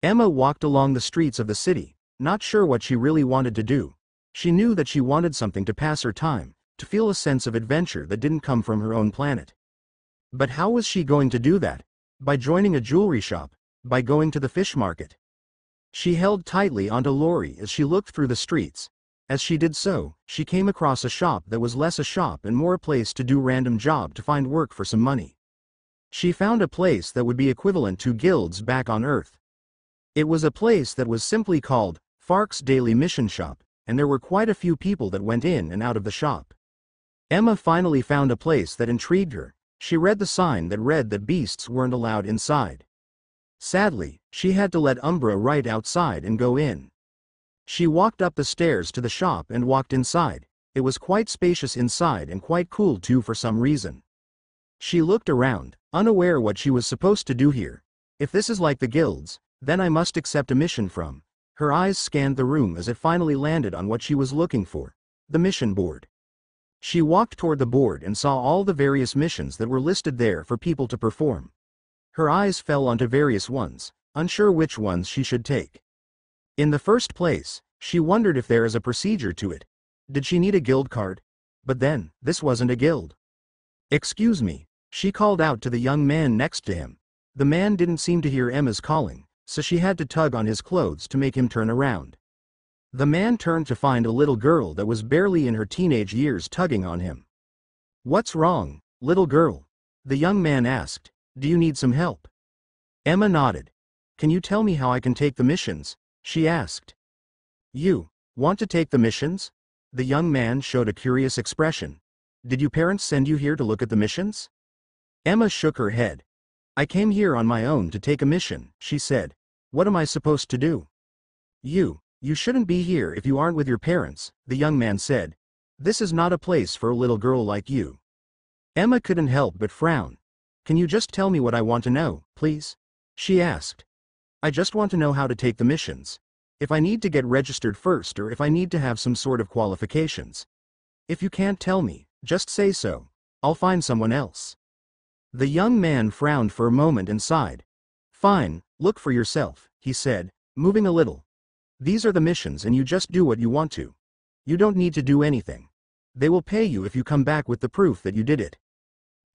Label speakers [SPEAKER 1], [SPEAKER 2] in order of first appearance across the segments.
[SPEAKER 1] Emma walked along the streets of the city, not sure what she really wanted to do. She knew that she wanted something to pass her time, to feel a sense of adventure that didn't come from her own planet. But how was she going to do that? By joining a jewelry shop? By going to the fish market? She held tightly onto Lori as she looked through the streets. As she did so, she came across a shop that was less a shop and more a place to do random job to find work for some money. She found a place that would be equivalent to guilds back on Earth. It was a place that was simply called Fark's Daily Mission Shop, and there were quite a few people that went in and out of the shop. Emma finally found a place that intrigued her. She read the sign that read that beasts weren't allowed inside. Sadly, she had to let Umbra right outside and go in. She walked up the stairs to the shop and walked inside. It was quite spacious inside and quite cool too for some reason. She looked around, unaware what she was supposed to do here. If this is like the guilds, then I must accept a mission from. Her eyes scanned the room as it finally landed on what she was looking for, the mission board. She walked toward the board and saw all the various missions that were listed there for people to perform. Her eyes fell onto various ones, unsure which ones she should take. In the first place, she wondered if there is a procedure to it. Did she need a guild card? But then, this wasn't a guild. "Excuse me," she called out to the young man next to him. The man didn't seem to hear Emma's calling, so she had to tug on his clothes to make him turn around. The man turned to find a little girl that was barely in her teenage years tugging on him. "What's wrong, little girl?" the young man asked. "Do you need some help?" Emma nodded. "Can you tell me how I can take the missions?" she asked. "You want to take the missions?" The young man showed a curious expression. "Did your parents send you here to look at the missions?" Emma shook her head. "I came here on my own to take a mission," she said. "What am I supposed to do?" You shouldn't be here if you aren't with your parents," the young man said. "This is not a place for a little girl like you." Emma couldn't help but frown. "Can you just tell me what I want to know, please?" she asked. "I just want to know how to take the missions. If I need to get registered first or if I need to have some sort of qualifications. If you can't tell me, just say so. I'll find someone else." The young man frowned for a moment and sighed. "Fine, look for yourself," he said, moving a little. "These are the missions and you just do what you want to. You don't need to do anything. They will pay you if you come back with the proof that you did it."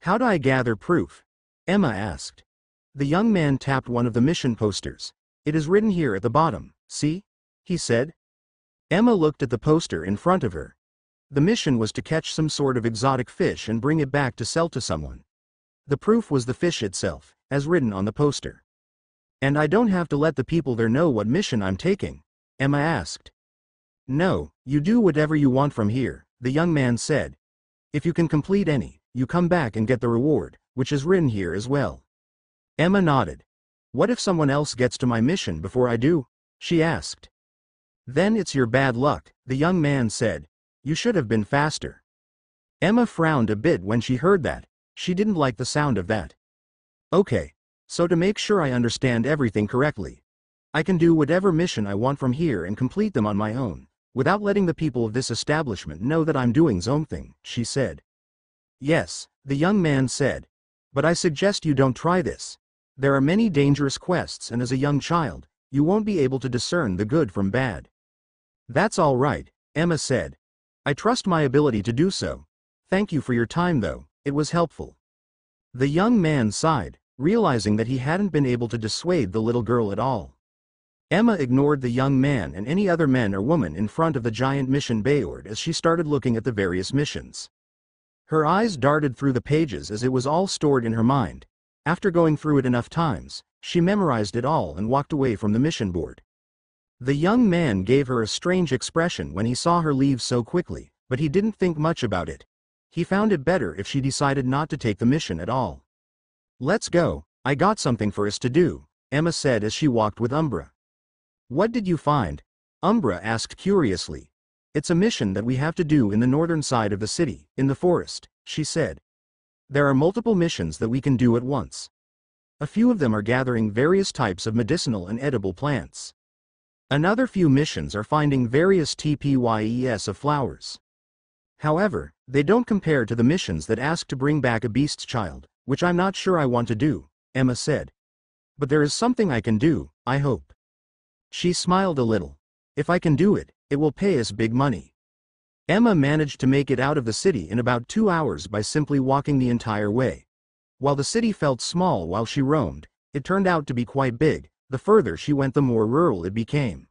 [SPEAKER 1] "How do I gather proof?" Emma asked. The young man tapped one of the mission posters. "It is written here at the bottom, see?" he said. Emma looked at the poster in front of her. The mission was to catch some sort of exotic fish and bring it back to sell to someone. The proof was the fish itself, as written on the poster. "And I don't have to let the people there know what mission I'm taking?" Emma asked. "No, you do whatever you want from here," the young man said. "If you can complete any, you come back and get the reward, which is written here as well." Emma nodded. "What if someone else gets to my mission before I do?" she asked. "Then it's your bad luck," the young man said. "You should have been faster." Emma frowned a bit when she heard that. She didn't like the sound of that. "Okay, so to make sure I understand everything correctly, I can do whatever mission I want from here and complete them on my own, without letting the people of this establishment know that I'm doing something," she said. "Yes," the young man said. "But I suggest you don't try this. There are many dangerous quests and as a young child, you won't be able to discern the good from bad." "That's all right," Emma said. "I trust my ability to do so. Thank you for your time though, it was helpful." The young man sighed, realizing that he hadn't been able to dissuade the little girl at all. Emma ignored the young man and any other men or woman in front of the giant mission board as she started looking at the various missions. Her eyes darted through the pages as it was all stored in her mind. After going through it enough times, she memorized it all and walked away from the mission board. The young man gave her a strange expression when he saw her leave so quickly, but he didn't think much about it. He found it better if she decided not to take the mission at all. "Let's go, I got something for us to do," Emma said as she walked with Umbra. "What did you find?" Umbra asked curiously. "It's a mission that we have to do in the northern side of the city, in the forest," she said. "There are multiple missions that we can do at once. A few of them are gathering various types of medicinal and edible plants. Another few missions are finding various types of flowers. However, they don't compare to the missions that ask to bring back a beast's child, which I'm not sure I want to do," Emma said. But there is something I can do, I hope. She smiled a little. If I can do it, it will pay us big money. Emma managed to make it out of the city in about 2 hours by simply walking the entire way. While the city felt small while she roamed, it turned out to be quite big. The further she went, the more rural it became.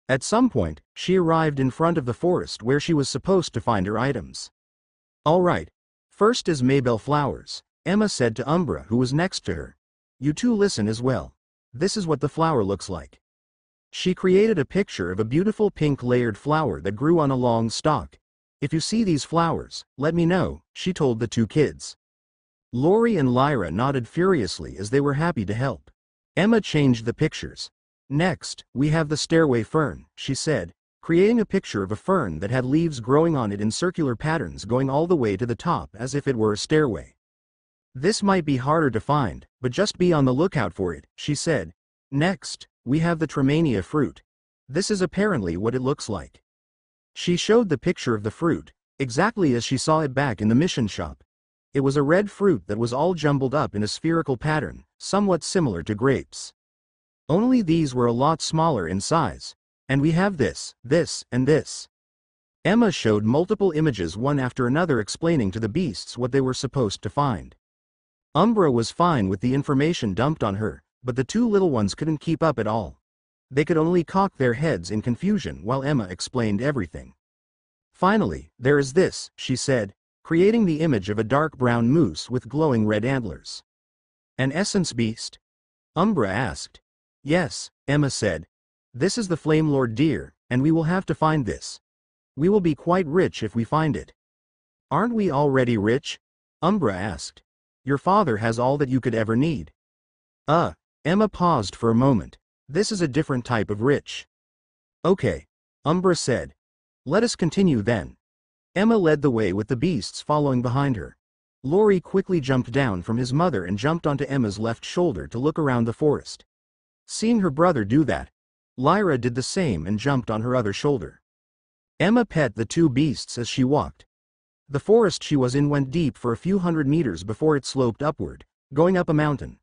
[SPEAKER 1] At some point, she arrived in front of the forest where she was supposed to find her items. All right. First is Maybell flowers, Emma said to Umbra, who was next to her. You two listen as well. This is what the flower looks like. She created a picture of a beautiful pink layered flower that grew on a long stalk. If you see these flowers, let me know, she told the two kids. Lori and Lyra nodded furiously as they were happy to help. Emma changed the pictures. Next, we have the stairway fern, she said, creating a picture of a fern that had leaves growing on it in circular patterns going all the way to the top as if it were a stairway. This might be harder to find, but just be on the lookout for it, she said. Next, we have the Tremania fruit. This is apparently what it looks like. She showed the picture of the fruit, exactly as she saw it back in the mission shop. It was a red fruit that was all jumbled up in a spherical pattern, somewhat similar to grapes. Only these were a lot smaller in size. And we have this, and this. Emma showed multiple images one after another explaining to the beasts what they were supposed to find. Umbra was fine with the information dumped on her, but the two little ones couldn't keep up at all. They could only cock their heads in confusion while Emma explained everything. Finally, there is this, she said, creating the image of a dark brown moose with glowing red antlers. An essence beast? Umbra asked. Yes, Emma said. This is the Flame Lord deer, and we will have to find this. We will be quite rich if we find it. Aren't we already rich? Umbra asked. Your father has all that you could ever need. Emma paused for a moment. This is a different type of rich. Okay, Umbra said. Let us continue then. Emma led the way with the beasts following behind her. Lori quickly jumped down from his mother and jumped onto Emma's left shoulder to look around the forest. Seeing her brother do that, Lyra did the same and jumped on her other shoulder. Emma pet the two beasts as she walked. The forest she was in went deep for a few hundred meters before it sloped upward, going up a mountain.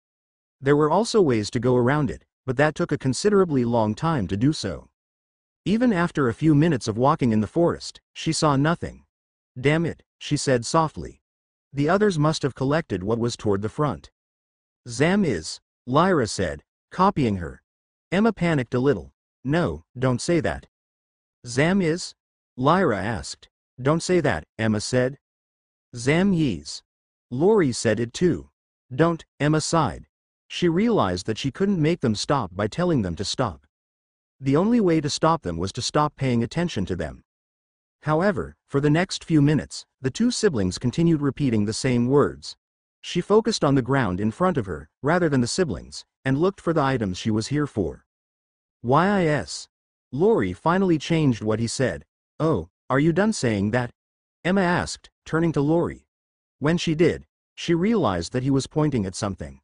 [SPEAKER 1] There were also ways to go around it, but that took a considerably long time to do so. Even after a few minutes of walking in the forest, she saw nothing. Damn it, she said softly. The others must have collected what was toward the front. Zam is, Lyra said, copying her. Emma panicked a little. No, don't say that. Zam is? Lyra asked. Don't say that, Emma said. Zam Yees. Lori said it too. Don't, Emma sighed. She realized that she couldn't make them stop by telling them to stop. The only way to stop them was to stop paying attention to them. However, for the next few minutes, the two siblings continued repeating the same words. She focused on the ground in front of her, rather than the siblings, and looked for the items she was here for. YIS. Lori finally changed what he said. Oh, are you done saying that? Emma asked, turning to Lori. When she did, she realized that he was pointing at something.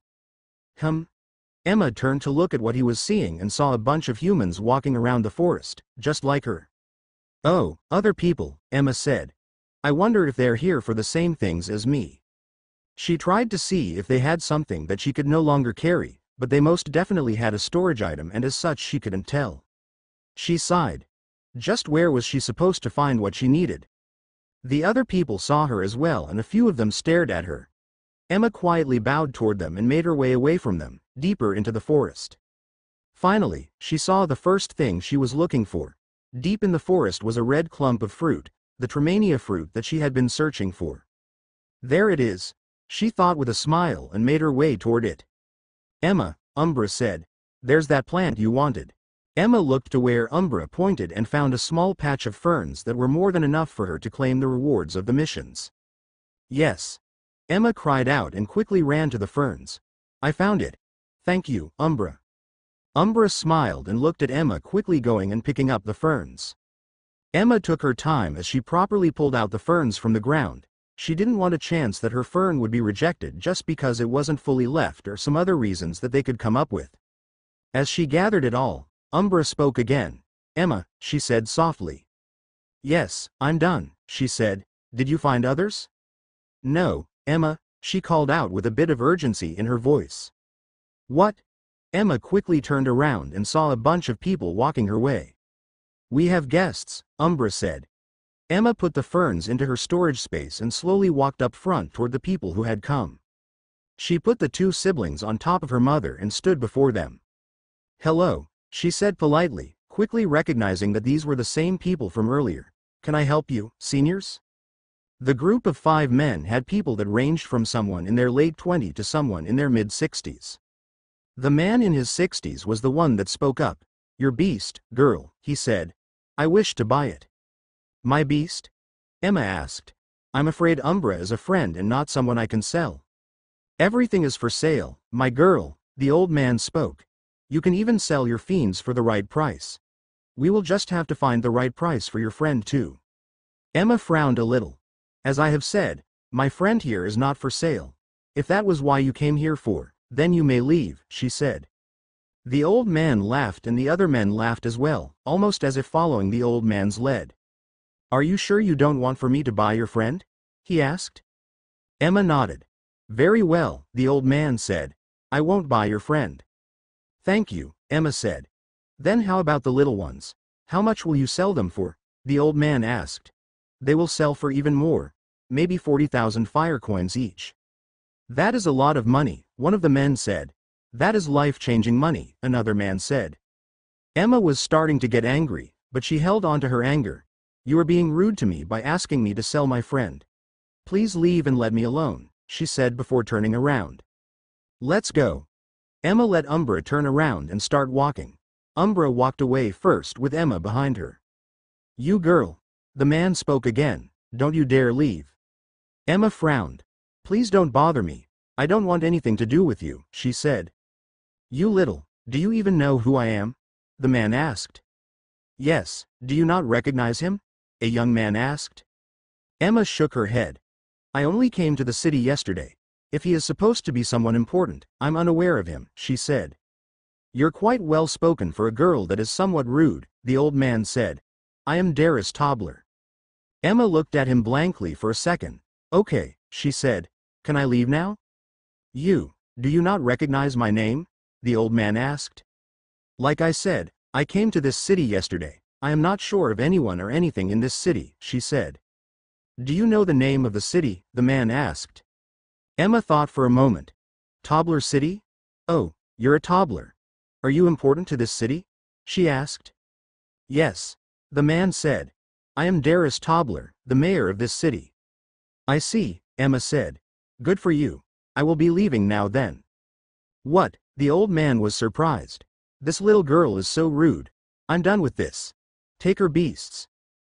[SPEAKER 1] Emma turned to look at what he was seeing and saw a bunch of humans walking around the forest, just like her. Oh, other people, Emma said. I wonder if they're here for the same things as me. She tried to see if they had something that she could no longer carry, but they most definitely had a storage item and as such she couldn't tell. She sighed. Just where was she supposed to find what she needed? The other people saw her as well and a few of them stared at her. Emma quietly bowed toward them and made her way away from them, deeper into the forest. Finally, she saw the first thing she was looking for. Deep in the forest was a red clump of fruit, the Tremania fruit that she had been searching for. There it is, she thought with a smile and made her way toward it. Emma, Umbra said. There's that plant you wanted. Emma looked to where Umbra pointed and found a small patch of ferns that were more than enough for her to claim the rewards of the missions. Yes. Emma cried out and quickly ran to the ferns. I found it. Thank you, Umbra. Umbra smiled and looked at Emma quickly going and picking up the ferns. Emma took her time as she properly pulled out the ferns from the ground. She didn't want a chance that her fern would be rejected just because it wasn't fully left or some other reasons that they could come up with. As she gathered it all, Umbra spoke again. Emma, she said softly. Yes, I'm done, she said. Did you find others? No, Emma, she called out with a bit of urgency in her voice. What? Emma quickly turned around and saw a bunch of people walking her way. "We have guests," Umbra said. Emma put the ferns into her storage space and slowly walked up front toward the people who had come. She put the two siblings on top of her mother and stood before them. "Hello," she said politely, quickly recognizing that these were the same people from earlier. "Can I help you, seniors?" The group of 5 men had people that ranged from someone in their late 20s to someone in their mid-60s. The man in his 60s was the one that spoke up. "Your beast, girl," he said. "I wish to buy it." "My beast?" Emma asked. "I'm afraid Umbra is a friend and not someone I can sell." "Everything is for sale, my girl," the old man spoke. "You can even sell your fiends for the right price. We will just have to find the right price for your friend too." Emma frowned a little. "As I have said, my friend here is not for sale. If that was why you came here for, then you may leave," she said. The old man laughed and the other men laughed as well, almost as if following the old man's lead. "Are you sure you don't want for me to buy your friend?" he asked. Emma nodded. "Very well," the old man said. "I won't buy your friend." "Thank you," Emma said. "Then how about the little ones? How much will you sell them for?" the old man asked. "They will sell for even more. Maybe 40,000 fire coins each." "That is a lot of money," one of the men said. "That is life-changing money," another man said. Emma was starting to get angry, but she held on to her anger. "You are being rude to me by asking me to sell my friend. Please leave and let me alone," she said before turning around. "Let's go." Emma let Umbra turn around and start walking. Umbra walked away first with Emma behind her. "You girl," the man spoke again, "don't you dare leave." Emma frowned. "Please don't bother me. I don't want anything to do with you," she said. "You little, do you even know who I am?" the man asked. "Yes, do you not recognize him?" a young man asked. Emma shook her head. "I only came to the city yesterday. If he is supposed to be someone important, I'm unaware of him," she said. "You're quite well spoken for a girl that is somewhat rude," the old man said. "I am Darius Tobler." Emma looked at him blankly for a second. "Okay," she said. "Can I leave now?" Do you not recognize my name?" the old man asked. "Like I said, I came to this city yesterday. I am not sure of anyone or anything in this city," she said. "Do you know the name of the city?" the man asked. Emma thought for a moment. "Tobler City? Oh, you're a Tobler. Are you important to this city?" she asked. "Yes," the man said. "I am Darius Tobler, the mayor of this city." "I see," Emma said. "Good for you. I will be leaving now then." "What?" the old man was surprised. "This little girl is so rude. I'm done with this. Take her beasts.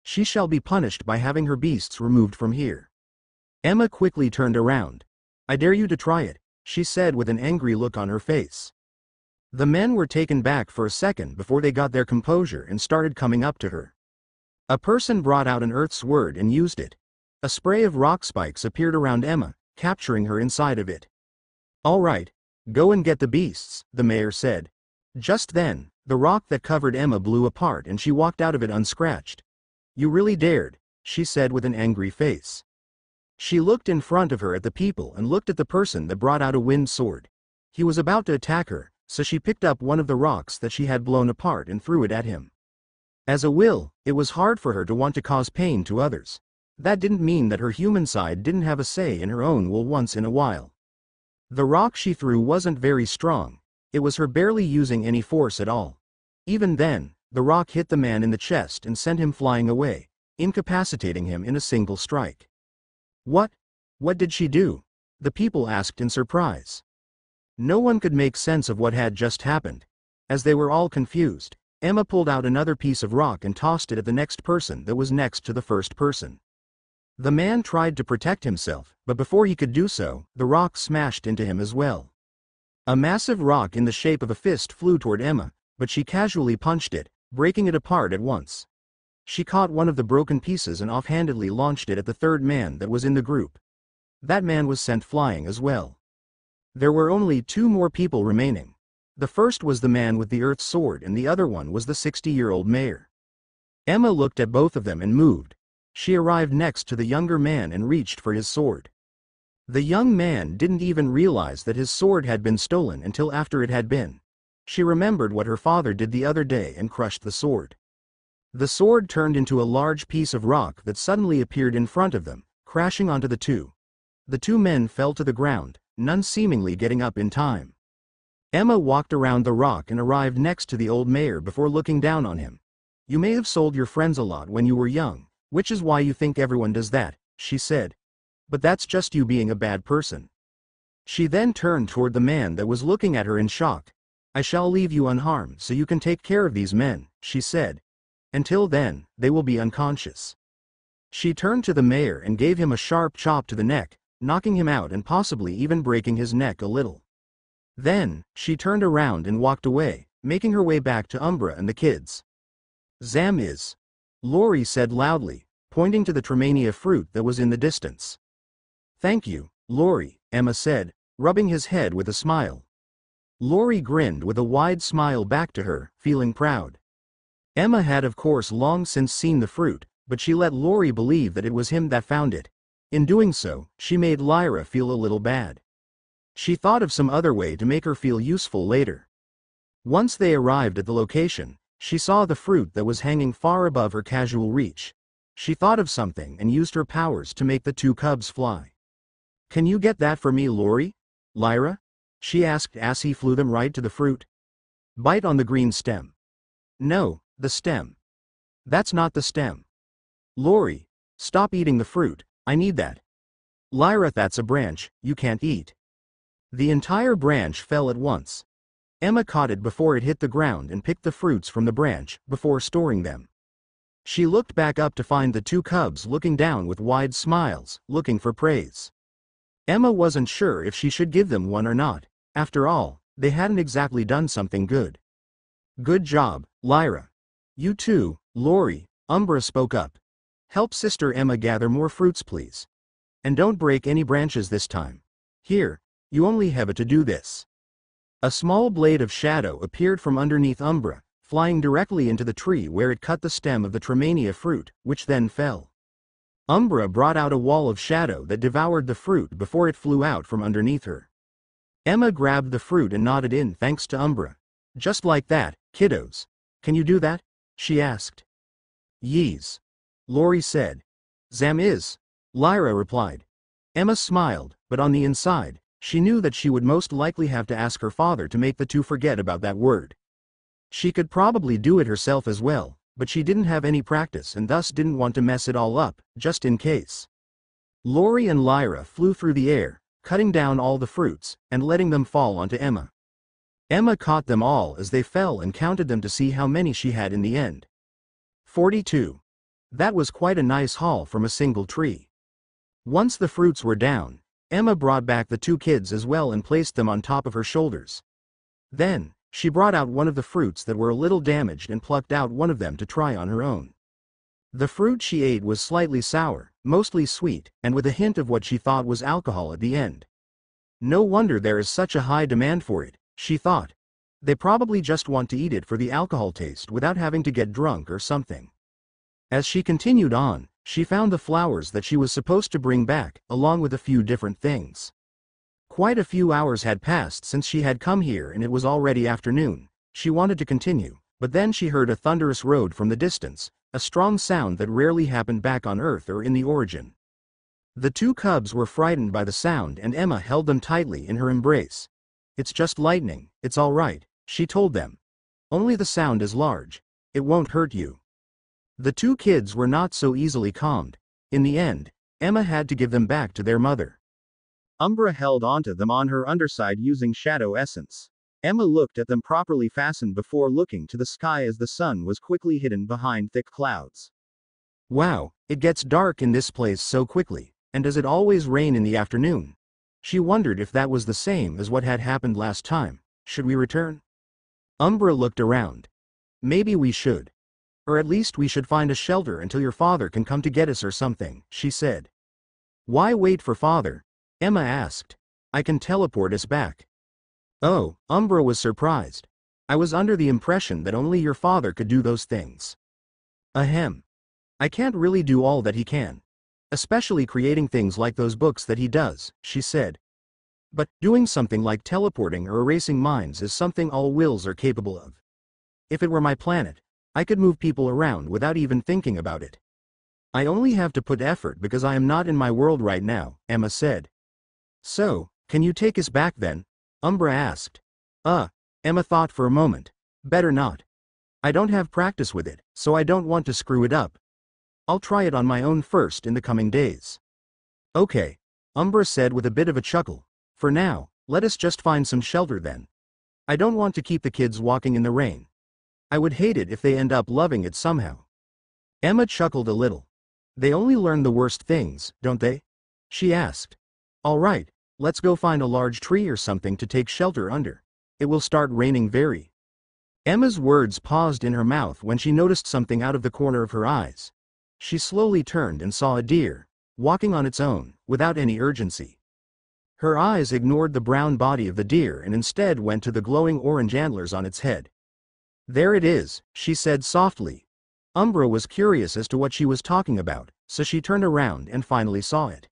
[SPEAKER 1] She shall be punished by having her beasts removed from here." Emma quickly turned around. "I dare you to try it," she said with an angry look on her face. The men were taken back for a second before they got their composure and started coming up to her. A person brought out an earth sword and used it. A spray of rock spikes appeared around Emma, capturing her inside of it. "All right, go and get the beasts," the mayor said. Just then, the rock that covered Emma blew apart and she walked out of it unscratched. "You really dared," she said with an angry face. She looked in front of her at the people and looked at the person that brought out a wind sword. He was about to attack her, so she picked up one of the rocks that she had blown apart and threw it at him. As a will, it was hard for her to want to cause pain to others. That didn't mean that her human side didn't have a say in her own will once in a while. The rock she threw wasn't very strong. It was her barely using any force at all. Even then, the rock hit the man in the chest and sent him flying away, incapacitating him in a single strike. "What? What did she do?" the people asked in surprise. No one could make sense of what had just happened. As they were all confused, Emma pulled out another piece of rock and tossed it at the next person that was next to the first person. The man tried to protect himself, but before he could do so, the rock smashed into him as well. A massive rock in the shape of a fist flew toward Emma, but she casually punched it, breaking it apart at once. She caught one of the broken pieces and offhandedly launched it at the third man that was in the group. That man was sent flying as well. There were only 2 more people remaining. The first was the man with the earth sword and the other one was the 60-year-old mayor. Emma looked at both of them and moved. She arrived next to the younger man and reached for his sword. The young man didn't even realize that his sword had been stolen until after it had been. She remembered what her father did the other day and crushed the sword. The sword turned into a large piece of rock that suddenly appeared in front of them, crashing onto the two. The two men fell to the ground, none seemingly getting up in time. Emma walked around the rock and arrived next to the old mayor before looking down on him. "You may have sold your friends a lot when you were young, which is why you think everyone does that," she said. "But that's just you being a bad person." She then turned toward the man that was looking at her in shock. "I shall leave you unharmed so you can take care of these men," she said. "Until then, they will be unconscious." She turned to the mayor and gave him a sharp chop to the neck, knocking him out and possibly even breaking his neck a little. Then, she turned around and walked away, making her way back to Umbra and the kids. "Zam is," Lori said loudly, pointing to the Tremania fruit that was in the distance. "Thank you, Lori," Emma said, rubbing his head with a smile. Lori grinned with a wide smile back to her, feeling proud. Emma had of course long since seen the fruit, but she let Lori believe that it was him that found it. In doing so, she made Lyra feel a little bad. She thought of some other way to make her feel useful later. Once they arrived at the location, she saw the fruit that was hanging far above her casual reach. She thought of something and used her powers to make the two cubs fly. "Can you get that for me, Lori? Lyra?" she asked as he flew them right to the fruit. "Bite on the green stem." "No, the stem." "That's not the stem." "Lori, stop eating the fruit, I need that." "Lyra, that's a branch, you can't eat." The entire branch fell at once. Emma caught it before it hit the ground and picked the fruits from the branch, before storing them. She looked back up to find the two cubs looking down with wide smiles, looking for praise. Emma wasn't sure if she should give them one or not. After all, they hadn't exactly done something good. "Good job, Lyra." "You too, Lori," Umbra spoke up. "Help Sister Emma gather more fruits, please. And don't break any branches this time. Here, you only have it to do this." A small blade of shadow appeared from underneath Umbra, flying directly into the tree where it cut the stem of the Tremania fruit, which then fell. Umbra brought out a wall of shadow that devoured the fruit before it flew out from underneath her. Emma grabbed the fruit and nodded in thanks to Umbra. "Just like that, kiddos. Can you do that?" she asked. "Yees," Lori said. "Zam is," Lyra replied. Emma smiled, but on the inside, she knew that she would most likely have to ask her father to make the two forget about that word. She could probably do it herself as well, but she didn't have any practice and thus didn't want to mess it all up, just in case. Lori and Lyra flew through the air, cutting down all the fruits, and letting them fall onto Emma. Emma caught them all as they fell and counted them to see how many she had in the end. 42. That was quite a nice haul from a single tree. Once the fruits were down, Emma brought back the two kids as well and placed them on top of her shoulders. Then, she brought out one of the fruits that were a little damaged and plucked out one of them to try on her own. The fruit she ate was slightly sour, mostly sweet, and with a hint of what she thought was alcohol at the end. No wonder there is such a high demand for it, she thought. They probably just want to eat it for the alcohol taste without having to get drunk or something. As she continued on, she found the flowers that she was supposed to bring back, along with a few different things. Quite a few hours had passed since she had come here and it was already afternoon. She wanted to continue, but then she heard a thunderous roar from the distance, a strong sound that rarely happened back on Earth or in the origin. The two cubs were frightened by the sound and Emma held them tightly in her embrace. "It's just lightning, it's all right," she told them. "Only the sound is large. It won't hurt you." The two kids were not so easily calmed. In the end, Emma had to give them back to their mother. Umbra held onto them on her underside using shadow essence. Emma looked at them properly fastened before looking to the sky as the sun was quickly hidden behind thick clouds. "Wow, it gets dark in this place so quickly, and does it always rain in the afternoon?" She wondered if that was the same as what had happened last time. "Should we return?" Umbra looked around. "Maybe we should. Or at least we should find a shelter until your father can come to get us or something," she said. "Why wait for father?" Emma asked. "I can teleport us back." "Oh," Umbra was surprised. "I was under the impression that only your father could do those things." "Ahem. I can't really do all that he can. Especially creating things like those books that he does," she said. But doing something like teleporting or erasing minds is something all wills are capable of. If it were my planet, I could move people around without even thinking about it. I only have to put effort because I am not in my world right now, Emma said. So, can you take us back then? Umbra asked. Emma thought for a moment. Better not. I don't have practice with it, so I don't want to screw it up. I'll try it on my own first in the coming days. Okay, Umbra said with a bit of a chuckle. For now, let us just find some shelter then. I don't want to keep the kids walking in the rain. I would hate it if they end up loving it somehow. Emma chuckled a little. They only learn the worst things, don't they? She asked. All right, let's go find a large tree or something to take shelter under. It will start raining very. Emma's words paused in her mouth when she noticed something out of the corner of her eyes. She slowly turned and saw a deer, walking on its own, without any urgency. Her eyes ignored the brown body of the deer and instead went to the glowing orange antlers on its head. There it is, she said softly. Umbra was curious as to what she was talking about, so she turned around and finally saw it.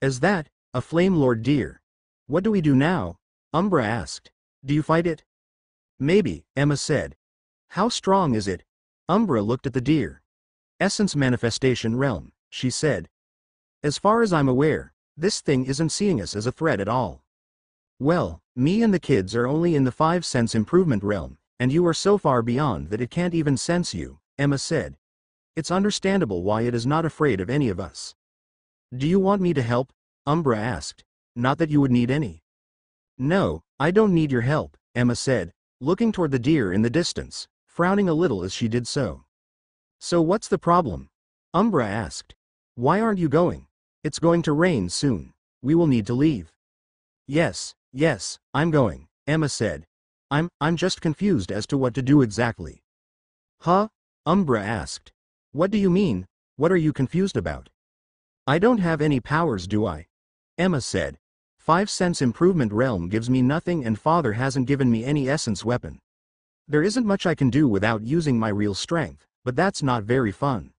[SPEAKER 1] Is that a flame lord deer? What do we do now? Umbra asked. Do you fight it? Maybe, Emma said. How strong is it? Umbra looked at the deer. Essence manifestation realm, she said. As far as I'm aware, this thing isn't seeing us as a threat at all. Well, me and the kids are only in the 5 sense improvement realm, and you are so far beyond that it can't even sense you, Emma said. It's understandable why it is not afraid of any of us. Do you want me to help? Umbra asked. Not that you would need any. No, I don't need your help, Emma said, looking toward the deer in the distance, frowning a little as she did so. So what's the problem? Umbra asked. Why aren't you going? It's going to rain soon. We will need to leave. Yes, I'm going, Emma said. I'm just confused as to what to do exactly. Huh? Umbra asked. What do you mean? What are you confused about? I don't have any powers, do I? Emma said. 5 sense improvement realm gives me nothing and father hasn't given me any essence weapon. There isn't much I can do without using my real strength, but that's not very fun.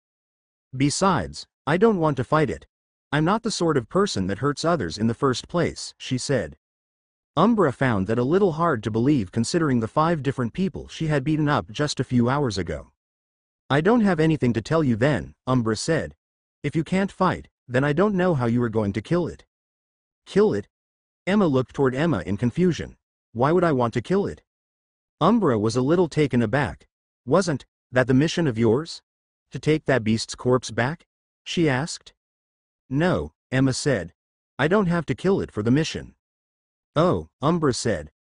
[SPEAKER 1] Besides, I don't want to fight it. I'm not the sort of person that hurts others in the first place, she said. Umbra found that a little hard to believe considering the 5 different people she had beaten up just a few hours ago. I don't have anything to tell you then, Umbra said. If you can't fight, then I don't know how you are going to kill it. Kill it? Emma looked toward Emma in confusion. Why would I want to kill it? Umbra was a little taken aback. Wasn't that the mission of yours? To take that beast's corpse back? She asked. No, Emma said. I don't have to kill it for the mission. Oh, Umbra said.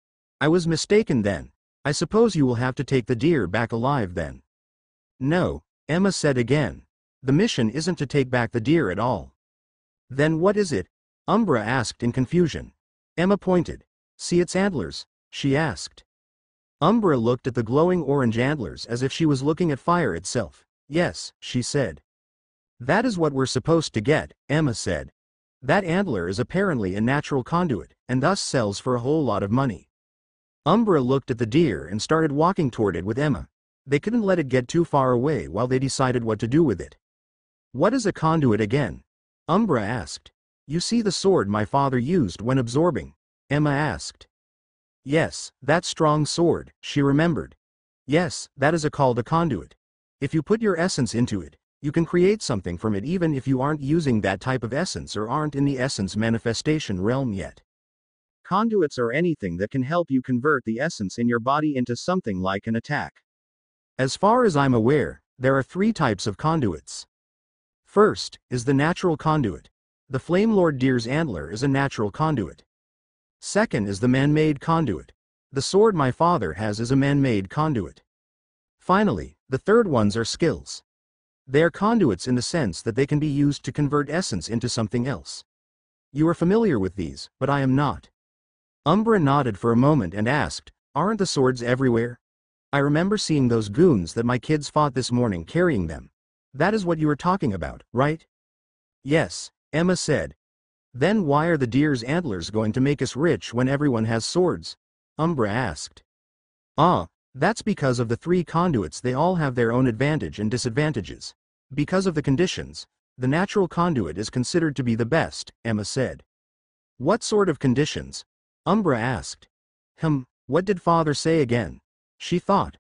[SPEAKER 1] I was mistaken then. I suppose you will have to take the deer back alive then. No, Emma said again. The mission isn't to take back the deer at all. Then what is it? Umbra asked in confusion. Emma pointed. See its antlers? She asked. Umbra looked at the glowing orange antlers as if she was looking at fire itself. Yes, she said. That is what we're supposed to get, Emma said. That antler is apparently a natural conduit, and thus sells for a whole lot of money. Umbra looked at the deer and started walking toward it with Emma. They couldn't let it get too far away while they decided what to do with it. What is a conduit again? Umbra asked. You see the sword my father used when absorbing? Emma asked. Yes, that strong sword, she remembered. Yes, that is called a conduit. If you put your essence into it, you can create something from it even if you aren't using that type of essence or aren't in the essence manifestation realm yet. Conduits are anything that can help you convert the essence in your body into something like an attack. As far as I'm aware, there are 3 types of conduits. First is the natural conduit. The Flame Lord Deer's antler is a natural conduit. Second is the man-made conduit. The sword my father has is a man-made conduit. Finally, the third ones are skills. They are conduits in the sense that they can be used to convert essence into something else. You are familiar with these, but I am not. Umbra nodded for a moment and asked, aren't the swords everywhere? I remember seeing those goons that my kids fought this morning carrying them. That is what you were talking about, right? Yes, Emma said. Then why are the deer's antlers going to make us rich when everyone has swords? Umbra asked. That's because of the 3 conduits. They all have their own advantage and disadvantages. Because of the conditions, the natural conduit is considered to be the best, Emma said. What sort of conditions? Umbra asked. What did father say again? She thought.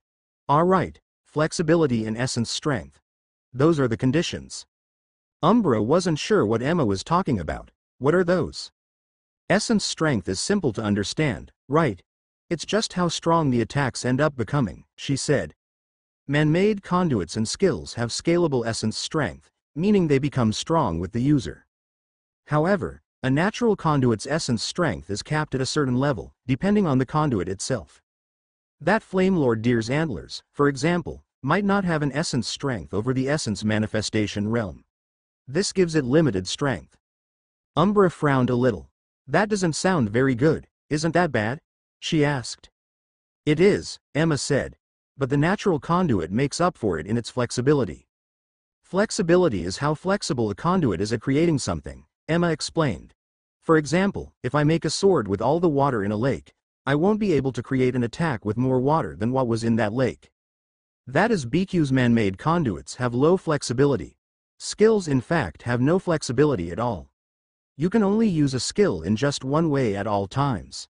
[SPEAKER 1] All right, flexibility and essence strength. Those are the conditions. Umbra wasn't sure what Emma was talking about. What are those? Essence strength is simple to understand, right? It's just how strong the attacks end up becoming, she said. Man-made conduits and skills have scalable essence strength, meaning they become strong with the user. However, a natural conduit's essence strength is capped at a certain level, depending on the conduit itself. That Flamelord Deer's antlers, for example, might not have an essence strength over the essence manifestation realm. This gives it limited strength. Umbra frowned a little. That doesn't sound very good, isn't that bad? She asked. It is, Emma said. But the natural conduit makes up for it in its flexibility. Flexibility is how flexible a conduit is at creating something, Emma explained. For example, if I make a sword with all the water in a lake, I won't be able to create an attack with more water than what was in that lake. That is, BQ's man-made conduits have low flexibility. Skills, in fact, have no flexibility at all. You can only use a skill in just one way at all times.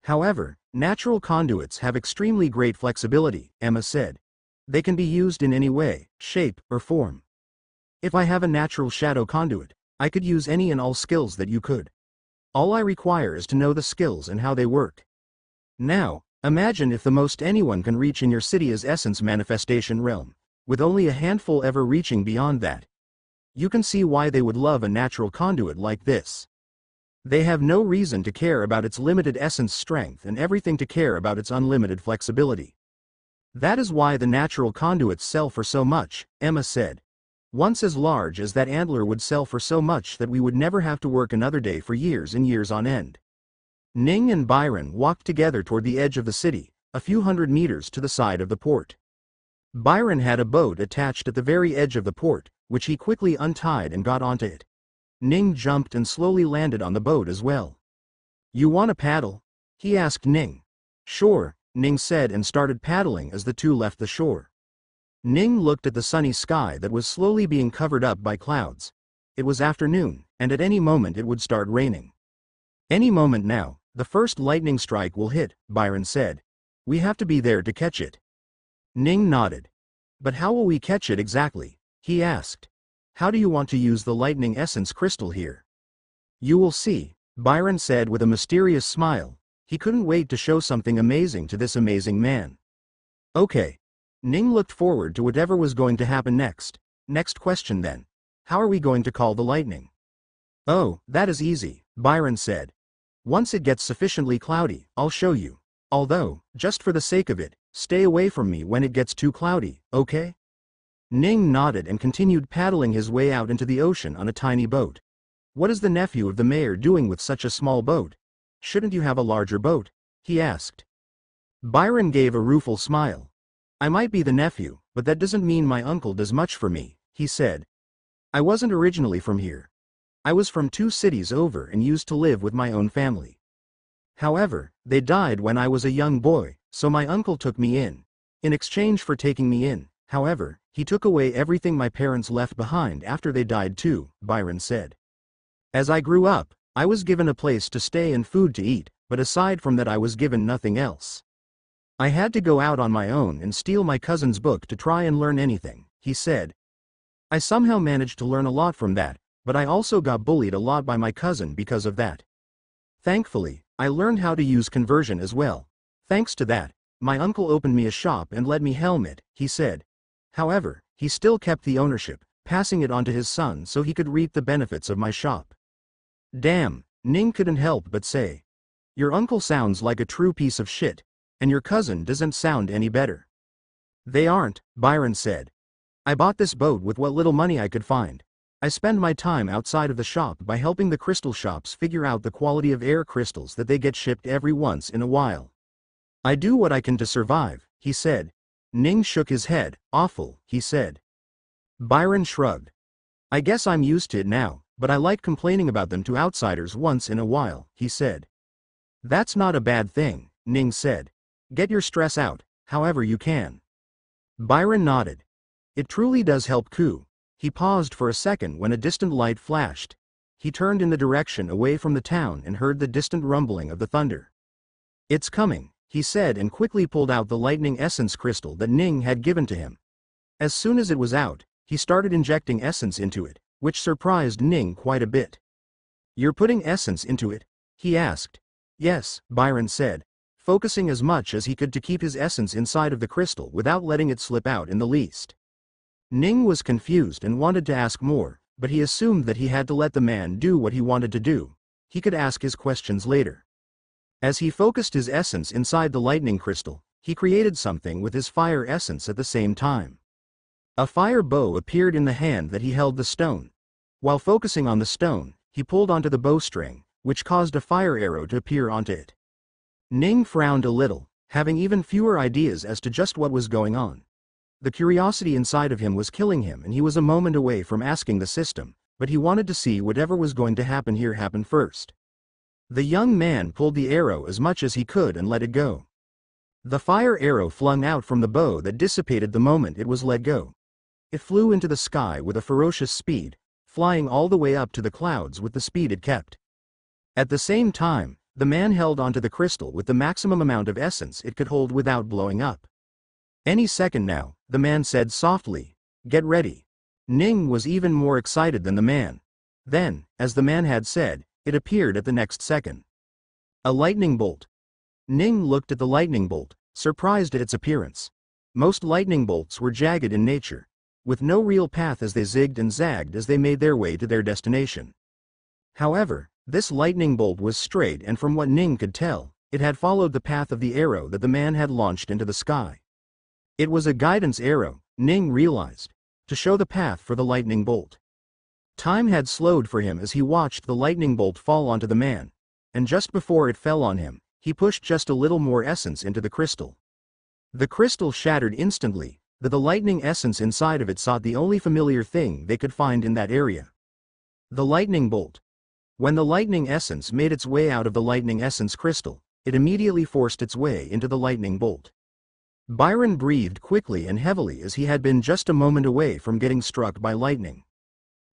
[SPEAKER 1] However, natural conduits have extremely great flexibility, Emma said. They can be used in any way, shape, or form. If I have a natural shadow conduit, I could use any and all skills that you could. All I require is to know the skills and how they work. Now, imagine if the most anyone can reach in your city is essence manifestation realm, with only a handful ever reaching beyond that. You can see why they would love a natural conduit like this. They have no reason to care about its limited essence strength and everything to care about its unlimited flexibility. That is why the natural conduits sell for so much, Emma said. Once as large as that antler would sell for so much that we would never have to work another day for years and years on end. Ning and Byron walked together toward the edge of the city, a few hundred meters to the side of the port. Byron had a boat attached at the very edge of the port, which he quickly untied and got onto it. Ning jumped and slowly landed on the boat as well. You want to paddle? He asked Ning. Sure, Ning said and started paddling as the two left the shore. Ning looked at the sunny sky that was slowly being covered up by clouds. It was afternoon, and at any moment it would start raining. Any moment now, the first lightning strike will hit, Byron said. We have to be there to catch it. Ning nodded. But how will we catch it exactly? He asked. How do you want to use the lightning essence crystal here? You will see, Byron said with a mysterious smile. He couldn't wait to show something amazing to this amazing man. Okay. Ning looked forward to whatever was going to happen next. Next question then. How are we going to call the lightning? Oh, that is easy, Byron said. Once it gets sufficiently cloudy, I'll show you. Although, just for the sake of it, stay away from me when it gets too cloudy, okay? Ning nodded and continued paddling his way out into the ocean on a tiny boat. What is the nephew of the mayor doing with such a small boat? Shouldn't you have a larger boat? He asked. Byron gave a rueful smile. I might be the nephew, but that doesn't mean my uncle does much for me, he said. I wasn't originally from here. I was from 2 cities over and used to live with my own family. However, they died when I was a young boy, so my uncle took me in. In exchange for taking me in, however, he took away everything my parents left behind after they died too, Byron said. As I grew up, I was given a place to stay and food to eat, but aside from that I was given nothing else. I had to go out on my own and steal my cousin's book to try and learn anything, he said. I somehow managed to learn a lot from that, but I also got bullied a lot by my cousin because of that. Thankfully, I learned how to use conversion as well. Thanks to that, my uncle opened me a shop and let me helm it, he said. However, he still kept the ownership, passing it on to his son so he could reap the benefits of my shop. Damn, Ning couldn't help but say. Your uncle sounds like a true piece of shit, and your cousin doesn't sound any better. They aren't, Byron said. I bought this boat with what little money I could find. I spend my time outside of the shop by helping the crystal shops figure out the quality of air crystals that they get shipped every once in a while. I do what I can to survive, he said. Ning shook his head. Awful, he said. Byron shrugged. I guess I'm used to it now, but I like complaining about them to outsiders once in a while, he said. That's not a bad thing, Ning said. Get your stress out, however you can. Byron nodded. It truly does help Ku. He paused for a second when a distant light flashed. he turned in the direction away from the town and heard the distant rumbling of the thunder. "It's coming," he said, and quickly pulled out the lightning essence crystal that Ning had given to him. As soon as it was out, he started injecting essence into it, which surprised Ning quite a bit. "You're putting essence into it?" he asked. "Yes," Byron said, focusing as much as he could to keep his essence inside of the crystal without letting it slip out in the least. Ning was confused and wanted to ask more, but he assumed that he had to let the man do what he wanted to do. He could ask his questions later. As he focused his essence inside the lightning crystal, he created something with his fire essence at the same time. A fire bow appeared in the hand that he held the stone. While focusing on the stone, he pulled onto the bowstring, which caused a fire arrow to appear onto it. Ning frowned a little, having even fewer ideas as to just what was going on. The curiosity inside of him was killing him, and he was a moment away from asking the system, but he wanted to see whatever was going to happen here happen first. The young man pulled the arrow as much as he could and let it go. The fire arrow flung out from the bow that dissipated the moment it was let go. It flew into the sky with a ferocious speed, flying all the way up to the clouds with the speed it kept. At the same time, the man held onto the crystal with the maximum amount of essence it could hold without blowing up. "Any second now," the man said softly. "Get ready." Ning was even more excited than the man. Then, as the man had said, it appeared at the next second. A lightning bolt. Ning looked at the lightning bolt, surprised at its appearance. Most lightning bolts were jagged in nature, with no real path as they zigged and zagged as they made their way to their destination. However, this lightning bolt was straight, and from what Ning could tell, it had followed the path of the arrow that the man had launched into the sky. It was a guidance arrow, Ning realized, to show the path for the lightning bolt. Time had slowed for him as he watched the lightning bolt fall onto the man, and just before it fell on him, he pushed just a little more essence into the crystal. The crystal shattered instantly, but the lightning essence inside of it sought the only familiar thing they could find in that area. The lightning bolt. When the lightning essence made its way out of the lightning essence crystal, it immediately forced its way into the lightning bolt. Byron breathed quickly and heavily as he had been just a moment away from getting struck by lightning.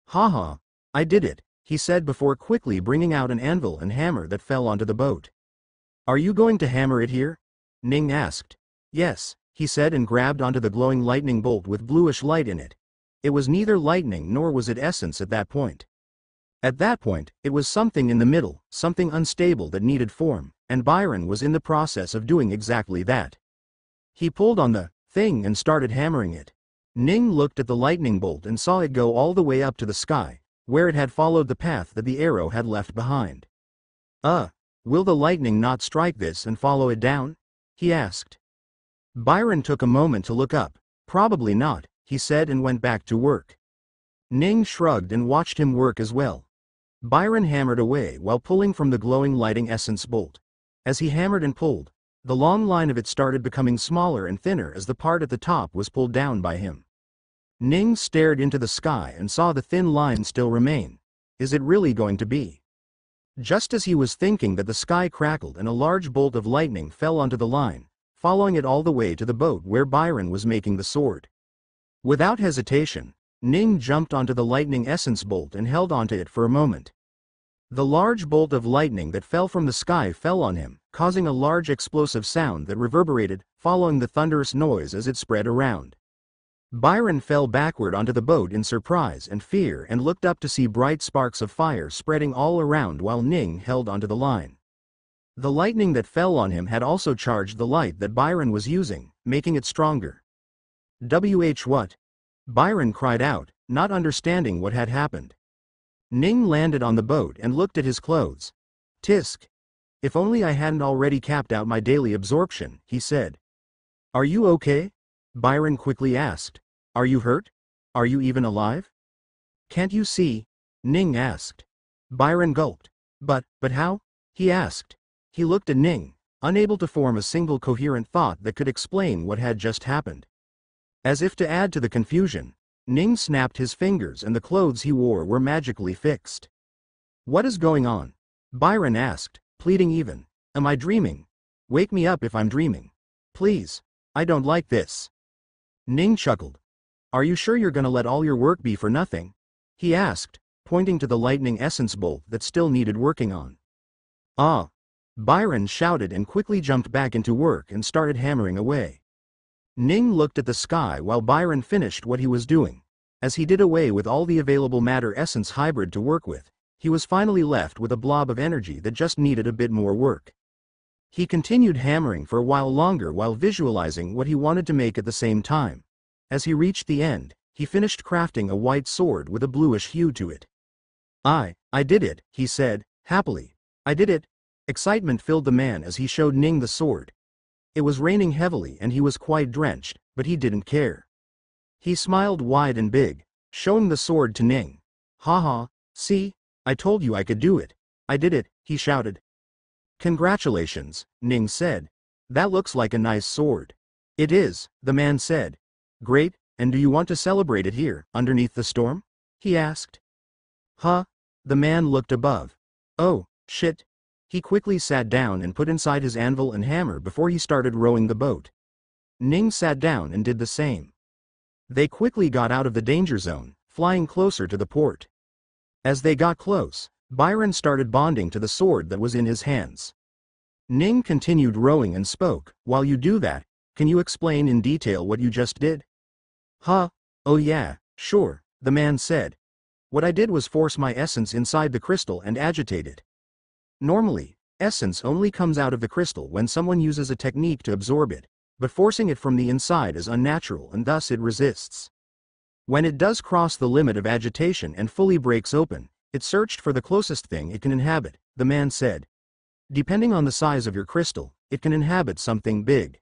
[SPEAKER 1] "Haha, I did it," he said before quickly bringing out an anvil and hammer that fell onto the boat. "Are you going to hammer it here?" Ning asked. "Yes," he said, and grabbed onto the glowing lightning bolt with bluish light in it. It was neither lightning nor was it essence at that point. At that point, it was something in the middle, something unstable that needed form, and Byron was in the process of doing exactly that. He pulled on the thing and started hammering it. Ning looked at the lightning bolt and saw it go all the way up to the sky, where it had followed the path that the arrow had left behind. Will the lightning not strike this and follow it down?" he asked. Byron took a moment to look up. "Probably not," he said, and went back to work. Ning shrugged and watched him work as well. Byron hammered away while pulling from the glowing lighting essence bolt. As he hammered and pulled, the long line of it started becoming smaller and thinner as the part at the top was pulled down by him. Ning stared into the sky and saw the thin line still remain. Is it really going to be? Just as he was thinking that, the sky crackled and a large bolt of lightning fell onto the line, following it all the way to the boat where Byron was making the sword. Without hesitation, Ning jumped onto the lightning essence bolt and held onto it for a moment. The large bolt of lightning that fell from the sky fell on him, causing a large explosive sound that reverberated, following the thunderous noise as it spread around. Byron fell backward onto the boat in surprise and fear and looked up to see bright sparks of fire spreading all around while Ning held onto the line. The lightning that fell on him had also charged the light that Byron was using, making it stronger. What? Byron cried out, not understanding what had happened. Ning landed on the boat and looked at his clothes. "Tisk. If only I hadn't already capped out my daily absorption," he said. "Are you okay?" Byron quickly asked. "Are you hurt? Are you even alive?" "Can't you see?" Ning asked. Byron gulped. But how?" he asked. He looked at Ning, unable to form a single coherent thought that could explain what had just happened. As if to add to the confusion, Ning snapped his fingers and the clothes he wore were magically fixed. "What is going on?" Byron asked, pleading even. "Am I dreaming? Wake me up if I'm dreaming. Please. I don't like this." Ning chuckled. "Are you sure you're gonna let all your work be for nothing?" he asked, pointing to the lightning essence bolt that still needed working on. "Ah!" Byron shouted and quickly jumped back into work and started hammering away. Ning looked at the sky while Byron finished what he was doing. As he did away with all the available matter-essence hybrid to work with, he was finally left with a blob of energy that just needed a bit more work. He continued hammering for a while longer while visualizing what he wanted to make at the same time. As he reached the end, he finished crafting a white sword with a bluish hue to it. I did it," he said, happily. "I did it." Excitement filled the man as he showed Ning the sword. It was raining heavily and he was quite drenched, but he didn't care. He smiled wide and big, showing the sword to Ning. "Haha, see? I told you I could do it. I did it," he shouted. "Congratulations," Ning said. "That looks like a nice sword." "It is," the man said. "Great, and do you want to celebrate it here, underneath the storm?" he asked. "Huh?" The man looked above. "Oh, shit." He quickly sat down and put inside his anvil and hammer before he started rowing the boat. Ning sat down and did the same. They quickly got out of the danger zone, flying closer to the port. As they got close, Byron started bonding to the sword that was in his hands. Ning continued rowing and spoke, "While you do that, can you explain in detail what you just did?" "Huh? Oh yeah, sure," the man said. "What I did was force my essence inside the crystal and agitate it. Normally, essence only comes out of the crystal when someone uses a technique to absorb it, but forcing it from the inside is unnatural and thus it resists. When it does cross the limit of agitation and fully breaks open, it searched for the closest thing it can inhabit," the man said. "Depending on the size of your crystal, it can inhabit something big.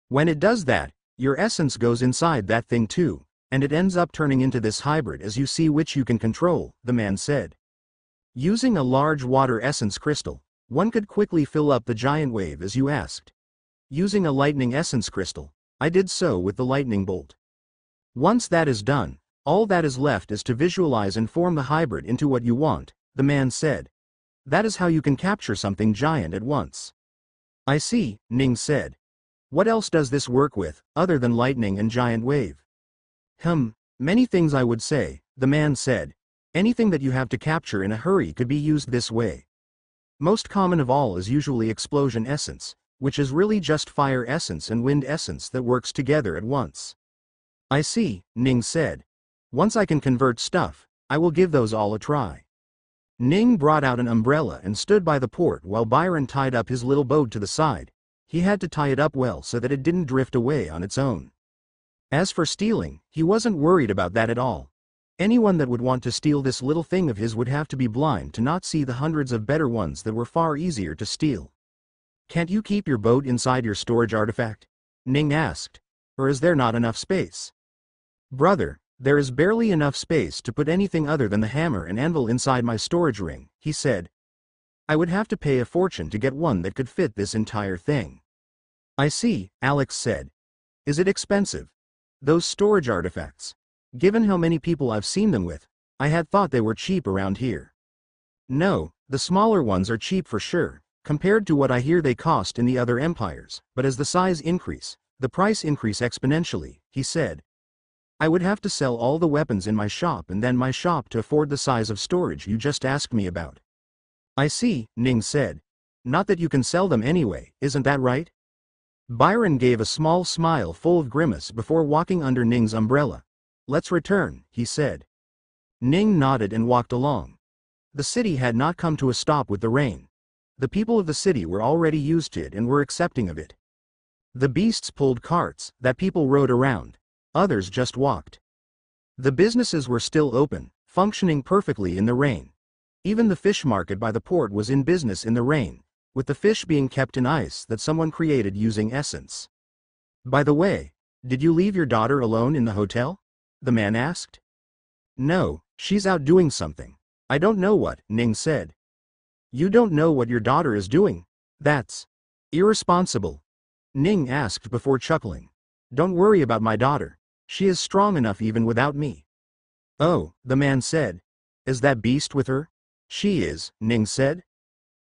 [SPEAKER 1] When it does that, your essence goes inside that thing too, and it ends up turning into this hybrid as you see which you can control," the man said. Using a large water essence crystal, one could quickly fill up the giant wave as you asked. Using a lightning essence crystal, I did so with the lightning bolt. Once that is done, all that is left is to visualize and form the hybrid into what you want, the man said. That is how you can capture something giant at once. "I see," Ning said. "What else does this work with, other than lightning and giant wave?" Many things I would say," the man said. "Anything that you have to capture in a hurry could be used this way. Most common of all is usually explosion essence, which is really just fire essence and wind essence that works together at once." "I see," Ning said. "Once I can convert stuff, I will give those all a try." Ning brought out an umbrella and stood by the port while Byron tied up his little boat to the side. He had to tie it up well so that it didn't drift away on its own. As for stealing, he wasn't worried about that at all. Anyone that would want to steal this little thing of his would have to be blind to not see the hundreds of better ones that were far easier to steal. "Can't you keep your boat inside your storage artifact?" Ning asked. "Or is there not enough space?" "Brother, there is barely enough space to put anything other than the hammer and anvil inside my storage ring," he said. "I would have to pay a fortune to get one that could fit this entire thing." "I see," Alex said. "Is it expensive? Those storage artifacts. Given how many people I've seen them with, I had thought they were cheap around here." "No, the smaller ones are cheap for sure, compared to what I hear they cost in the other empires, but as the size increase, the price increase exponentially," he said. "I would have to sell all the weapons in my shop and then my shop to afford the size of storage you just asked me about." "I see," Ning said. "Not that you can sell them anyway, isn't that right?" Byron gave a small smile full of grimace before walking under Ning's umbrella. "Let's return," he said. Ning nodded and walked along. The city had not come to a stop with the rain. The people of the city were already used to it and were accepting of it. The beasts pulled carts that people rode around. Others just walked. The businesses were still open, functioning perfectly in the rain. Even the fish market by the port was in business in the rain, with the fish being kept in ice that someone created using essence. "By the way, did you leave your daughter alone in the hotel?" the man asked. "No, she's out doing something. I don't know what," Ning said. "You don't know what your daughter is doing? That's irresponsible," Ning asked before chuckling. "Don't worry about my daughter. She is strong enough even without me." "Oh," the man said. "Is that beast with her?" "She is," Ning said.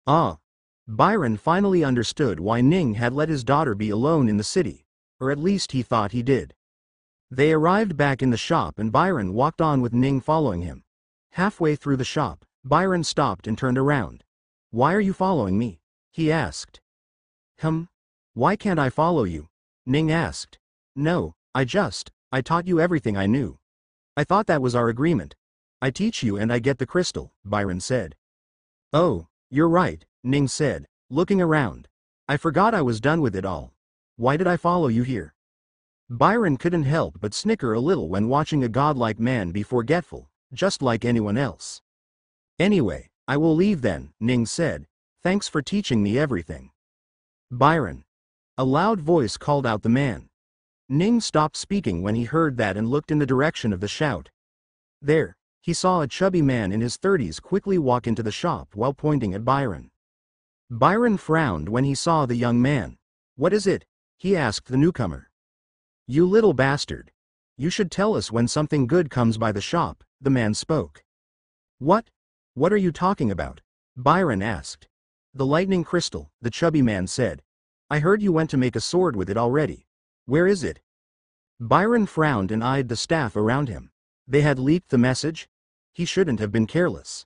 [SPEAKER 1] "Ah." Byron finally understood why Ning had let his daughter be alone in the city, or at least he thought he did. They arrived back in the shop and Byron walked on with Ning following him. Halfway through the shop, Byron stopped and turned around. "Why are you following me?" he asked. Why can't I follow you?" Ning asked. "No, I taught you everything I knew. I thought that was our agreement. I teach you and I get the crystal," Byron said. "Oh, you're right," Ning said, looking around. "I forgot I was done with it all. Why did I follow you here?" Byron couldn't help but snicker a little when watching a godlike man be forgetful, just like anyone else. "Anyway, I will leave then," Ning said. "Thanks for teaching me everything." "Byron." A loud voice called out the man. Ning stopped speaking when he heard that and looked in the direction of the shout. There, he saw a chubby man in his 30s quickly walk into the shop while pointing at Byron. Byron frowned when he saw the young man. "What is it?" he asked the newcomer. "You little bastard. You should tell us when something good comes by the shop," the man spoke. What are you talking about?" Byron asked. "The lightning crystal," the chubby man said. "I heard you went to make a sword with it already. Where is it?" Byron frowned and eyed the staff around him. They had leaked the message? He shouldn't have been careless.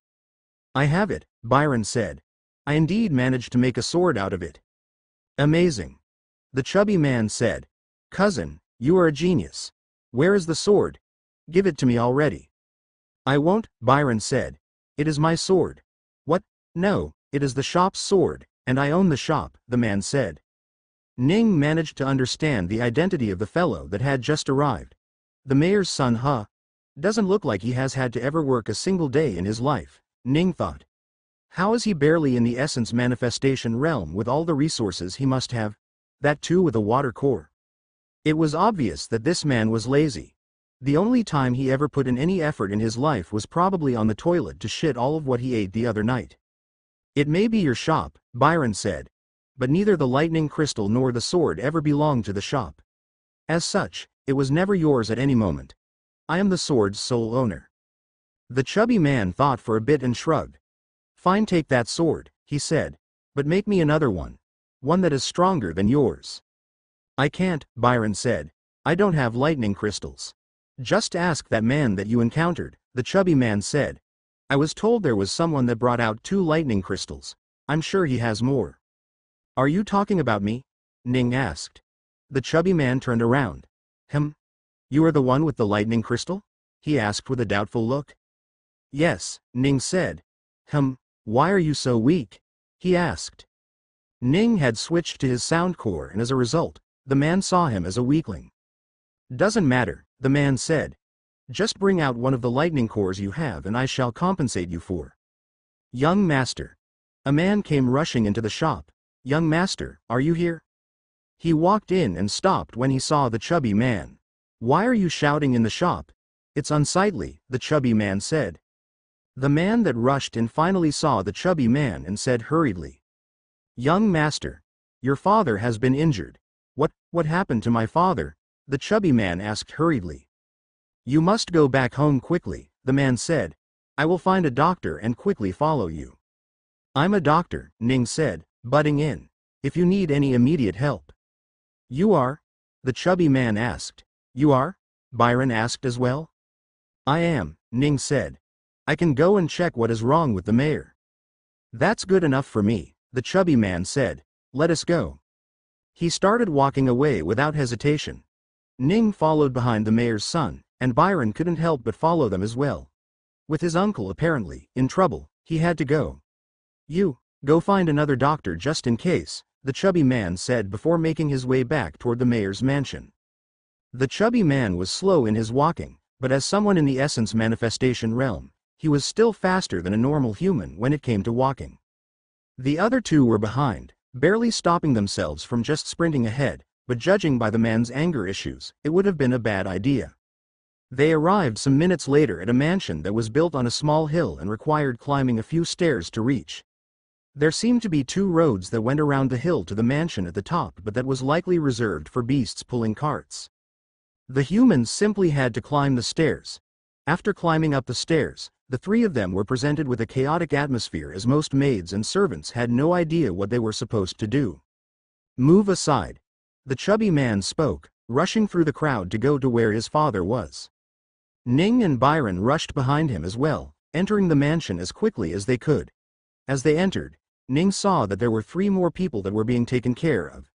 [SPEAKER 1] "I have it," Byron said. "I indeed managed to make a sword out of it." "Amazing," the chubby man said. "Cousin, you are a genius. Where is the sword? Give it to me already." "I won't," Byron said. "It is my sword." "What? No, it is the shop's sword, and I own the shop," the man said. Ning managed to understand the identity of the fellow that had just arrived. The mayor's son, huh? Doesn't look like he has had to ever work a single day in his life, Ning thought. How is he barely in the essence manifestation realm with all the resources he must have? That too with a water core. It was obvious that this man was lazy. The only time he ever put in any effort in his life was probably on the toilet to shit all of what he ate the other night. "It may be your shop," Byron said, "but neither the lightning crystal nor the sword ever belonged to the shop. As such, it was never yours at any moment. I am the sword's sole owner." The chubby man thought for a bit and shrugged. "Fine, take that sword," he said, "but make me another one. One that is stronger than yours." "I can't," Byron said. "I don't have lightning crystals." "Just ask that man that you encountered," the chubby man said. "I was told there was someone that brought out 2 lightning crystals. I'm sure he has more." "Are you talking about me?" Ning asked. The chubby man turned around. You are the one with the lightning crystal?" he asked with a doubtful look. "Yes," Ning said. Why are you so weak?" he asked. Ning had switched to his sound core and as a result, the man saw him as a weakling. "Doesn't matter," the man said. "Just bring out one of the lightning cores you have and I shall compensate you for." "Young master." A man came rushing into the shop. "Young master, are you here?" He walked in and stopped when he saw the chubby man. "Why are you shouting in the shop? It's unsightly," the chubby man said. The man that rushed in finally saw the chubby man and said hurriedly, "Young master, your father has been injured." What happened to my father?" the chubby man asked hurriedly. "You must go back home quickly," the man said. "I will find a doctor and quickly follow you." "I'm a doctor," Ning said, butting in. "If you need any immediate help." "You are?" the chubby man asked. "You are?" Byron asked as well. "I am," Ning said. "I can go and check what is wrong with the mayor." "That's good enough for me," the chubby man said. "Let us go." He started walking away without hesitation. Ning followed behind the mayor's son, and Byron couldn't help but follow them as well. With his uncle apparently in trouble, he had to go. "You, go find another doctor just in case," the chubby man said before making his way back toward the mayor's mansion. The chubby man was slow in his walking, but as someone in the essence manifestation realm, he was still faster than a normal human when it came to walking. The other two were behind, barely stopping themselves from just sprinting ahead, but judging by the man's anger issues, it would have been a bad idea. They arrived some minutes later at a mansion that was built on a small hill and required climbing a few stairs to reach. There seemed to be 2 roads that went around the hill to the mansion at the top, but that was likely reserved for beasts pulling carts. The humans simply had to climb the stairs. After climbing up the stairs, the 3 of them were presented with a chaotic atmosphere as most maids and servants had no idea what they were supposed to do. "Move aside," the chubby man spoke, rushing through the crowd to go to where his father was. Ning and Byron rushed behind him as well, entering the mansion as quickly as they could. As they entered, Ning saw that there were 3 more people that were being taken care of.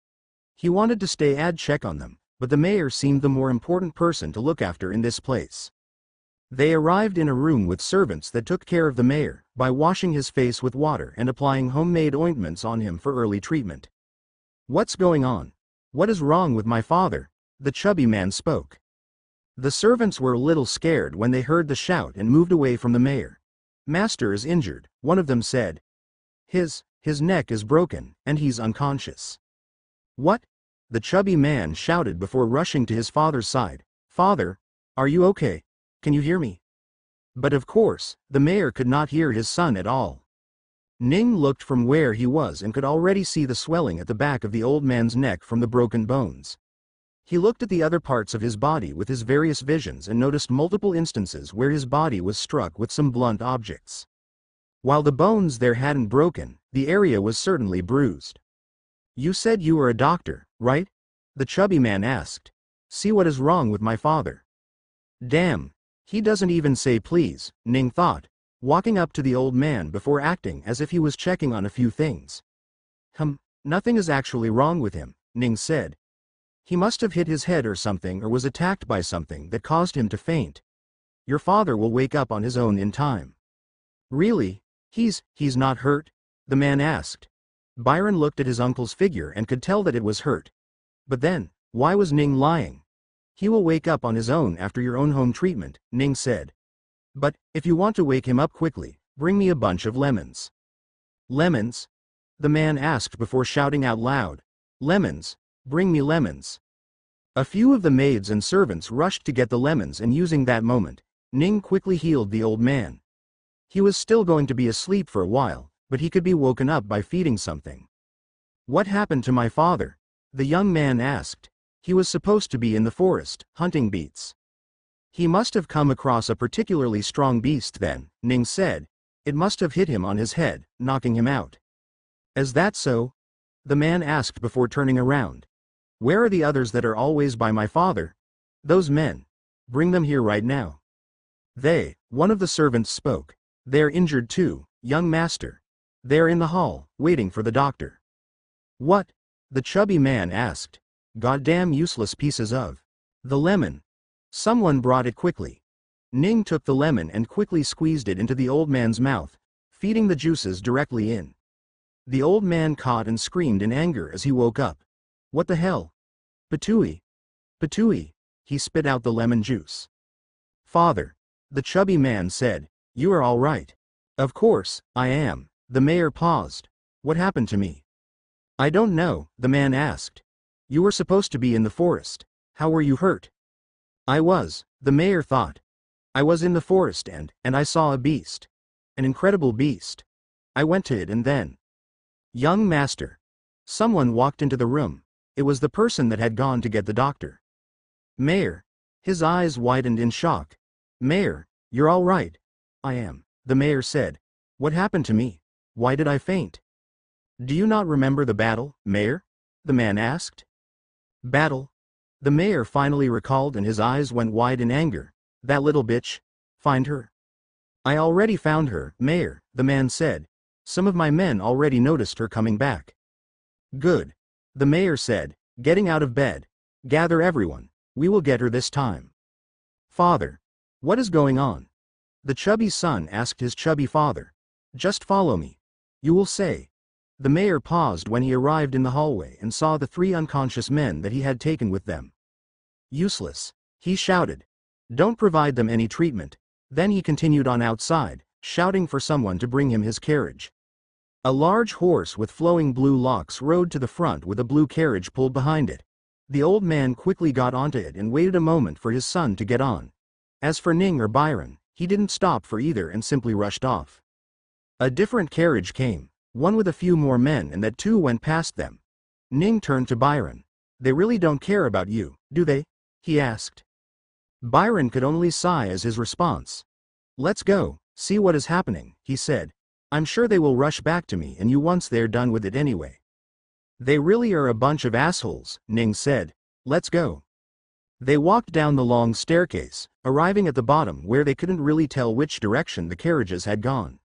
[SPEAKER 1] He wanted to stay and check on them, but the mayor seemed the more important person to look after in this place. They arrived in a room with servants that took care of the mayor by washing his face with water and applying homemade ointments on him for early treatment. "What's going on? What is wrong with my father?" the chubby man spoke. The servants were a little scared when they heard the shout and moved away from the mayor. "Master is injured," one of them said. His neck is broken, and he's unconscious." "What?" the chubby man shouted before rushing to his father's side. "Father, are you okay? Can you hear me?" But of course, the mayor could not hear his son at all. Ning looked from where he was and could already see the swelling at the back of the old man's neck from the broken bones. He looked at the other parts of his body with his various visions and noticed multiple instances where his body was struck with some blunt objects. While the bones there hadn't broken, the area was certainly bruised. "You said you were a doctor, right?" the chubby man asked. "See what is wrong with my father." Damn, he doesn't even say please, Ning thought, walking up to the old man before acting as if he was checking on a few things. Nothing is actually wrong with him, Ning said. "He must have hit his head or something or was attacked by something that caused him to faint. Your father will wake up on his own in time." "Really? He's not hurt?" the man asked. Byron looked at his uncle's figure and could tell that it was hurt. But then, why was Ning lying? "He will wake up on his own after your own home treatment," Ning said. "But, if you want to wake him up quickly, bring me a bunch of lemons." "Lemons?" the man asked before shouting out loud. "Lemons, bring me lemons." A few of the maids and servants rushed to get the lemons, and using that moment, Ning quickly healed the old man. He was still going to be asleep for a while, but he could be woken up by feeding something. "What happened to my father?" the young man asked. "He was supposed to be in the forest, hunting beasts." "He must have come across a particularly strong beast then," Ning said. "It must have hit him on his head, knocking him out." "Is that so?" the man asked before turning around. "Where are the others that are always by my father?" "Those men. Bring them here right now." One of the servants spoke. "They're injured too, young master. They're in the hall, waiting for the doctor." "What?" the chubby man asked. "Goddamn useless pieces of..." "The lemon." Someone brought it quickly. Ning took the lemon and quickly squeezed it into the old man's mouth, feeding the juices directly in. The old man caught and screamed in anger as he woke up. "What the hell? Patooey! Patooey!" He spit out the lemon juice. "Father," the chubby man said, "you are all right." "Of course, I am." The mayor paused. "What happened to me?" "I don't know," the man asked. "You were supposed to be in the forest. How were you hurt?" "I was," the mayor thought. "I was in the forest and I saw a beast. An incredible beast. I went to it and then..." "Young master." Someone walked into the room. It was the person that had gone to get the doctor. "Mayor." His eyes widened in shock. "Mayor, you're all right." "I am," the mayor said. "What happened to me? Why did I faint?" "Do you not remember the battle, Mayor?" the man asked. "Battle?" The mayor finally recalled, and his eyes went wide in anger. "That little bitch. Find her." "I already found her, Mayor," the man said. "Some of my men already noticed her coming back." "Good," the mayor said, getting out of bed. "Gather everyone. We will get her this time." "Father, what is going on?" the chubby son asked his chubby father. "Just follow me. You will say." The mayor paused when he arrived in the hallway and saw the 3 unconscious men that he had taken with them. "Useless," he shouted. "Don't provide them any treatment." Then he continued on outside, shouting for someone to bring him his carriage. A large horse with flowing blue locks rode to the front with a blue carriage pulled behind it. The old man quickly got onto it and waited a moment for his son to get on. As for Ning or Byron, he didn't stop for either and simply rushed off. A different carriage came, one with a few more men, and that too went past them. Ning turned to Byron. "They really don't care about you, do they?" he asked. Byron could only sigh as his response. "Let's go, see what is happening," he said. "I'm sure they will rush back to me and you once they're done with it anyway." "They really are a bunch of assholes," Ning said. "Let's go." They walked down the long staircase, arriving at the bottom where they couldn't really tell which direction the carriages had gone.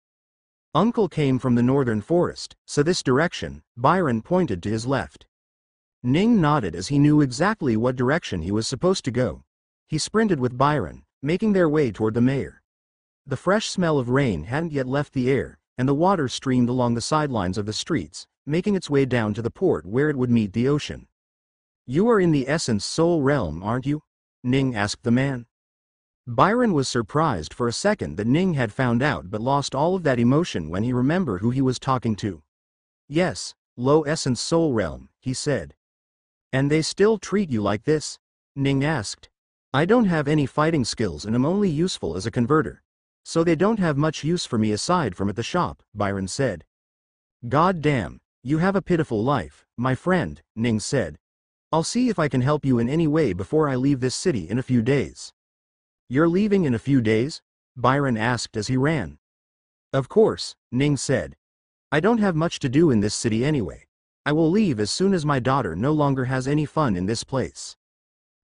[SPEAKER 1] Uncle came from the northern forest, so this direction. Byron pointed to his left. Ning nodded as he knew exactly what direction he was supposed to go. He sprinted with Byron, making their way toward the mayor. The fresh smell of rain hadn't yet left the air, and the water streamed along the sidelines of the streets, making its way down to the port where it would meet the ocean. "You are in the Essence Soul realm, aren't you?" Ning asked the man. Byron was surprised for a second that Ning had found out, but lost all of that emotion when he remembered who he was talking to. "Yes, Low Essence Soul realm," he said. "And they still treat you like this?" Ning asked. "I don't have any fighting skills and am only useful as a converter. So they don't have much use for me aside from at the shop," Byron said. "God damn, you have a pitiful life, my friend," Ning said. "I'll see if I can help you in any way before I leave this city in a few days." "You're leaving in a few days?" Byron asked as he ran. "Of course," Ning said. "I don't have much to do in this city anyway. I will leave as soon as my daughter no longer has any fun in this place."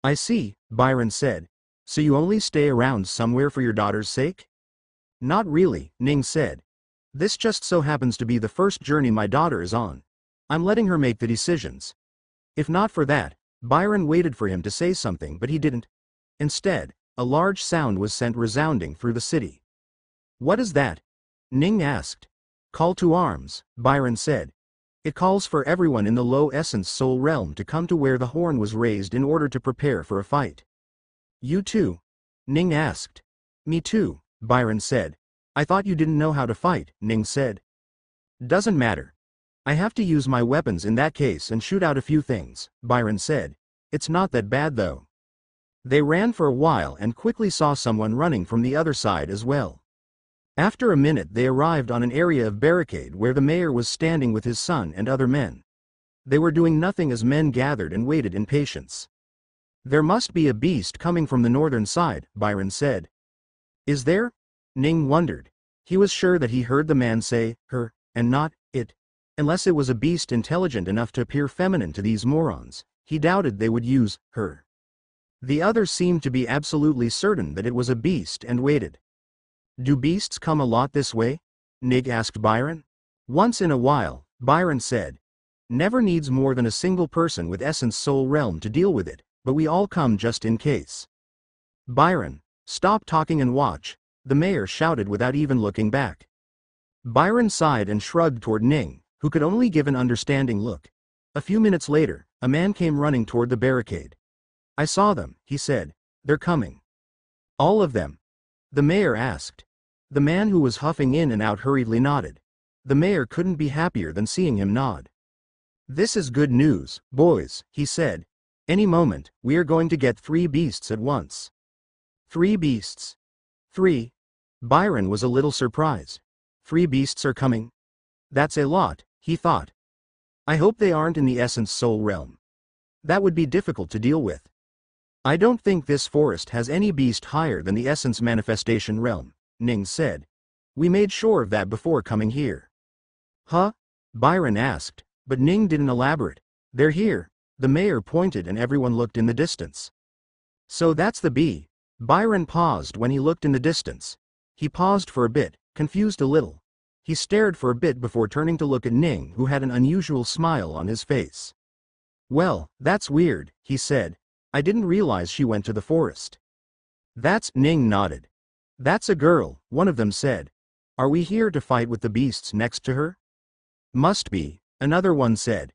[SPEAKER 1] "I see," Byron said. "So you only stay around somewhere for your daughter's sake?" "Not really," Ning said. "This just so happens to be the first journey my daughter is on. I'm letting her make the decisions." If not for that, Byron waited for him to say something, but he didn't. Instead, a large sound was sent resounding through the city. "What is that?" Ning asked. "Call to arms," Byron said. "It calls for everyone in the Low Essence Soul realm to come to where the horn was raised in order to prepare for a fight." "You too?" Ning asked. "Me too," Byron said. "I thought you didn't know how to fight," Ning said. "Doesn't matter. I have to use my weapons in that case and shoot out a few things," Byron said. "It's not that bad though." They ran for a while and quickly saw someone running from the other side as well. After a minute they arrived on an area of barricade where the mayor was standing with his son and other men. They were doing nothing as men gathered and waited in patience. "There must be a beast coming from the northern side," Byron said. "Is there?" Ning wondered. He was sure that he heard the man say, "her," and not, "it." Unless it was a beast intelligent enough to appear feminine to these morons, he doubted they would use "her." The others seemed to be absolutely certain that it was a beast and waited. "Do beasts come a lot this way?" Nig asked Byron. "Once in a while," Byron said. "Never needs more than a single person with Essence Soul realm to deal with it, but we all come just in case." "Byron, stop talking and watch," the mayor shouted without even looking back. Byron sighed and shrugged toward Ning, who could only give an understanding look. A few minutes later, a man came running toward the barricade. "I saw them," he said. "They're coming." "All of them?" the mayor asked. The man who was huffing in and out hurriedly nodded. The mayor couldn't be happier than seeing him nod. "This is good news, boys," he said. "Any moment, we are going to get 3 beasts at once." 3 beasts? 3? Byron was a little surprised. 3 beasts are coming? That's a lot, he thought. I hope they aren't in the Essence Soul realm. That would be difficult to deal with. "I don't think this forest has any beast higher than the Essence Manifestation realm," Ning said. "We made sure of that before coming here." "Huh?" Byron asked, but Ning didn't elaborate. "They're here." The mayor pointed and everyone looked in the distance. "So that's the bee." Byron paused when he looked in the distance. He paused for a bit, confused a little. He stared for a bit before turning to look at Ning, who had an unusual smile on his face. "Well, that's weird," he said. "I didn't realize she went to the forest." Ning nodded. "That's a girl," one of them said. "Are we here to fight with the beasts next to her?" "Must be," another one said.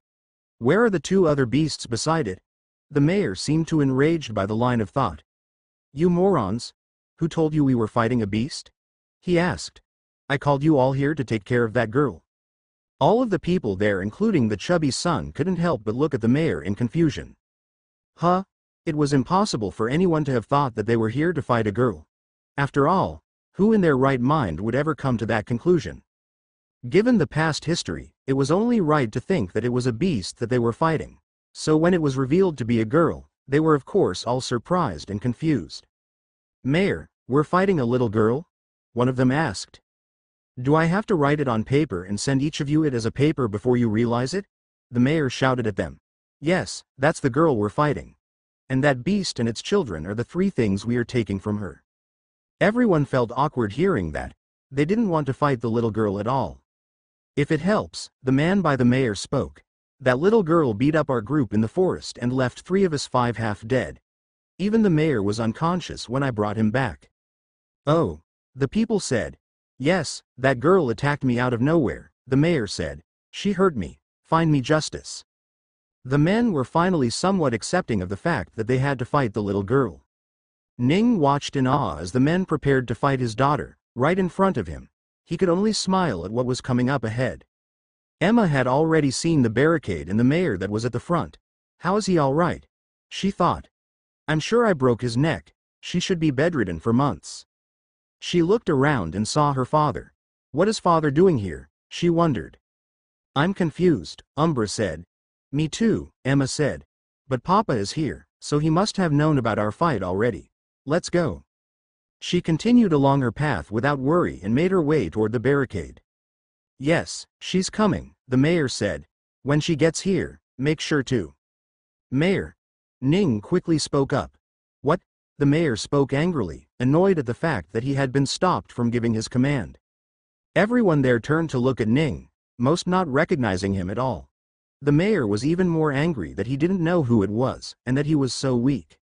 [SPEAKER 1] "Where are the 2 other beasts beside it?" The mayor seemed too enraged by the line of thought. "You morons! Who told you we were fighting a beast?" he asked. "I called you all here to take care of that girl." All of the people there, including the chubby son, couldn't help but look at the mayor in confusion. Huh? It was impossible for anyone to have thought that they were here to fight a girl. After all, who in their right mind would ever come to that conclusion? Given the past history, it was only right to think that it was a beast that they were fighting. So when it was revealed to be a girl, they were of course all surprised and confused. "Mayor, we're fighting a little girl?" one of them asked. "Do I have to write it on paper and send each of you it as a paper before you realize it?" the mayor shouted at them. "Yes, that's the girl we're fighting." and that beast and its children are the 3 things we are taking from her." Everyone felt awkward hearing that. They didn't want to fight the little girl at all. "If it helps," the man by the mayor spoke. "That little girl beat up our group in the forest and left 3 of us 5 half dead. Even the mayor was unconscious when I brought him back." "Oh," the people said. "Yes, that girl attacked me out of nowhere," the mayor said. "She hurt me. Find me justice." The men were finally somewhat accepting of the fact that they had to fight the little girl. Ning watched in awe as the men prepared to fight his daughter, right in front of him. He could only smile at what was coming up ahead. Emma had already seen the barricade and the mayor that was at the front. "How is he all right?" she thought. "I'm sure I broke his neck. She should be bedridden for months." She looked around and saw her father. "What is father doing here?" she wondered. "I'm confused," Umbra said. "Me too," Emma said. "But Papa is here, so he must have known about our fight already. Let's go." She continued along her path without worry and made her way toward the barricade. "Yes, she's coming," the mayor said. "When she gets here, make sure to." "Mayor." Ning quickly spoke up. "What?" The mayor spoke angrily, annoyed at the fact that he had been stopped from giving his command. Everyone there turned to look at Ning, most not recognizing him at all. The mayor was even more angry that he didn't know who it was, and that he was so weak.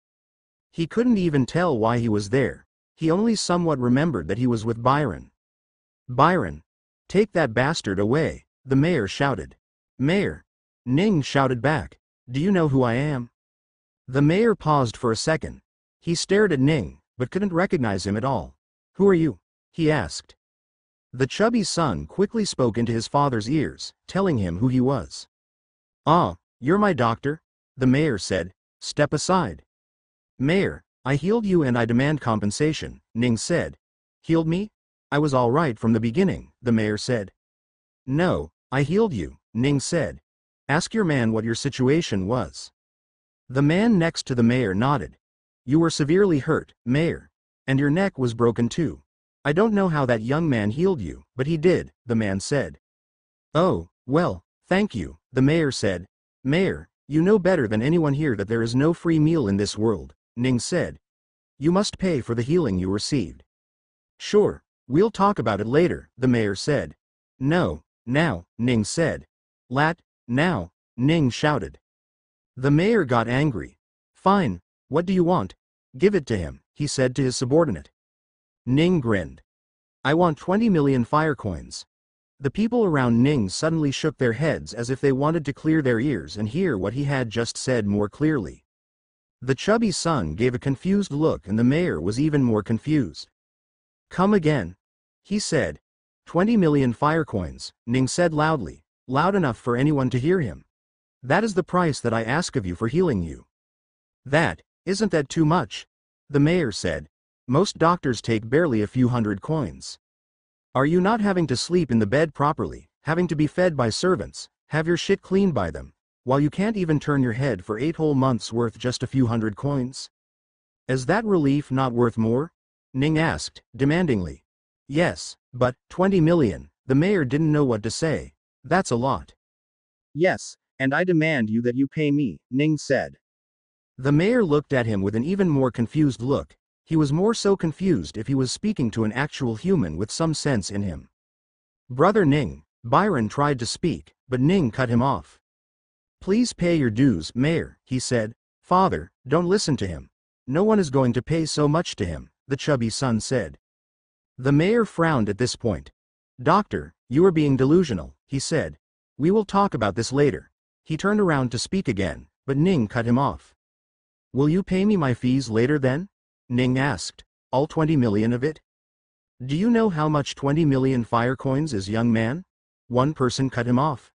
[SPEAKER 1] He couldn't even tell why he was there. He only somewhat remembered that he was with Byron. "Byron! Take that bastard away," the mayor shouted. "Mayor!" Ning shouted back. "Do you know who I am?" The mayor paused for a second. He stared at Ning, but couldn't recognize him at all. "Who are you?" he asked. The chubby son quickly spoke into his father's ears, telling him who he was. "Ah, you're my doctor," the mayor said. "Step aside." "Mayor, I healed you and I demand compensation," Ning said. "Healed me? I was all right from the beginning," the mayor said. "No, I healed you," Ning said. "Ask your man what your situation was." The man next to the mayor nodded. "You were severely hurt, Mayor. And your neck was broken too. I don't know how that young man healed you, but he did," the man said. "Oh, well, thank you," the mayor said. "Mayor, you know better than anyone here that there is no free meal in this world," Ning said. "You must pay for the healing you received." "Sure, we'll talk about it later," the mayor said. "No, now," Ning said. Now," Ning shouted. The mayor got angry. "Fine, what do you want? Give it to him," he said to his subordinate. Ning grinned. "I want 20 million fire coins." The people around Ning suddenly shook their heads as if they wanted to clear their ears and hear what he had just said more clearly. The chubby son gave a confused look and the mayor was even more confused. "Come again," he said. 20 million fire coins, Ning said loudly, loud enough for anyone to hear him. "That is the price that I ask of you for healing you." Isn't that too much?" the mayor said. "Most doctors take barely a few hundred coins. Are you not having to sleep in the bed properly, having to be fed by servants, have your shit cleaned by them, while you can't even turn your head for 8 whole months worth just a few hundred coins? Is that relief not worth more?" Ning asked, demandingly. "Yes, but 20 million, the mayor didn't know what to say. "That's a lot." "Yes, and I demand you that you pay me," Ning said. The mayor looked at him with an even more confused look. He was more so confused if he was speaking to an actual human with some sense in him. "Brother Ning," Byron tried to speak, but Ning cut him off. "Please pay your dues, Mayor," he said. "Father, don't listen to him. No one is going to pay so much to him," the chubby son said. The mayor frowned at this point. "Doctor, you are being delusional," he said. "We will talk about this later." He turned around to speak again, but Ning cut him off. "Will you pay me my fees later then?" Ning asked. "All 20 million of it?" "Do you know how much 20 million fire coins is, young man?" One person cut him off.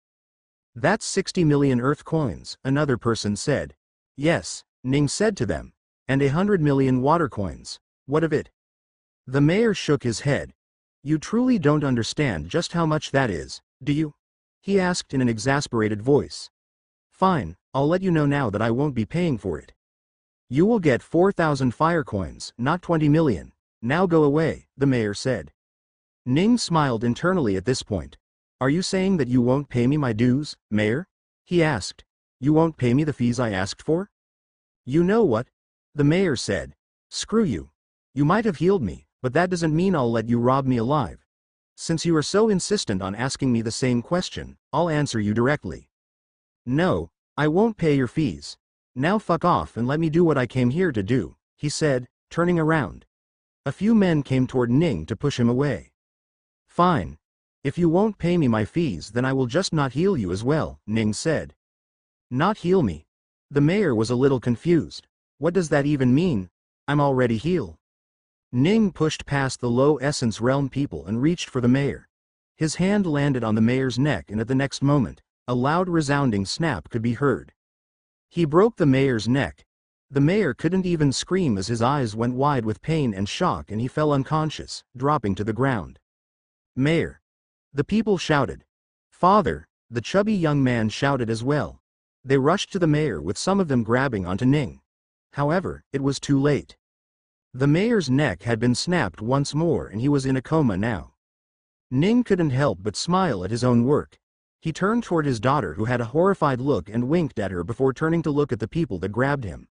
[SPEAKER 1] "That's 60 million earth coins," another person said. "Yes," Ning said to them. "And 100 million water coins. What of it?" The mayor shook his head. "You truly don't understand just how much that is, do you?" he asked in an exasperated voice. "Fine, I'll let you know now that I won't be paying for it. You will get 4,000 fire coins, not 20 million. Now go away," the mayor said. Ning smiled internally at this point. "Are you saying that you won't pay me my dues, Mayor?" he asked. "You won't pay me the fees I asked for?" You know what? The mayor said. Screw you. You might have healed me, but that doesn't mean I'll let you rob me alive. Since you are so insistent on asking me the same question, I'll answer you directly. No, I won't pay your fees. Now fuck off and let me do what I came here to do, he said, turning around. A few men came toward Ning to push him away. Fine. If you won't pay me my fees, then I will just not heal you as well, Ning said. Not heal me? The mayor was a little confused. What does that even mean? I'm already healed. Ning pushed past the low essence realm people and reached for the mayor. His hand landed on the mayor's neck, and at the next moment, a loud resounding snap could be heard. He broke the mayor's neck. The mayor couldn't even scream as his eyes went wide with pain and shock, and he fell unconscious, dropping to the ground. Mayor! The people shouted. Father! The chubby young man shouted as well. They rushed to the mayor, with some of them grabbing onto Ning. However, it was too late. The mayor's neck had been snapped once more, and he was in a coma now. Ning couldn't help but smile at his own work. He turned toward his daughter, who had a horrified look, and winked at her before turning to look at the people that grabbed him.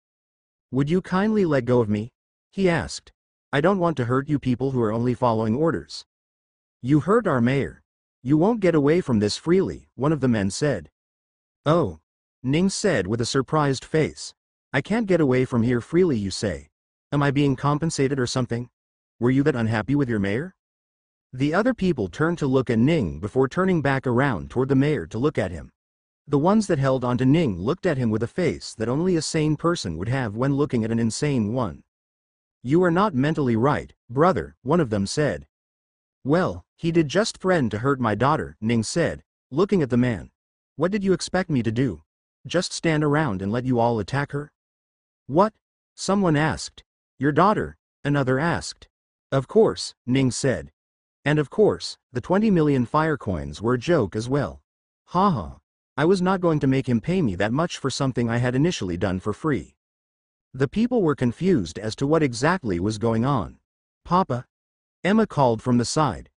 [SPEAKER 1] Would you kindly let go of me? He asked. I don't want to hurt you people who are only following orders. You hurt our mayor. You won't get away from this freely, one of the men said. Oh, Ning said with a surprised face. I can't get away from here freely, you say? Am I being compensated or something? Were you that unhappy with your mayor? The other people turned to look at Ning before turning back around toward the mayor to look at him. The ones that held onto Ning looked at him with a face that only a sane person would have when looking at an insane one. You are not mentally right, brother, one of them said. Well, he did just threaten to hurt my daughter, Ning said, looking at the man. What did you expect me to do? Just stand around and let you all attack her? What? Someone asked. Your daughter, another asked. Of course, Ning said. And of course, the 20 million fire coins were a joke as well. Haha. I was not going to make him pay me that much for something I had initially done for free. The people were confused as to what exactly was going on. Papa? Emma called from the side.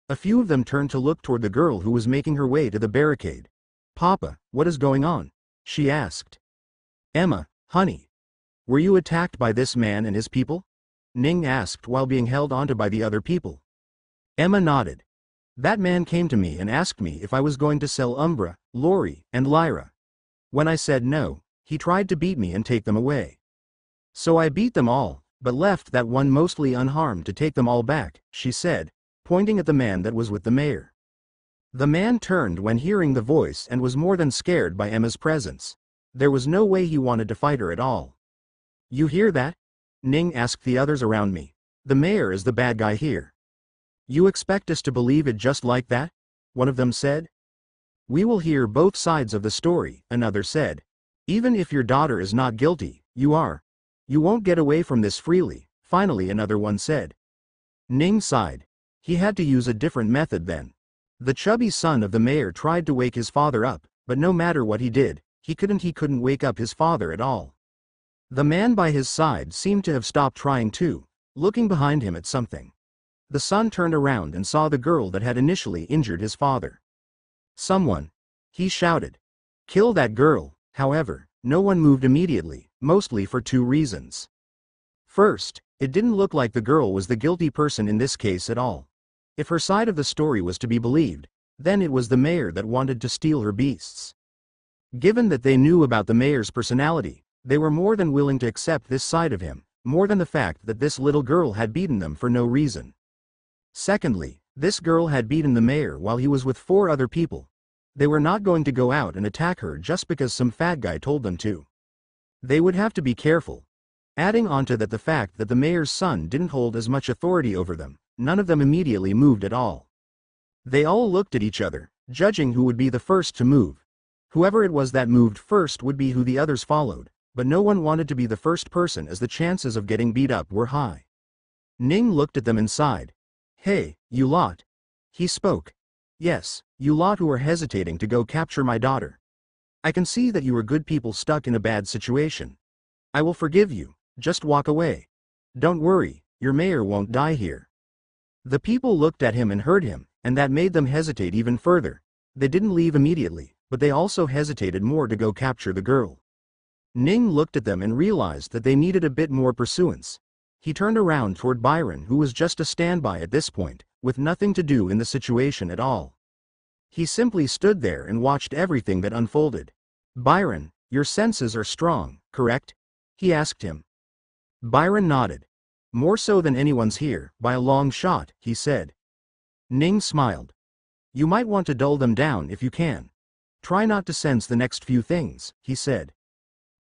[SPEAKER 1] A few of them turned to look toward the girl who was making her way to the barricade. Papa, what is going on? She asked. Emma, honey. Were you attacked by this man and his people? Ning asked while being held onto by the other people. Emma nodded. That man came to me and asked me if I was going to sell Umbra, Lori, and Lyra. When I said no, he tried to beat me and take them away. So I beat them all, but left that one mostly unharmed to take them all back, she said, pointing at the man that was with the mayor. The man turned when hearing the voice and was more than scared by Emma's presence. There was no way he wanted to fight her at all. You hear that? Ning asked the others around me. The mayor is the bad guy here. You expect us to believe it just like that? One of them said. We will hear both sides of the story, another said. Even if your daughter is not guilty, you are. You won't get away from this freely, finally another one said. Ning sighed. He had to use a different method then. The chubby son of the mayor tried to wake his father up, but no matter what he did, he couldn't wake up his father at all. The man by his side seemed to have stopped trying too, looking behind him at something. The son turned around and saw the girl that had initially injured his father. Someone! He shouted. Kill that girl. However, no one moved immediately, mostly for two reasons. First, it didn't look like the girl was the guilty person in this case at all. If her side of the story was to be believed, then it was the mayor that wanted to steal her beasts. Given that they knew about the mayor's personality, they were more than willing to accept this side of him, more than the fact that this little girl had beaten them for no reason. Secondly, this girl had beaten the mayor while he was with 4 other people. They were not going to go out and attack her just because some fat guy told them to. They would have to be careful. Adding onto that the fact that the mayor's son didn't hold as much authority over them, none of them immediately moved at all. They all looked at each other, judging who would be the first to move. Whoever it was that moved first would be who the others followed, but no one wanted to be the first person as the chances of getting beat up were high. Ning looked at them and sighed. Hey, you lot. He spoke. Yes, you lot who are hesitating to go capture my daughter. I can see that you are good people stuck in a bad situation. I will forgive you, just walk away. Don't worry, your mayor won't die here. The people looked at him and heard him, and that made them hesitate even further. They didn't leave immediately, but they also hesitated more to go capture the girl. Ning looked at them and realized that they needed a bit more pursuance. He turned around toward Byron, who was just a standby at this point, with nothing to do in the situation at all. He simply stood there and watched everything that unfolded. "Byron, your senses are strong, correct?" he asked him. Byron nodded. "More so than anyone's here, by a long shot," he said. Ning smiled. "You might want to dull them down if you can. Try not to sense the next few things," he said.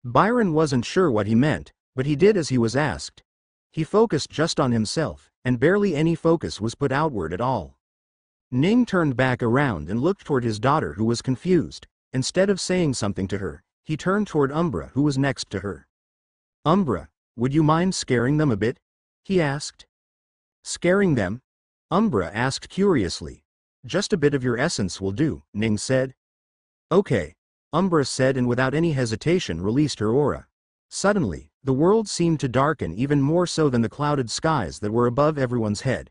[SPEAKER 1] Byron wasn't sure what he meant, but he did as he was asked. He focused just on himself, and barely any focus was put outward at all. Ning turned back around and looked toward his daughter, who was confused. Instead of saying something to her, he turned toward Umbra, who was next to her. "Umbra, would you mind scaring them a bit?" he asked. "Scaring them?" Umbra asked curiously. "Just a bit of your essence will do," Ning said. "Okay," Umbra said, and without any hesitation released her aura. Suddenly, the world seemed to darken even more so than the clouded skies that were above everyone's head.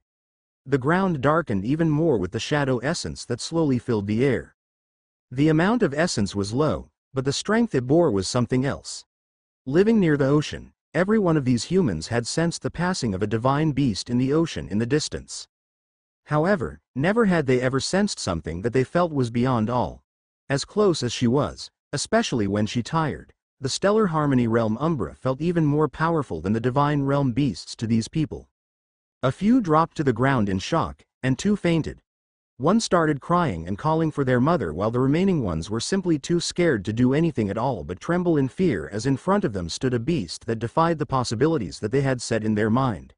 [SPEAKER 1] The ground darkened even more with the shadow essence that slowly filled the air. The amount of essence was low, but the strength it bore was something else. Living near the ocean, every one of these humans had sensed the passing of a divine beast in the ocean in the distance. However, never had they ever sensed something that they felt was beyond all. As close as she was, especially when she tired, the stellar harmony realm Umbra felt even more powerful than the divine realm beasts to these people. A few dropped to the ground in shock, and 2 fainted. One started crying and calling for their mother, while the remaining ones were simply too scared to do anything at all but tremble in fear as in front of them stood a beast that defied the possibilities that they had set in their mind.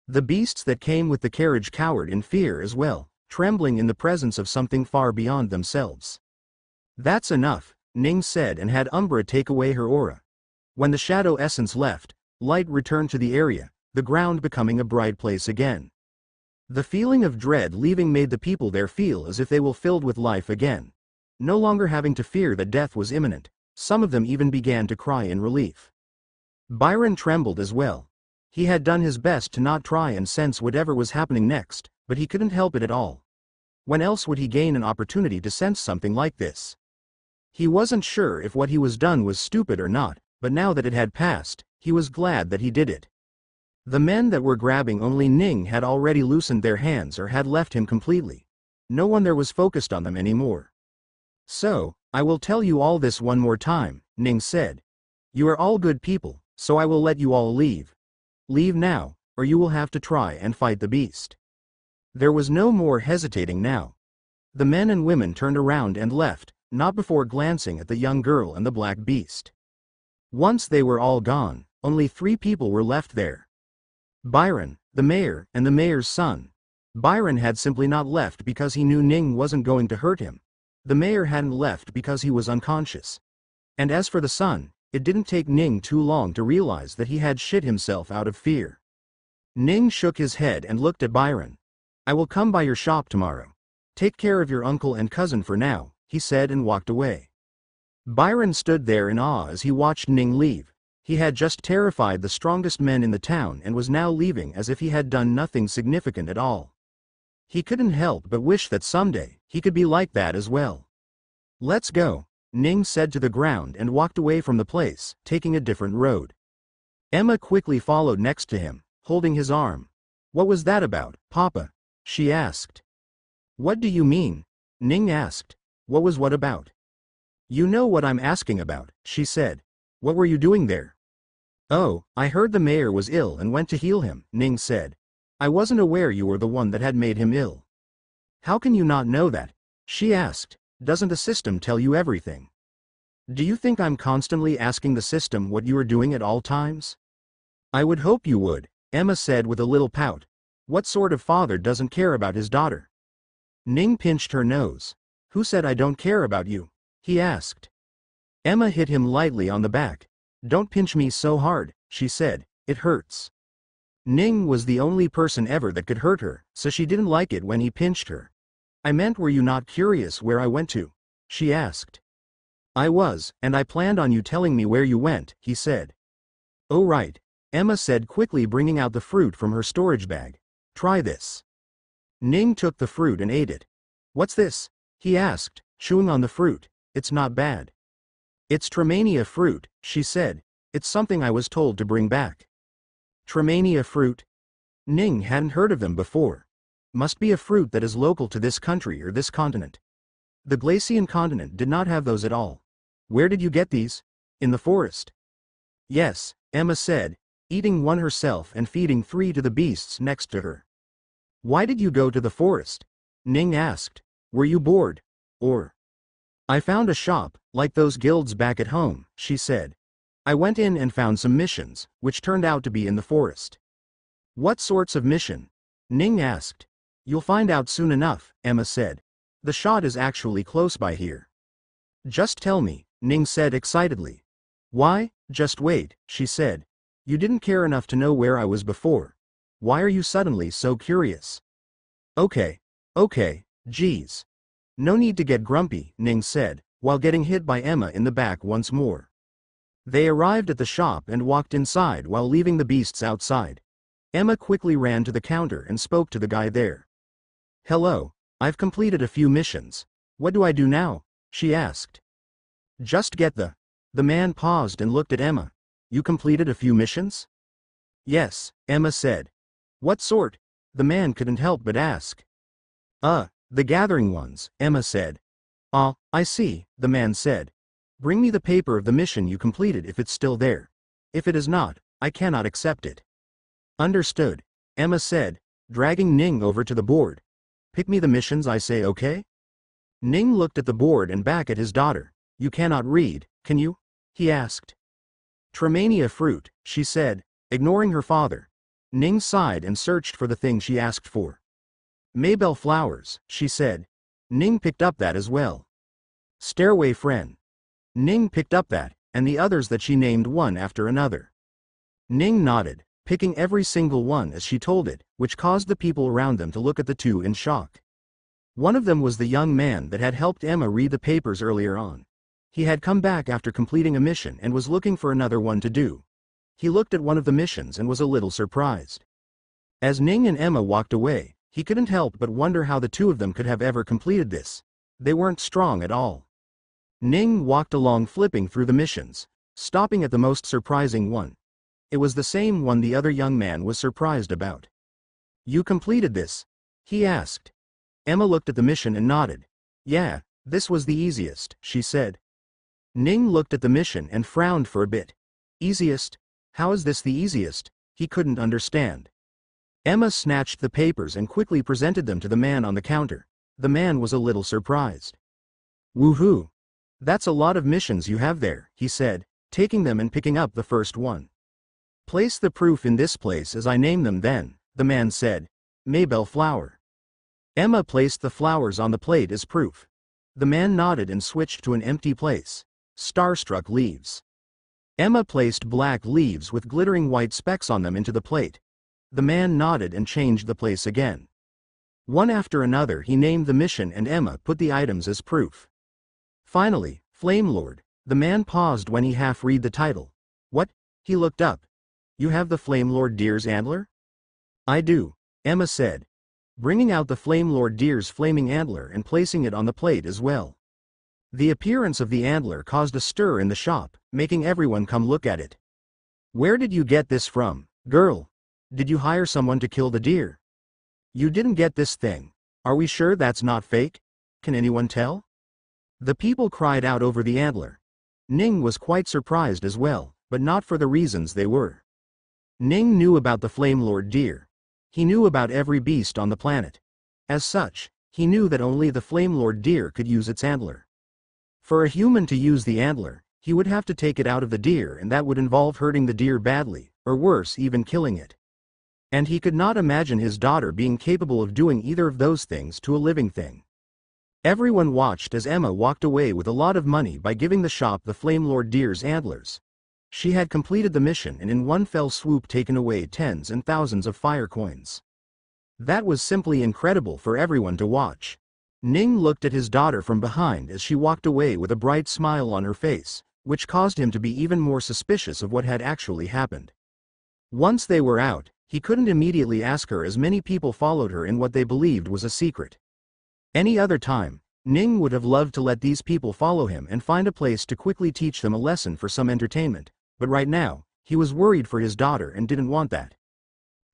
[SPEAKER 1] The beasts that came with the carriage cowered in fear as well, trembling in the presence of something far beyond themselves. "That's enough," Ning said, and had Umbra take away her aura. When the shadow essence left, light returned to the area, the ground becoming a bright place again. The feeling of dread leaving made the people there feel as if they were filled with life again. No longer having to fear that death was imminent, some of them even began to cry in relief. Byron trembled as well. He had done his best to not try and sense whatever was happening next, but he couldn't help it at all. When else would he gain an opportunity to sense something like this? He wasn't sure if what he was done was stupid or not, but now that it had passed, he was glad that he did it. The men that were grabbing only Ning had already loosened their hands or had left him completely. No one there was focused on them anymore. "So, I will tell you all this one more time," Ning said. "You are all good people, so I will let you all leave. Leave now, or you will have to try and fight the beast." There was no more hesitating now. The men and women turned around and left, not before glancing at the young girl and the black beast. Once they were all gone, only 3 people were left there. Byron, the mayor, and the mayor's son. Byron had simply not left because he knew Ning wasn't going to hurt him. The mayor hadn't left because he was unconscious. And as for the son, it didn't take Ning too long to realize that he had shit himself out of fear. Ning shook his head and looked at Byron. "I will come by your shop tomorrow. Take care of your uncle and cousin for now," he said, and walked away. Byron stood there in awe as he watched Ning leave. He had just terrified the strongest men in the town and was now leaving as if he had done nothing significant at all. He couldn't help but wish that someday he could be like that as well. "Let's go," Ning said to the ground and walked away from the place, taking a different road. Emma quickly followed next to him, holding his arm. "What was that about, Papa?" she asked. "What do you mean?" Ning asked. "What was what about?" "You know what I'm asking about," she said. "What were you doing there?" "Oh, I heard the mayor was ill and went to heal him," Ning said. "I wasn't aware you were the one that had made him ill." "How can you not know that?" she asked. "Doesn't the system tell you everything?" "Do you think I'm constantly asking the system what you are doing at all times?" "I would hope you would," Emma said with a little pout. "What sort of father doesn't care about his daughter?" Ning pinched her nose. "Who said I don't care about you?" he asked. Emma hit him lightly on the back. "Don't pinch me so hard," she said. "It hurts." Ning was the only person ever that could hurt her, so she didn't like it when he pinched her. "I meant, were you not curious where I went to?" she asked. "I was, and I planned on you telling me where you went," he said. "Oh right," Emma said quickly, bringing out the fruit from her storage bag. "Try this." Ning took the fruit and ate it. "What's this?" he asked, chewing on the fruit. "It's not bad." It's Tremania fruit, she said. It's something I was told to bring back. Tremania fruit? Ning hadn't heard of them before. Must be a fruit that is local to this country or this continent. The Glacian continent did not have those at all. Where did you get these? In the forest. Yes, Emma said, eating one herself and feeding 3 to the beasts next to her. Why did you go to the forest? Ning asked. Were you bored? Or? I found a shop, like those guilds back at home, she said. I went in and found some missions, which turned out to be in the forest. What sorts of mission? Ning asked. You'll find out soon enough, Emma said. The shot is actually close by here. Just tell me, Ning said excitedly. Why, just wait, she said. You didn't care enough to know where I was before. Why are you suddenly so curious? Okay, geez. No need to get grumpy, Ning said, while getting hit by Emma in the back once more. They arrived at the shop and walked inside while leaving the beasts outside. Emma quickly ran to the counter and spoke to the guy there. Hello, I've completed a few missions. What do I do now? She asked. Just get the man paused and looked at Emma. You completed a few missions? Yes, Emma said. What sort? The man couldn't help but ask. The gathering ones, Emma said. Ah, I see, the man said. Bring me the paper of the mission you completed if it's still there. If it is not, I cannot accept it. Understood, Emma said, dragging Ning over to the board. Pick me the missions I say, okay? Ning looked at the board and back at his daughter. You cannot read, can you? He asked. Tremania fruit, she said, ignoring her father. Ning sighed and searched for the thing she asked for. Maybell flowers, she said. Ning picked up that as well. Stairway friend. Ning picked up that, and the others that she named one after another. Ning nodded, picking every single one as she told it, which caused the people around them to look at the two in shock. One of them was the young man that had helped Emma read the papers earlier on. He had come back after completing a mission and was looking for another one to do. He looked at one of the missions and was a little surprised. As Ning and Emma walked away, he couldn't help but wonder how the two of them could have ever completed this. They weren't strong at all. Ning walked along flipping through the missions, stopping at the most surprising one. It was the same one the other young man was surprised about. You completed this? He asked. Emma looked at the mission and nodded. Yeah, this was the easiest, she said. Ning looked at the mission and frowned for a bit. Easiest? How is this the easiest? He couldn't understand. Emma snatched the papers and quickly presented them to the man on the counter. The man was a little surprised. Woohoo! That's a lot of missions you have there, he said, taking them and picking up the first one. Place the proof in this place as I name them then, the man said. Maybell flower. Emma placed the flowers on the plate as proof. The man nodded and switched to an empty place. Starstruck leaves. Emma placed black leaves with glittering white specks on them into the plate. The man nodded and changed the place again. One after another he named the mission and Emma put the items as proof. Finally, Flame Lord. The man paused when he half read the title. What? He looked up. You have the Flame Lord Deer's antler? I do, Emma said, bringing out the Flame Lord Deer's flaming antler and placing it on the plate as well. The appearance of the antler caused a stir in the shop, making everyone come look at it. Where did you get this from, girl? Did you hire someone to kill the deer? You didn't get this thing. Are we sure that's not fake? Can anyone tell? The people cried out over the antler. Ning was quite surprised as well, but not for the reasons they were. Ning knew about the Flame Lord deer. He knew about every beast on the planet. As such, he knew that only the Flame Lord deer could use its antler. For a human to use the antler, he would have to take it out of the deer, and that would involve hurting the deer badly, or worse, even killing it. And he could not imagine his daughter being capable of doing either of those things to a living thing. Everyone watched as Emma walked away with a lot of money by giving the shop the Flame Lord deer's antlers. She had completed the mission and in one fell swoop taken away tens and thousands of fire coins. That was simply incredible for everyone to watch. Ning looked at his daughter from behind as she walked away with a bright smile on her face, which caused him to be even more suspicious of what had actually happened. Once they were out, he couldn't immediately ask her as many people followed her in what they believed was a secret. Any other time, Ning would have loved to let these people follow him and find a place to quickly teach them a lesson for some entertainment, but right now, he was worried for his daughter and didn't want that.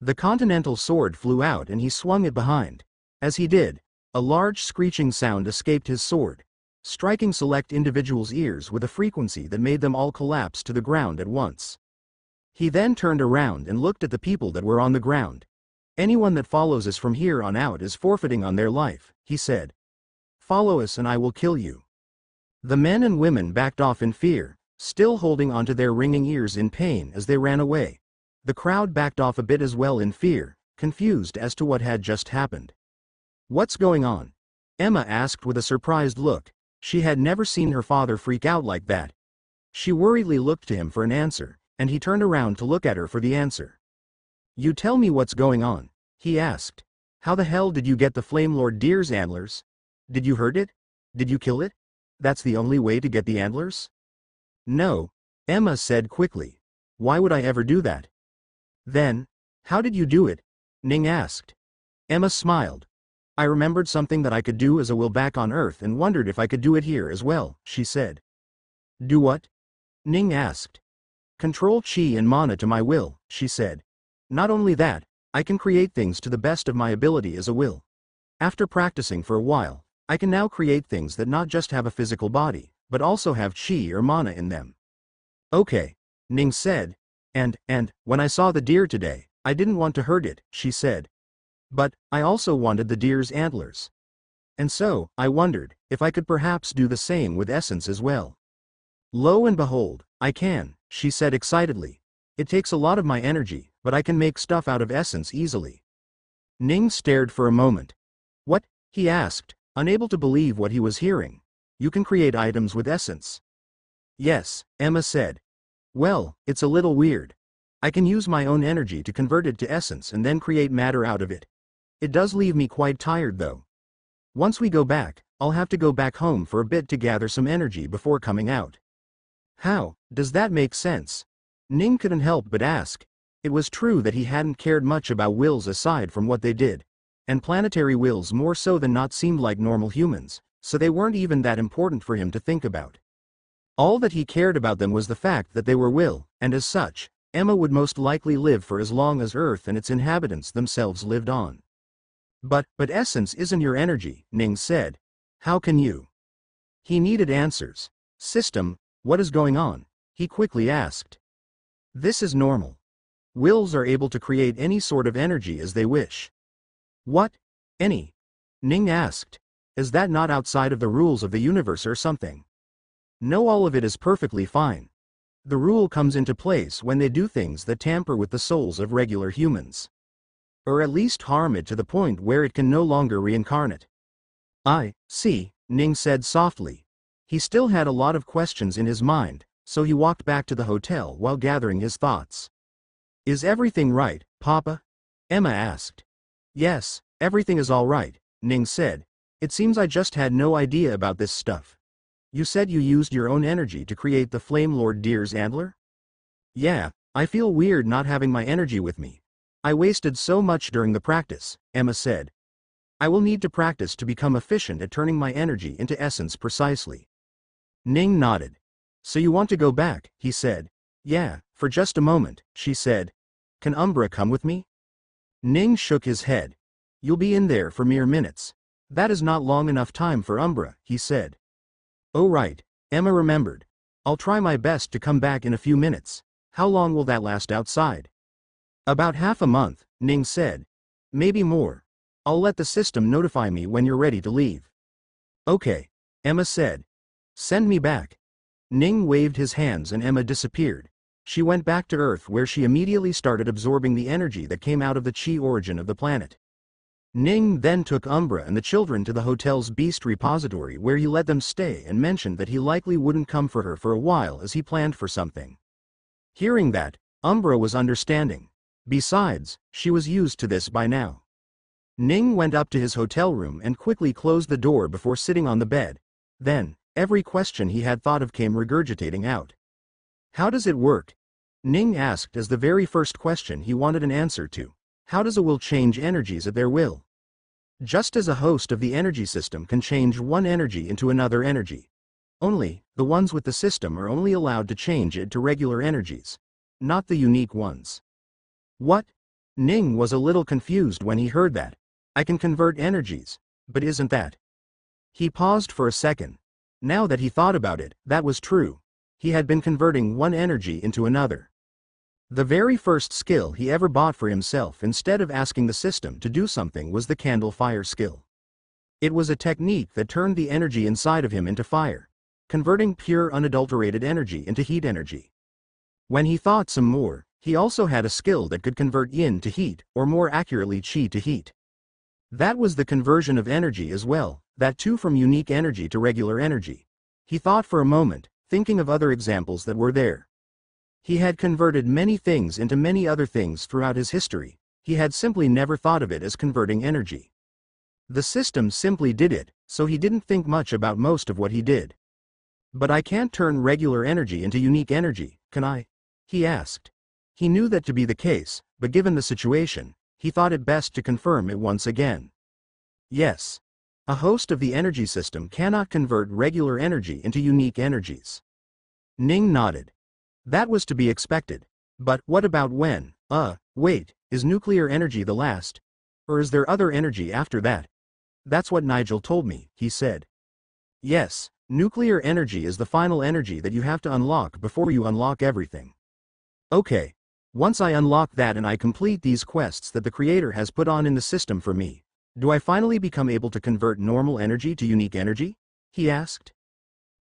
[SPEAKER 1] The continental sword flew out and he swung it behind. As he did, a large screeching sound escaped his sword, striking select individuals' ears with a frequency that made them all collapse to the ground at once. He then turned around and looked at the people that were on the ground. Anyone that follows us from here on out is forfeiting on their life, he said. Follow us and I will kill you. The men and women backed off in fear, still holding onto their ringing ears in pain as they ran away. The crowd backed off a bit as well in fear, confused as to what had just happened. What's going on? Emma asked with a surprised look. She had never seen her father freak out like that. She worriedly looked to him for an answer, and he turned around to look at her for the answer. You tell me what's going on, he asked. How the hell did you get the Flame Lord Deer's antlers? Did you hurt it? Did you kill it? That's the only way to get the antlers? No, Emma said quickly. Why would I ever do that? Then, how did you do it? Ning asked. Emma smiled. I remembered something that I could do as a will back on Earth and wondered if I could do it here as well, she said. Do what? Ning asked. Control chi and mana to my will, she said. Not only that, I can create things to the best of my ability as a will. After practicing for a while, I can now create things that not just have a physical body, but also have chi or mana in them. Okay, Ning said. And, when I saw the deer today, I didn't want to hurt it, she said. But, I also wanted the deer's antlers. And so, I wondered, if I could perhaps do the same with essence as well. Lo and behold, I can, she said excitedly. It takes a lot of my energy, but I can make stuff out of essence easily. Ning stared for a moment. What? He asked, unable to believe what he was hearing. You can create items with essence. Yes, Emma said. Well, it's a little weird. I can use my own energy to convert it to essence and then create matter out of it. It does leave me quite tired though. Once we go back, I'll have to go back home for a bit to gather some energy before coming out. How does that make sense? Ning couldn't help but ask. It was true that he hadn't cared much about wills aside from what they did, and planetary wills more so than not seemed like normal humans, so they weren't even that important for him to think about. All that he cared about them was the fact that they were will, and as such, Emma would most likely live for as long as Earth and its inhabitants themselves lived on. But essence isn't your energy, Ning said. How can you? He needed answers. System, what is going on? He quickly asked. This is normal. Wills are able to create any sort of energy as they wish. What? Any? Ning asked. Is that not outside of the rules of the universe or something? No, all of it is perfectly fine. The rule comes into place when they do things that tamper with the souls of regular humans. Or at least harm it to the point where it can no longer reincarnate. I see, Ning said softly. He still had a lot of questions in his mind, so he walked back to the hotel while gathering his thoughts. Is everything right, Papa? Emma asked. Yes, everything is all right, Ning said. It seems I just had no idea about this stuff. You said you used your own energy to create the Flame Lord Deer's antler? Yeah, I feel weird not having my energy with me. I wasted so much during the practice, Emma said. I will need to practice to become efficient at turning my energy into essence precisely. Ning nodded. So you want to go back, he said. Yeah, for just a moment, she said. Can Umbra come with me? Ning shook his head. You'll be in there for mere minutes. That is not long enough time for Umbra, he said. Oh right, Emma remembered. I'll try my best to come back in a few minutes. How long will that last outside? About half a month, Ning said. Maybe more. I'll let the system notify me when you're ready to leave. Okay, Emma said. Send me back. Ning waved his hands and Emma disappeared. She went back to Earth where she immediately started absorbing the energy that came out of the chi origin of the planet. Ning then took Umbra and the children to the hotel's beast repository where he let them stay and mentioned that he likely wouldn't come for her for a while as he planned for something. Hearing that, Umbra was understanding. Besides, she was used to this by now. Ning went up to his hotel room and quickly closed the door before sitting on the bed. Then, every question he had thought of came regurgitating out. How does it work? Ning asked as the very first question he wanted an answer to. How does a will change energies at their will? Just as a host of the energy system can change one energy into another energy. Only, the ones with the system are only allowed to change it to regular energies. Not the unique ones. What? Ning was a little confused when he heard that. I can convert energies, but isn't that? He paused for a second. Now that he thought about it, that was true. He had been converting one energy into another. The very first skill he ever bought for himself instead of asking the system to do something was the candle fire skill. It was a technique that turned the energy inside of him into fire, converting pure unadulterated energy into heat energy. When he thought some more, he also had a skill that could convert yin to heat, or more accurately qi to heat. That was the conversion of energy as well, that too from unique energy to regular energy. He thought for a moment, thinking of other examples that were there. He had converted many things into many other things throughout his history. He had simply never thought of it as converting energy. The system simply did it, so he didn't think much about most of what he did. But I can't turn regular energy into unique energy, can I? He asked. He knew that to be the case, but given the situation, he thought it best to confirm it once again. Yes. A host of the energy system cannot convert regular energy into unique energies. Ning nodded. That was to be expected. But what about when? Wait, is nuclear energy the last? Or is there other energy after that? That's what Nigel told me, he said. Yes, nuclear energy is the final energy that you have to unlock before you unlock everything. Okay. Once I unlock that and I complete these quests that the creator has put on in the system for me, do I finally become able to convert normal energy to unique energy? He asked.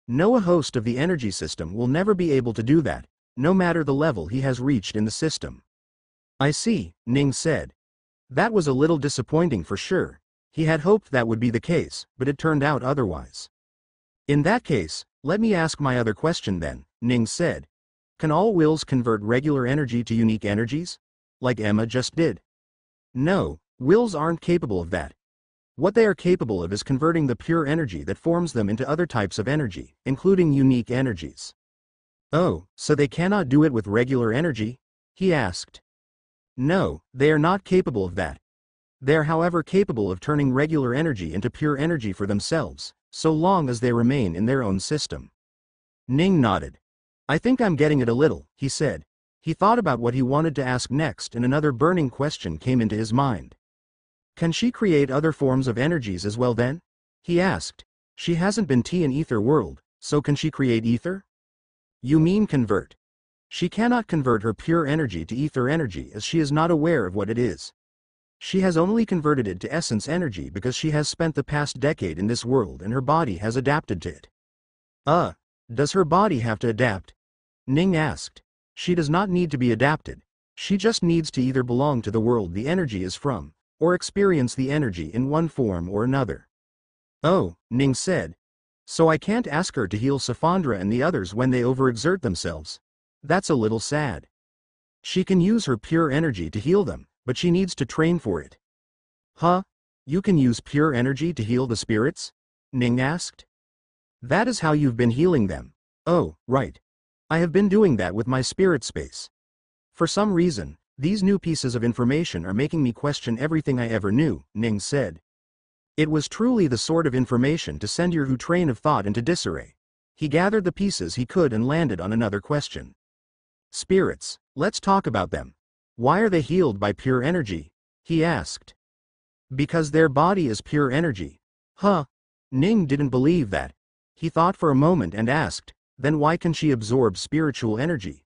[SPEAKER 1] No, a host of the energy system will never be able to do that, no matter the level he has reached in the system. I see, Ning said. That was a little disappointing for sure. He had hoped that would be the case, but it turned out otherwise. In that case, let me ask my other question then, Ning said. Can all wills convert regular energy to unique energies? Like Emma just did? No, wills aren't capable of that. What they are capable of is converting the pure energy that forms them into other types of energy, including unique energies. Oh, so they cannot do it with regular energy? He asked. No, they are not capable of that. They are however capable of turning regular energy into pure energy for themselves, so long as they remain in their own system. Ning nodded. I think I'm getting it a little, he said. He thought about what he wanted to ask next and another burning question came into his mind. Can she create other forms of energies as well then? He asked. She hasn't been tea in ether world, so can she create ether? You mean convert? She cannot convert her pure energy to ether energy as she is not aware of what it is. She has only converted it to essence energy because she has spent the past decade in this world and her body has adapted to it. Does her body have to adapt? Ning asked. She does not need to be adapted. She just needs to either belong to the world the energy is from, or experience the energy in one form or another. Oh, Ning said. So I can't ask her to heal Safandra and the others when they overexert themselves. That's a little sad. She can use her pure energy to heal them, but she needs to train for it. Huh? You can use pure energy to heal the spirits? Ning asked. That is how you've been healing them. Oh, right. I have been doing that with my spirit space. For some reason, these new pieces of information are making me question everything I ever knew, Ning said. It was truly the sort of information to send your train of thought into disarray. He gathered the pieces he could and landed on another question. Spirits, let's talk about them. Why are they healed by pure energy? He asked. Because their body is pure energy. Huh? Ning didn't believe that. He thought for a moment and asked, then why can she absorb spiritual energy?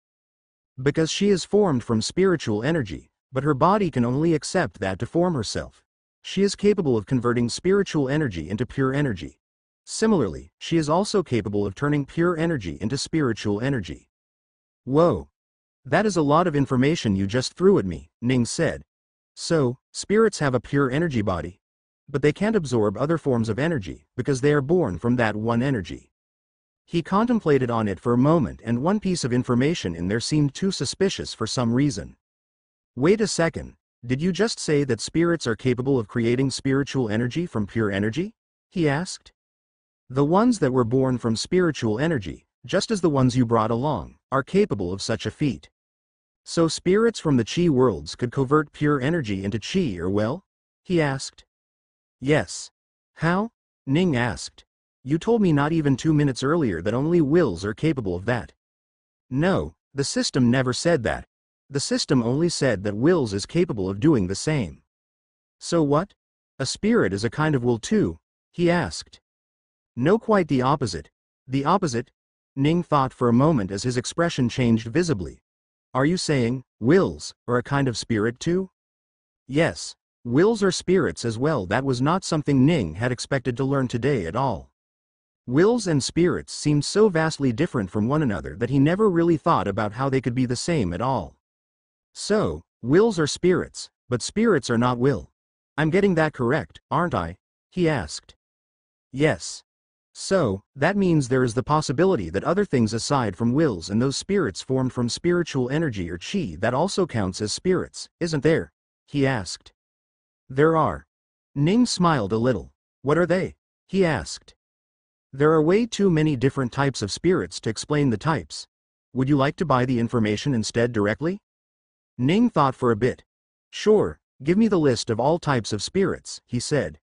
[SPEAKER 1] Because she is formed from spiritual energy, but her body can only accept that to form herself. She is capable of converting spiritual energy into pure energy. Similarly, she is also capable of turning pure energy into spiritual energy. Whoa! That is a lot of information you just threw at me, Ning said. So, spirits have a pure energy body. But they can't absorb other forms of energy, because they are born from that one energy. He contemplated on it for a moment and one piece of information in there seemed too suspicious for some reason. Wait a second. Did you just say that spirits are capable of creating spiritual energy from pure energy? He asked. The ones that were born from spiritual energy, just as the ones you brought along, are capable of such a feat. So spirits from the chi worlds could convert pure energy into chi or well? He asked. Yes. How? Ning asked. You told me not even 2 minutes earlier that only wills are capable of that. No, the system never said that. The system only said that wills is capable of doing the same. So what? A spirit is a kind of will too? He asked. No, quite the opposite. The opposite? Ning thought for a moment as his expression changed visibly. Are you saying, wills are a kind of spirit too? Yes. Wills are spirits as well. That was not something Ning had expected to learn today at all. Wills and spirits seemed so vastly different from one another that he never really thought about how they could be the same at all. So, wills are spirits, but spirits are not will. I'm getting that correct, aren't I? He asked. Yes. So, that means there is the possibility that other things aside from wills and those spirits formed from spiritual energy or chi that also counts as spirits, isn't there? He asked. There are. Ning smiled a little. What are they? He asked. There are way too many different types of spirits to explain the types. Would you like to buy the information instead directly? Ning thought for a bit. Sure, give me the list of all types of spirits, he said.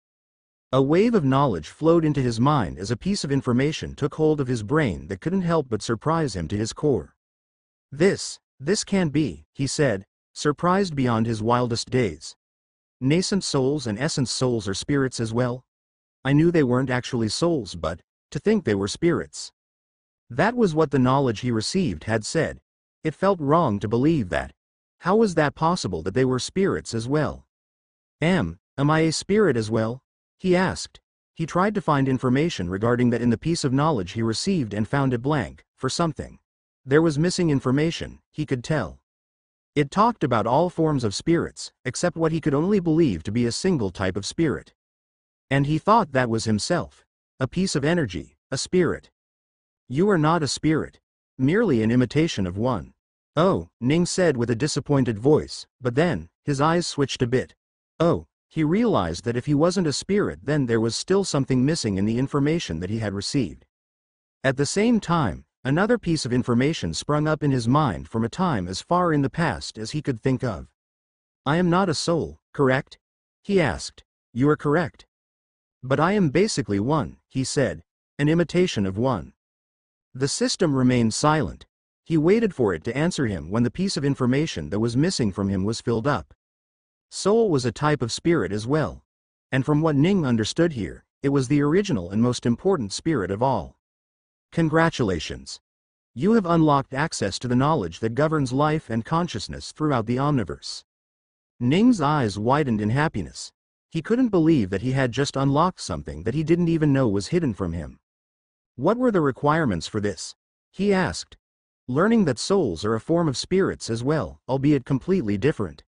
[SPEAKER 1] A wave of knowledge flowed into his mind as a piece of information took hold of his brain that couldn't help but surprise him to his core. This can't be, he said, surprised beyond his wildest days. Nascent souls and essence souls are spirits as well? I knew they weren't actually souls, but to think they were spirits. That was what the knowledge he received had said. It felt wrong to believe that. How was that possible that they were spirits as well? Am I a spirit as well? He asked. He tried to find information regarding that in the piece of knowledge he received and found it blank, for something. There was missing information, he could tell. It talked about all forms of spirits, except what he could only believe to be a single type of spirit. And he thought that was himself. A piece of energy, a spirit. You are not a spirit. Merely an imitation of one. Oh, Ning said with a disappointed voice, but then, his eyes switched a bit. Oh, he realized that if he wasn't a spirit then there was still something missing in the information that he had received. At the same time, another piece of information sprung up in his mind from a time as far in the past as he could think of. I am not a soul, correct? He asked. You are correct. But I am basically one, he said, an imitation of one. The system remained silent. He waited for it to answer him when the piece of information that was missing from him was filled up. Soul was a type of spirit as well. And from what Ning understood here, it was the original and most important spirit of all. Congratulations. You have unlocked access to the knowledge that governs life and consciousness throughout the omniverse. Ning's eyes widened in happiness. He couldn't believe that he had just unlocked something that he didn't even know was hidden from him. What were the requirements for this? He asked. Learning that souls are a form of spirits as well, albeit completely different.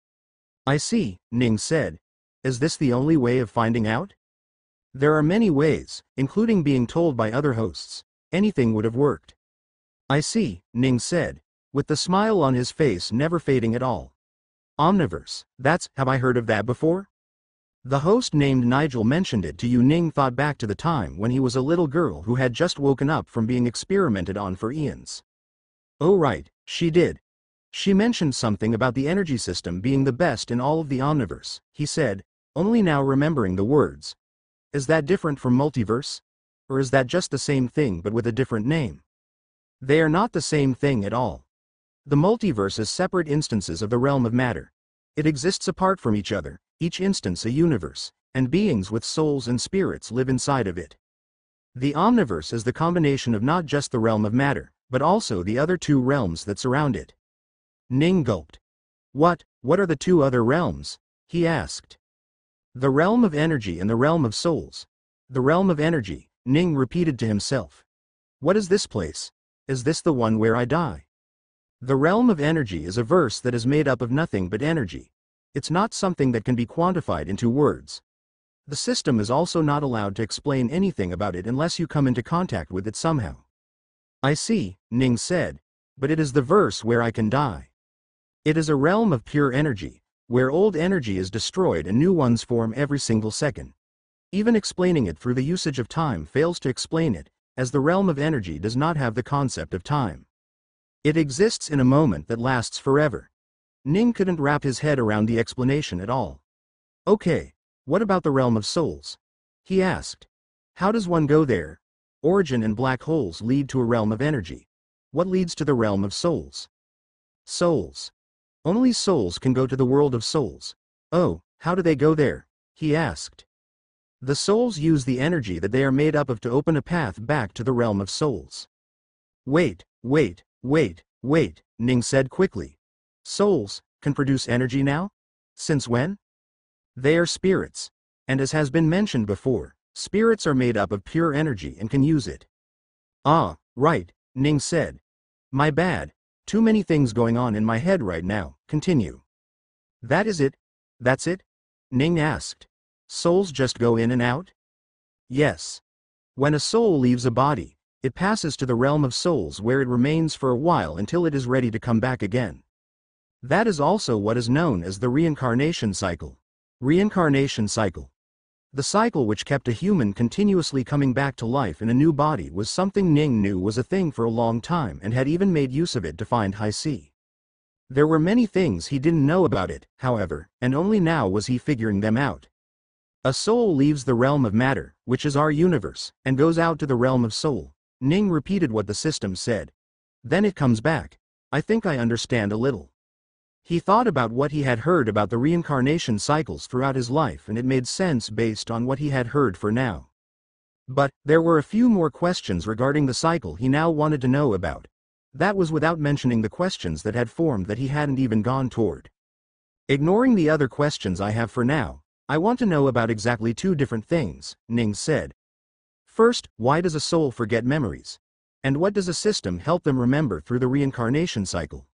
[SPEAKER 1] I see, Ning said. Is this the only way of finding out? There are many ways, including being told by other hosts. Anything would have worked. I see, Ning said, with the smile on his face never fading at all. Omniverse, have I heard of that before? The host named Nigel mentioned it to you. Ning thought back to the time when he was a little girl who had just woken up from being experimented on for eons. Oh right, she did. She mentioned something about the energy system being the best in all of the omniverse, he said, only now remembering the words. Is that different from multiverse? Or is that just the same thing but with a different name? They are not the same thing at all. The multiverse is separate instances of the realm of matter. It exists apart from each other, each instance a universe, and beings with souls and spirits live inside of it. The omniverse is the combination of not just the realm of matter, but also the other two realms that surround it. Ning gulped. What are the two other realms? He asked. The realm of energy and the realm of souls. The realm of energy, Ning repeated to himself. What is this place? Is this the one where I die? The realm of energy is a verse that is made up of nothing but energy. It's not something that can be quantified into words. The system is also not allowed to explain anything about it unless you come into contact with it somehow. I see, Ning said, but it is the verse where I can die. It is a realm of pure energy, where old energy is destroyed and new ones form every single second. Even explaining it through the usage of time fails to explain it, as the realm of energy does not have the concept of time. It exists in a moment that lasts forever. Ning couldn't wrap his head around the explanation at all. Okay, What about the realm of souls? He asked. How does one go there? Origin and black holes lead to a realm of energy. What leads to the realm of souls? Souls. Only souls can go to the world of souls. Oh, how do they go there? He asked. The souls use the energy that they are made up of to open a path back to the realm of souls. Wait, Ning said quickly. Souls can produce energy now? Since when? They are spirits. And as has been mentioned before, spirits are made up of pure energy and can use it. Ah, right, Ning said. My bad. Too many things going on in my head right now. Continue. That is it? That's it? Ning asked. Souls just go in and out? Yes. When a soul leaves a body, it passes to the realm of souls where it remains for a while until it is ready to come back again. That is also what is known as the reincarnation cycle. Reincarnation cycle. The cycle which kept a human continuously coming back to life in a new body was something Ning knew was a thing for a long time and had even made use of it to find high C. There were many things he didn't know about it, however, and only now was he figuring them out. A soul leaves the realm of matter, which is our universe, and goes out to the realm of soul. Ning repeated what the system said. Then it comes back. I think I understand a little. He thought about what he had heard about the reincarnation cycles throughout his life, and it made sense based on what he had heard for now. But there were a few more questions regarding the cycle he now wanted to know about. That was without mentioning the questions that had formed that he hadn't even gone toward. Ignoring the other questions I have for now, I want to know about exactly two different things, Ning said. First, why does a soul forget memories? And what does a system help them remember through the reincarnation cycle?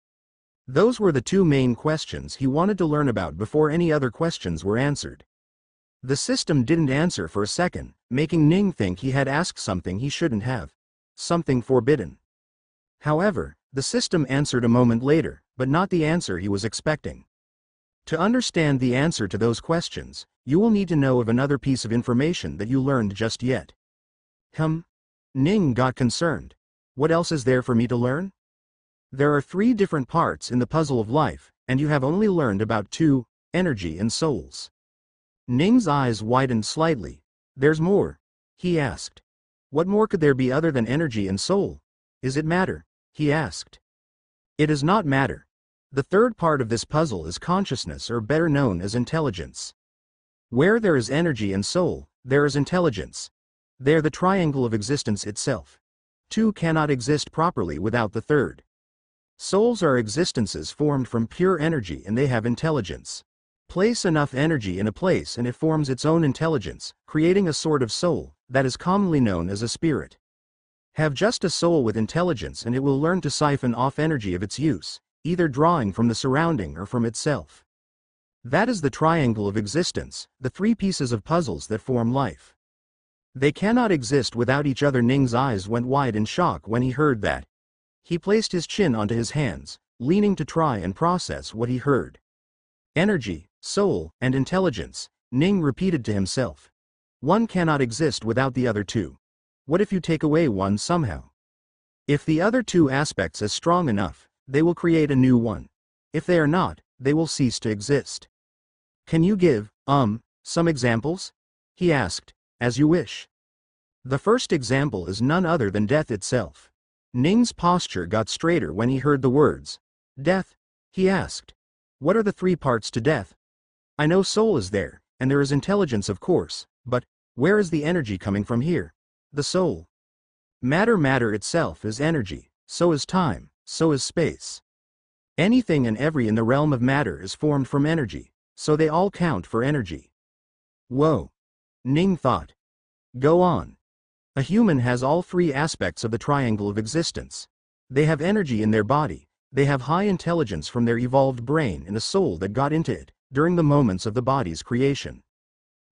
[SPEAKER 1] Those were the two main questions he wanted to learn about before any other questions were answered. The system didn't answer for a second, making Ning think he had asked something he shouldn't have. Something forbidden. However, the system answered a moment later, but not the answer he was expecting. To understand the answer to those questions, you will need to know of another piece of information that you learned just yet. Ning got concerned. What else is there for me to learn? There are 3 different parts in the puzzle of life, and you have only learned about 2, energy and souls. Ning's eyes widened slightly. There's more? He asked. What more could there be other than energy and soul? Is it matter? He asked. It is not matter. The third part of this puzzle is consciousness, or better known as intelligence. Where there is energy and soul, there is intelligence. They are the triangle of existence itself. 2 cannot exist properly without the third. Souls are existences formed from pure energy, and they have intelligence. Place enough energy in a place and it forms its own intelligence, creating a sort of soul, that is commonly known as a spirit. Have just a soul with intelligence and it will learn to siphon off energy of its use, either drawing from the surrounding or from itself. That is the triangle of existence, the 3 pieces of puzzles that form life. They cannot exist without each other. Ning's eyes went wide in shock when he heard that. He placed his chin onto his hands, leaning to try and process what he heard. Energy, soul, and intelligence, Ning repeated to himself. One cannot exist without the other 2. What if you take away one somehow? If the other 2 aspects are strong enough, they will create a new one. If they are not, they will cease to exist. Can you give, some examples? He asked. As you wish. The first example is none other than death itself. Ning's posture got straighter when he heard the words. Death? He asked. What are the 3 parts to death? I know soul is there, and there is intelligence of course, but where is the energy coming from here? The soul. Matter itself is energy, so is time, so is space. Anything and every in the realm of matter is formed from energy, so they all count for energy. Whoa. Ning thought. Go on. A human has all 3 aspects of the triangle of existence. They have energy in their body, they have high intelligence from their evolved brain and a soul that got into it during the moments of the body's creation.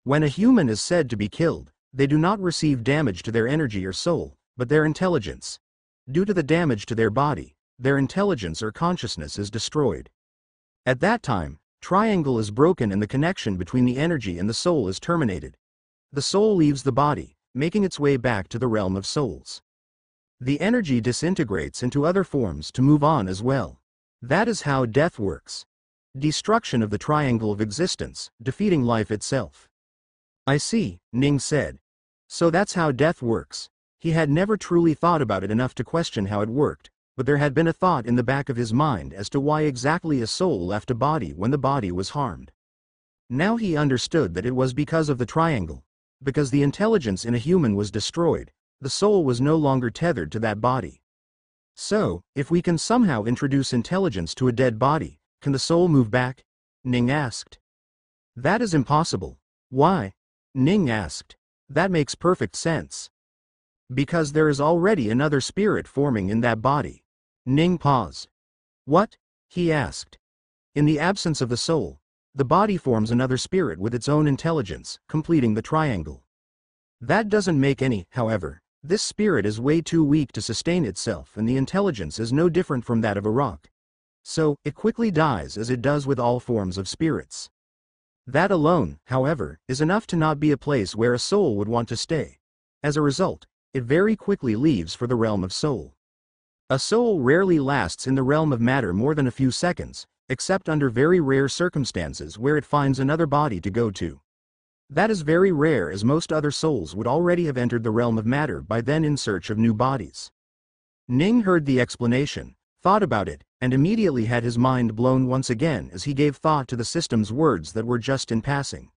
[SPEAKER 1] When a human is said to be killed, they do not receive damage to their energy or soul, but their intelligence. Due to the damage to their body, their intelligence or consciousness is destroyed. At that time, triangle is broken and the connection between the energy and the soul is terminated. The soul leaves the body, making its way back to the realm of souls. The energy disintegrates into other forms to move on as well. That is how death works. Destruction of the triangle of existence, defeating life itself. I see, Ning said. So that's how death works. He had never truly thought about it enough to question how it worked, but there had been a thought in the back of his mind as to why exactly a soul left a body when the body was harmed. Now he understood that it was because of the triangle. Because the intelligence in a human was destroyed, the soul was no longer tethered to that body. So, if we can somehow introduce intelligence to a dead body, can the soul move back? Ning asked. That is impossible. Why? Ning asked. That makes perfect sense. Because there is already another spirit forming in that body. Ning paused. What? He asked. In the absence of the soul, the body forms another spirit with its own intelligence, completing the triangle. That doesn't make any, however. This spirit is way too weak to sustain itself, and the intelligence is no different from that of a rock. So, it quickly dies as it does with all forms of spirits. That alone, however, is enough to not be a place where a soul would want to stay. As a result, it very quickly leaves for the realm of soul. A soul rarely lasts in the realm of matter more than a few seconds, except under very rare circumstances where it finds another body to go to. That is very rare, as most other souls would already have entered the realm of matter by then in search of new bodies. Ning heard the explanation, thought about it, and immediately had his mind blown once again as he gave thought to the system's words that were just in passing.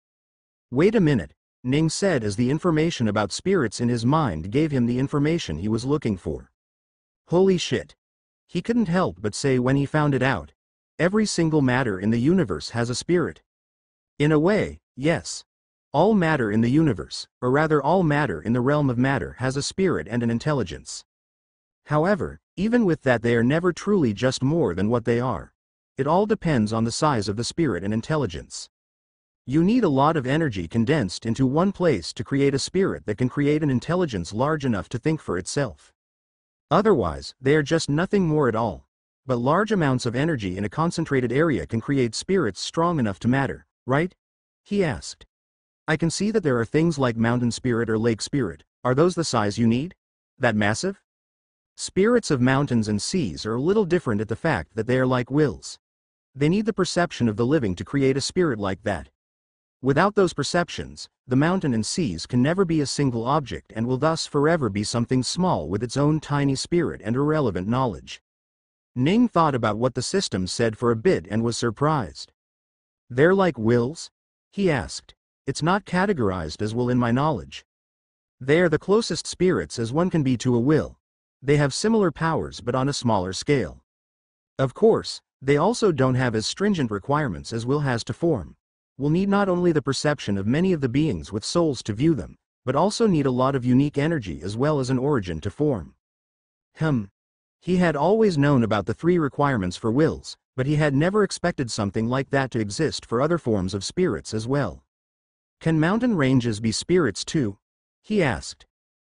[SPEAKER 1] Wait a minute, Ning said as the information about spirits in his mind gave him the information he was looking for. Holy shit. He couldn't help but say when he found it out. Every single matter in the universe has a spirit. In a way, yes. All matter in the universe, or rather all matter in the realm of matter, has a spirit and an intelligence. However, even with that, they are never truly just more than what they are. It all depends on the size of the spirit and intelligence. You need a lot of energy condensed into one place to create a spirit that can create an intelligence large enough to think for itself. Otherwise, they are just nothing more at all. But large amounts of energy in a concentrated area can create spirits strong enough to matter, right? He asked. I can see that there are things like mountain spirit or lake spirit. Are those the size you need? That massive? Spirits of mountains and seas are a little different at the fact that they are like wills. They need the perception of the living to create a spirit like that. Without those perceptions, the mountain and seas can never be a single object and will thus forever be something small with its own tiny spirit and irrelevant knowledge. Ning thought about what the system said for a bit and was surprised. They're like wills? He asked. It's not categorized as will in my knowledge. They are the closest spirits as one can be to a will. They have similar powers but on a smaller scale. Of course, they also don't have as stringent requirements as will has to form. Will need not only the perception of many of the beings with souls to view them, but also need a lot of unique energy as well as an origin to form. He had always known about the 3 requirements for wills, but he had never expected something like that to exist for other forms of spirits as well. Can mountain ranges be spirits too? He asked.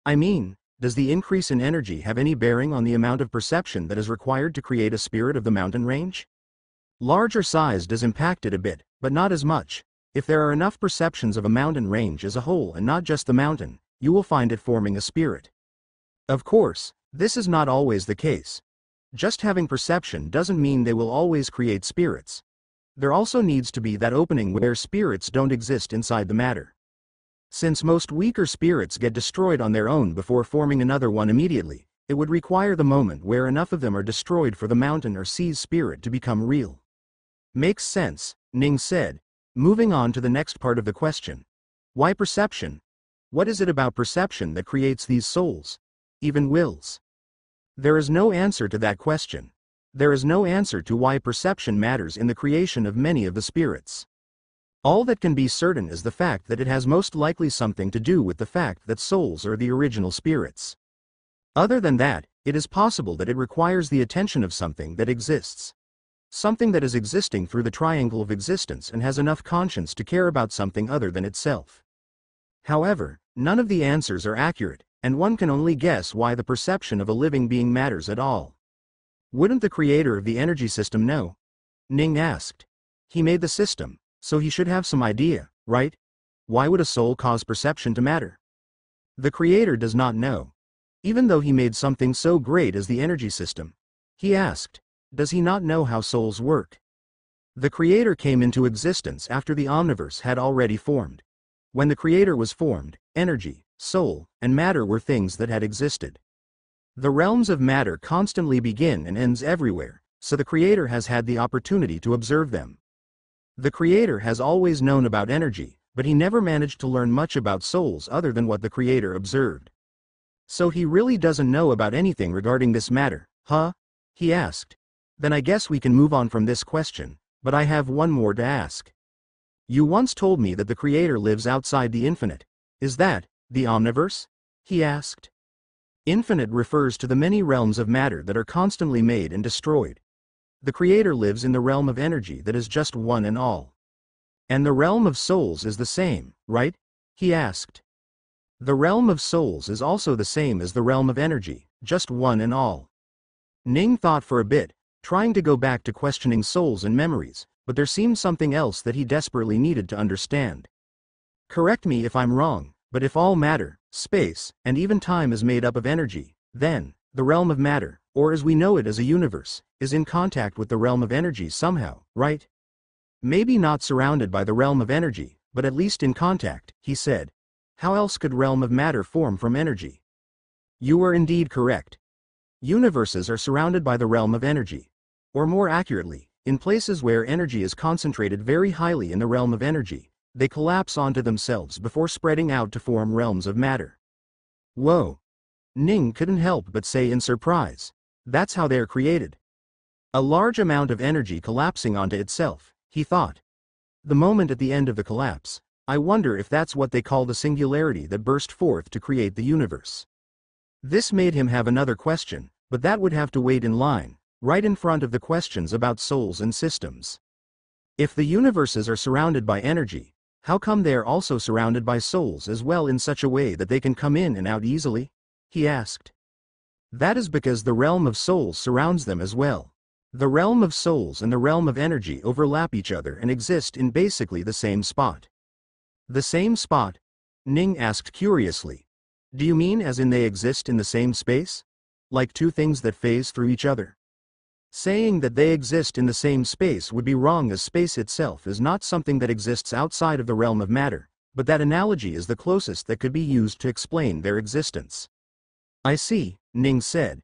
[SPEAKER 1] I mean, does the increase in energy have any bearing on the amount of perception that is required to create a spirit of the mountain range? Larger size does impact it a bit, but not as much. If there are enough perceptions of a mountain range as a whole and not just the mountain, you will find it forming a spirit. Of course, this is not always the case. Just having perception doesn't mean they will always create spirits. There also needs to be that opening where spirits don't exist inside the matter. Since most weaker spirits get destroyed on their own before forming another one immediately, it would require the moment where enough of them are destroyed for the mountain or sea's spirit to become real. Makes sense, Ning said, moving on to the next part of the question. Why perception? What is it about perception that creates these souls? Even wills? There is no answer to that question. There is no answer to why perception matters in the creation of many of the spirits. All that can be certain is the fact that it has most likely something to do with the fact that souls are the original spirits. Other than that, it is possible that it requires the attention of something that exists. Something that is existing through the triangle of existence and has enough conscience to care about something other than itself. However, none of the answers are accurate, and one can only guess why the perception of a living being matters at all. Wouldn't the creator of the energy system know? Ning asked. He made the system, so he should have some idea, right? Why would a soul cause perception to matter? The creator does not know. Even though he made something so great as the energy system, he asked, does he not know how souls work? The creator came into existence after the omniverse had already formed. When the creator was formed, energy, soul, and matter were things that had existed. The realms of matter constantly begin and ends everywhere, so the creator has had the opportunity to observe them. The creator has always known about energy, but he never managed to learn much about souls other than what the creator observed. So he really doesn't know about anything regarding this matter, huh? He asked. Then I guess we can move on from this question, but I have one more to ask. You once told me that the creator lives outside the infinite. Is that the omniverse? He asked. Infinite refers to the many realms of matter that are constantly made and destroyed. The creator lives in the realm of energy that is just one and all. And the realm of souls is the same, right? He asked. The realm of souls is also the same as the realm of energy, just one and all. Ning thought for a bit, trying to go back to questioning souls and memories, but there seemed something else that he desperately needed to understand. Correct me if I'm wrong, but if all matter, space, and even time is made up of energy, then, the realm of matter, or as we know it as a universe, is in contact with the realm of energy somehow, right? Maybe not surrounded by the realm of energy, but at least in contact, he said. How else could realm of matter form from energy? You were indeed correct. Universes are surrounded by the realm of energy. Or more accurately, in places where energy is concentrated very highly in the realm of energy, they collapse onto themselves before spreading out to form realms of matter. Whoa! Ning couldn't help but say in surprise. That's how they're created. A large amount of energy collapsing onto itself, he thought. The moment at the end of the collapse, I wonder if that's what they call the singularity that burst forth to create the universe. This made him have another question, but that would have to wait in line, right in front of the questions about souls and systems. If the universes are surrounded by energy, how come they are also surrounded by souls as well in such a way that they can come in and out easily? He asked. That is because the realm of souls surrounds them as well. The realm of souls and the realm of energy overlap each other and exist in basically the same spot. The same spot? Ning asked curiously. Do you mean as in they exist in the same space? Like two things that phase through each other? Saying that they exist in the same space would be wrong, as space itself is not something that exists outside of the realm of matter, but that analogy is the closest that could be used to explain their existence. I see, Ning said.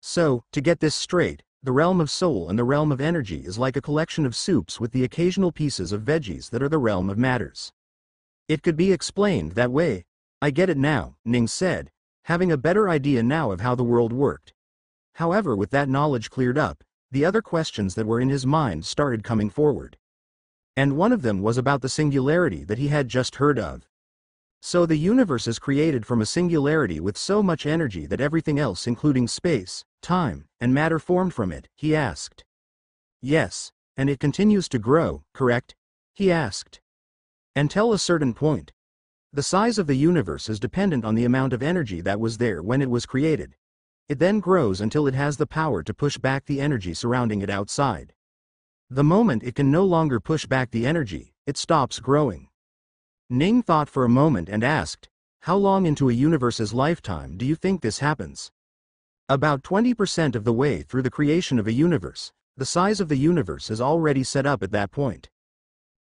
[SPEAKER 1] So, to get this straight, the realm of soul and the realm of energy is like a collection of soups with the occasional pieces of veggies that are the realm of matters. It could be explained that way. I get it now, Ning said, having a better idea now of how the world worked. However, with that knowledge cleared up, the other questions that were in his mind started coming forward. And one of them was about the singularity that he had just heard of. So the universe is created from a singularity with so much energy that everything else, including space, time, and matter, formed from it, he asked. Yes, and it continues to grow, correct? He asked. Until a certain point. The size of the universe is dependent on the amount of energy that was there when it was created. It then grows until it has the power to push back the energy surrounding it outside. The moment it can no longer push back the energy, it stops growing. Ning thought for a moment and asked, how long into a universe's lifetime do you think this happens? About 20% of the way through the creation of a universe. The size of the universe is already set up at that point.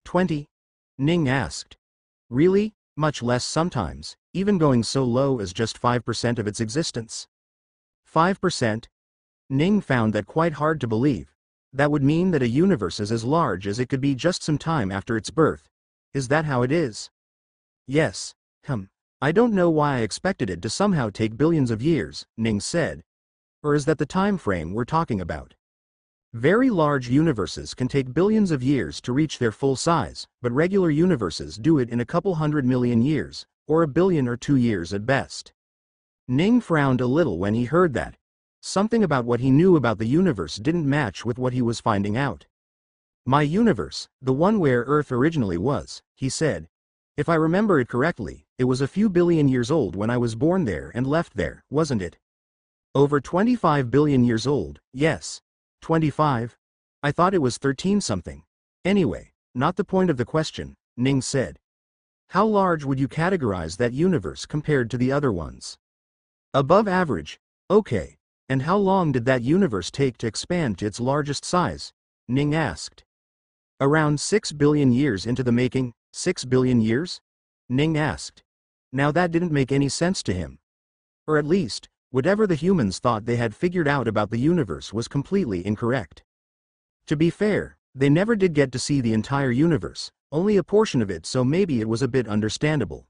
[SPEAKER 1] 20? Ning asked. Really? Much less sometimes, even going so low as just 5% of its existence. 5%? Ning found that quite hard to believe. That would mean that a universe is as large as it could be just some time after its birth. Is that how it is? Yes. I don't know why I expected it to somehow take billions of years, Ning said. Or is that the time frame we're talking about? Very large universes can take billions of years to reach their full size, but regular universes do it in a couple 100 million years, or 1 billion or 2 years at best. Ning frowned a little when he heard that. Something about what he knew about the universe didn't match with what he was finding out. My universe, the one where Earth originally was, he said. If I remember it correctly, it was a few billion years old when I was born there and left there, wasn't it? Over 25 billion years old, yes. 25? I thought it was 13 something. Anyway, not the point of the question, Ning said. How large would you categorize that universe compared to the other ones? Above average. Okay. And how long did that universe take to expand to its largest size? Ning asked. Around 6 billion years into the making. 6 billion years? Ning asked. Now that didn't make any sense to him. Or at least, whatever the humans thought they had figured out about the universe was completely incorrect. To be fair, they never did get to see the entire universe, only a portion of it, so maybe it was a bit understandable.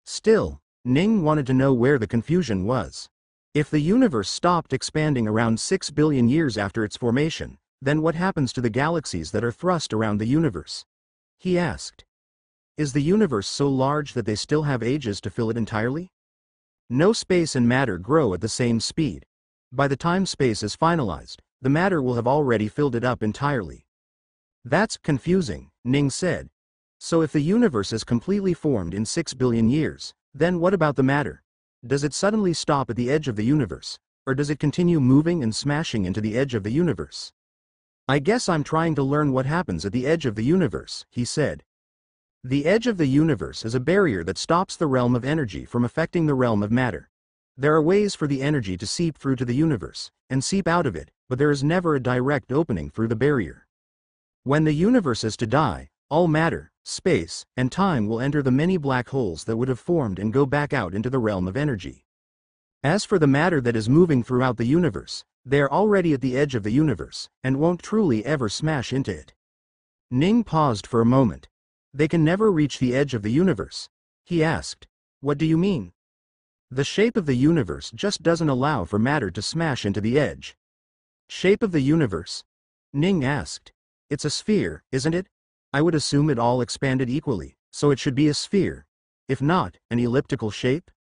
[SPEAKER 1] Still, Ning wanted to know where the confusion was. If the universe stopped expanding around 6 billion years after its formation, then what happens to the galaxies that are thrust around the universe? He asked. Is the universe so large that they still have ages to fill it entirely? No, space and matter grow at the same speed. By the time space is finalized, the matter will have already filled it up entirely. That's confusing, Ning said. So if the universe is completely formed in 6 billion years, then what about the matter? Does it suddenly stop at the edge of the universe, or does it continue moving and smashing into the edge of the universe? I guess I'm trying to learn what happens at the edge of the universe, he said. The edge of the universe is a barrier that stops the realm of energy from affecting the realm of matter. There are ways for the energy to seep through to the universe, and seep out of it, but there is never a direct opening through the barrier. When the universe is to die, all matter, space, and time will enter the many black holes that would have formed and go back out into the realm of energy. As for the matter that is moving throughout the universe, they are already at the edge of the universe, and won't truly ever smash into it. Ning paused for a moment. They can never reach the edge of the universe? He asked. What do you mean? The shape of the universe just doesn't allow for matter to smash into the edge. Shape of the universe? Ning asked. It's a sphere, isn't it? I would assume it all expanded equally, so it should be a sphere. If not, an elliptical shape?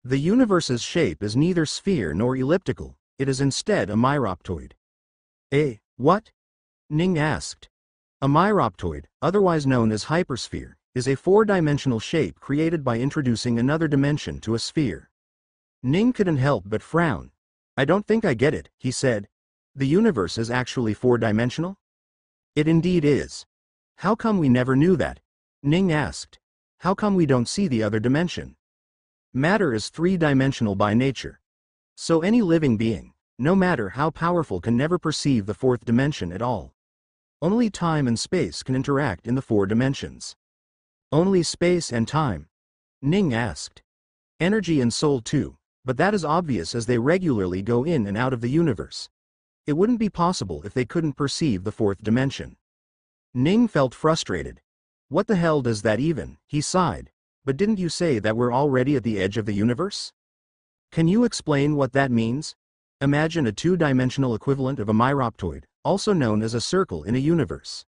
[SPEAKER 1] The universe's shape is neither sphere nor elliptical, it is instead a myroptoid. What? Ning asked. A myroptoid, otherwise known as hypersphere, is a four-dimensional shape created by introducing another dimension to a sphere. Ning couldn't help but frown. I don't think I get it, he said. The universe is actually four-dimensional? It indeed is. How come we never knew that? Ning asked. How come we don't see the other dimension? Matter is three-dimensional by nature. So any living being, no matter how powerful, can never perceive the fourth dimension at all. Only time and space can interact in the four dimensions. Only space and time? Ning asked. Energy and soul too, but that is obvious as they regularly go in and out of the universe. It wouldn't be possible if they couldn't perceive the fourth dimension. Ning felt frustrated. What the hell does that even? He sighed. But didn't you say that we're already at the edge of the universe? Can you explain what that means? Imagine a two-dimensional equivalent of a myroptoid, also known as a circle in a universe.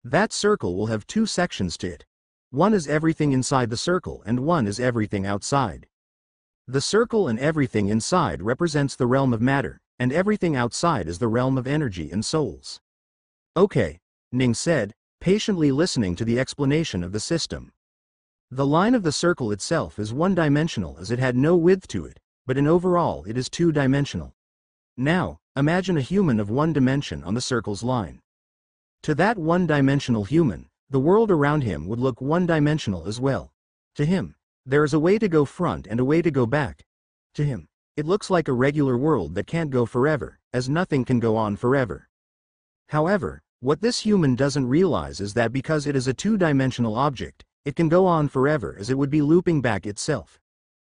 [SPEAKER 1] That circle will have two sections to it. One is everything inside the circle and one is everything outside. The circle and everything inside represents the realm of matter, and everything outside is the realm of energy and souls. Okay, Ning said, patiently listening to the explanation of the system. The line of the circle itself is one-dimensional as it had no width to it, but in overall it is two-dimensional. Now, imagine a human of one dimension on the circle's line. To that one-dimensional human, the world around him would look one-dimensional as well. To him, there is a way to go front and a way to go back. To him, it looks like a regular world that can't go forever, as nothing can go on forever. However, what this human doesn't realize is that because it is a two-dimensional object, it can go on forever as it would be looping back itself.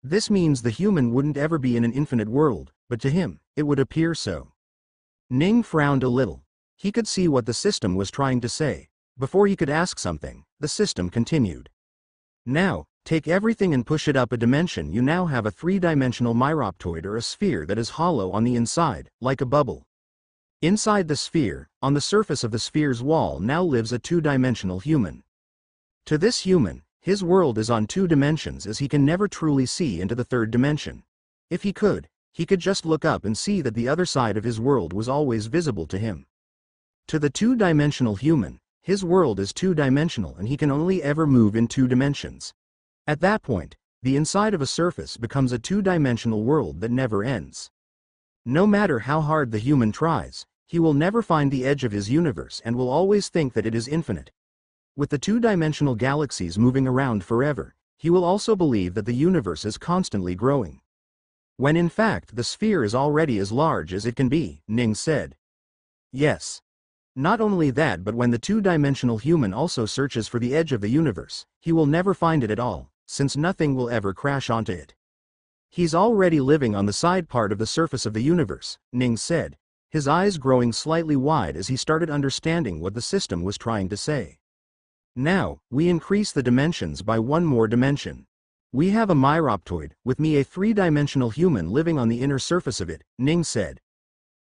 [SPEAKER 1] This means the human wouldn't ever be in an infinite world, but to him, it would appear so. Ning frowned a little. He could see what the system was trying to say. Before he could ask something, the system continued. Now, take everything and push it up a dimension. You now have a three-dimensional myroptoid or a sphere that is hollow on the inside, like a bubble. Inside the sphere, on the surface of the sphere's wall now lives a two-dimensional human. To this human, his world is on two dimensions as he can never truly see into the third dimension. If he could just look up and see that the other side of his world was always visible to him. To the two-dimensional human, his world is two-dimensional and he can only ever move in two dimensions. At that point, the inside of a surface becomes a two-dimensional world that never ends. No matter how hard the human tries, he will never find the edge of his universe and will always think that it is infinite. With the two-dimensional galaxies moving around forever, he will also believe that the universe is constantly growing. When in fact the sphere is already as large as it can be, Ning said. Yes. Not only that, but when the two-dimensional human also searches for the edge of the universe, he will never find it at all, since nothing will ever crash onto it. He's already living on the side part of the surface of the universe, Ning said, his eyes growing slightly wide as he started understanding what the system was trying to say. Now, we increase the dimensions by one more dimension. We have a myroptoid, with me a three-dimensional human living on the inner surface of it, Ning said.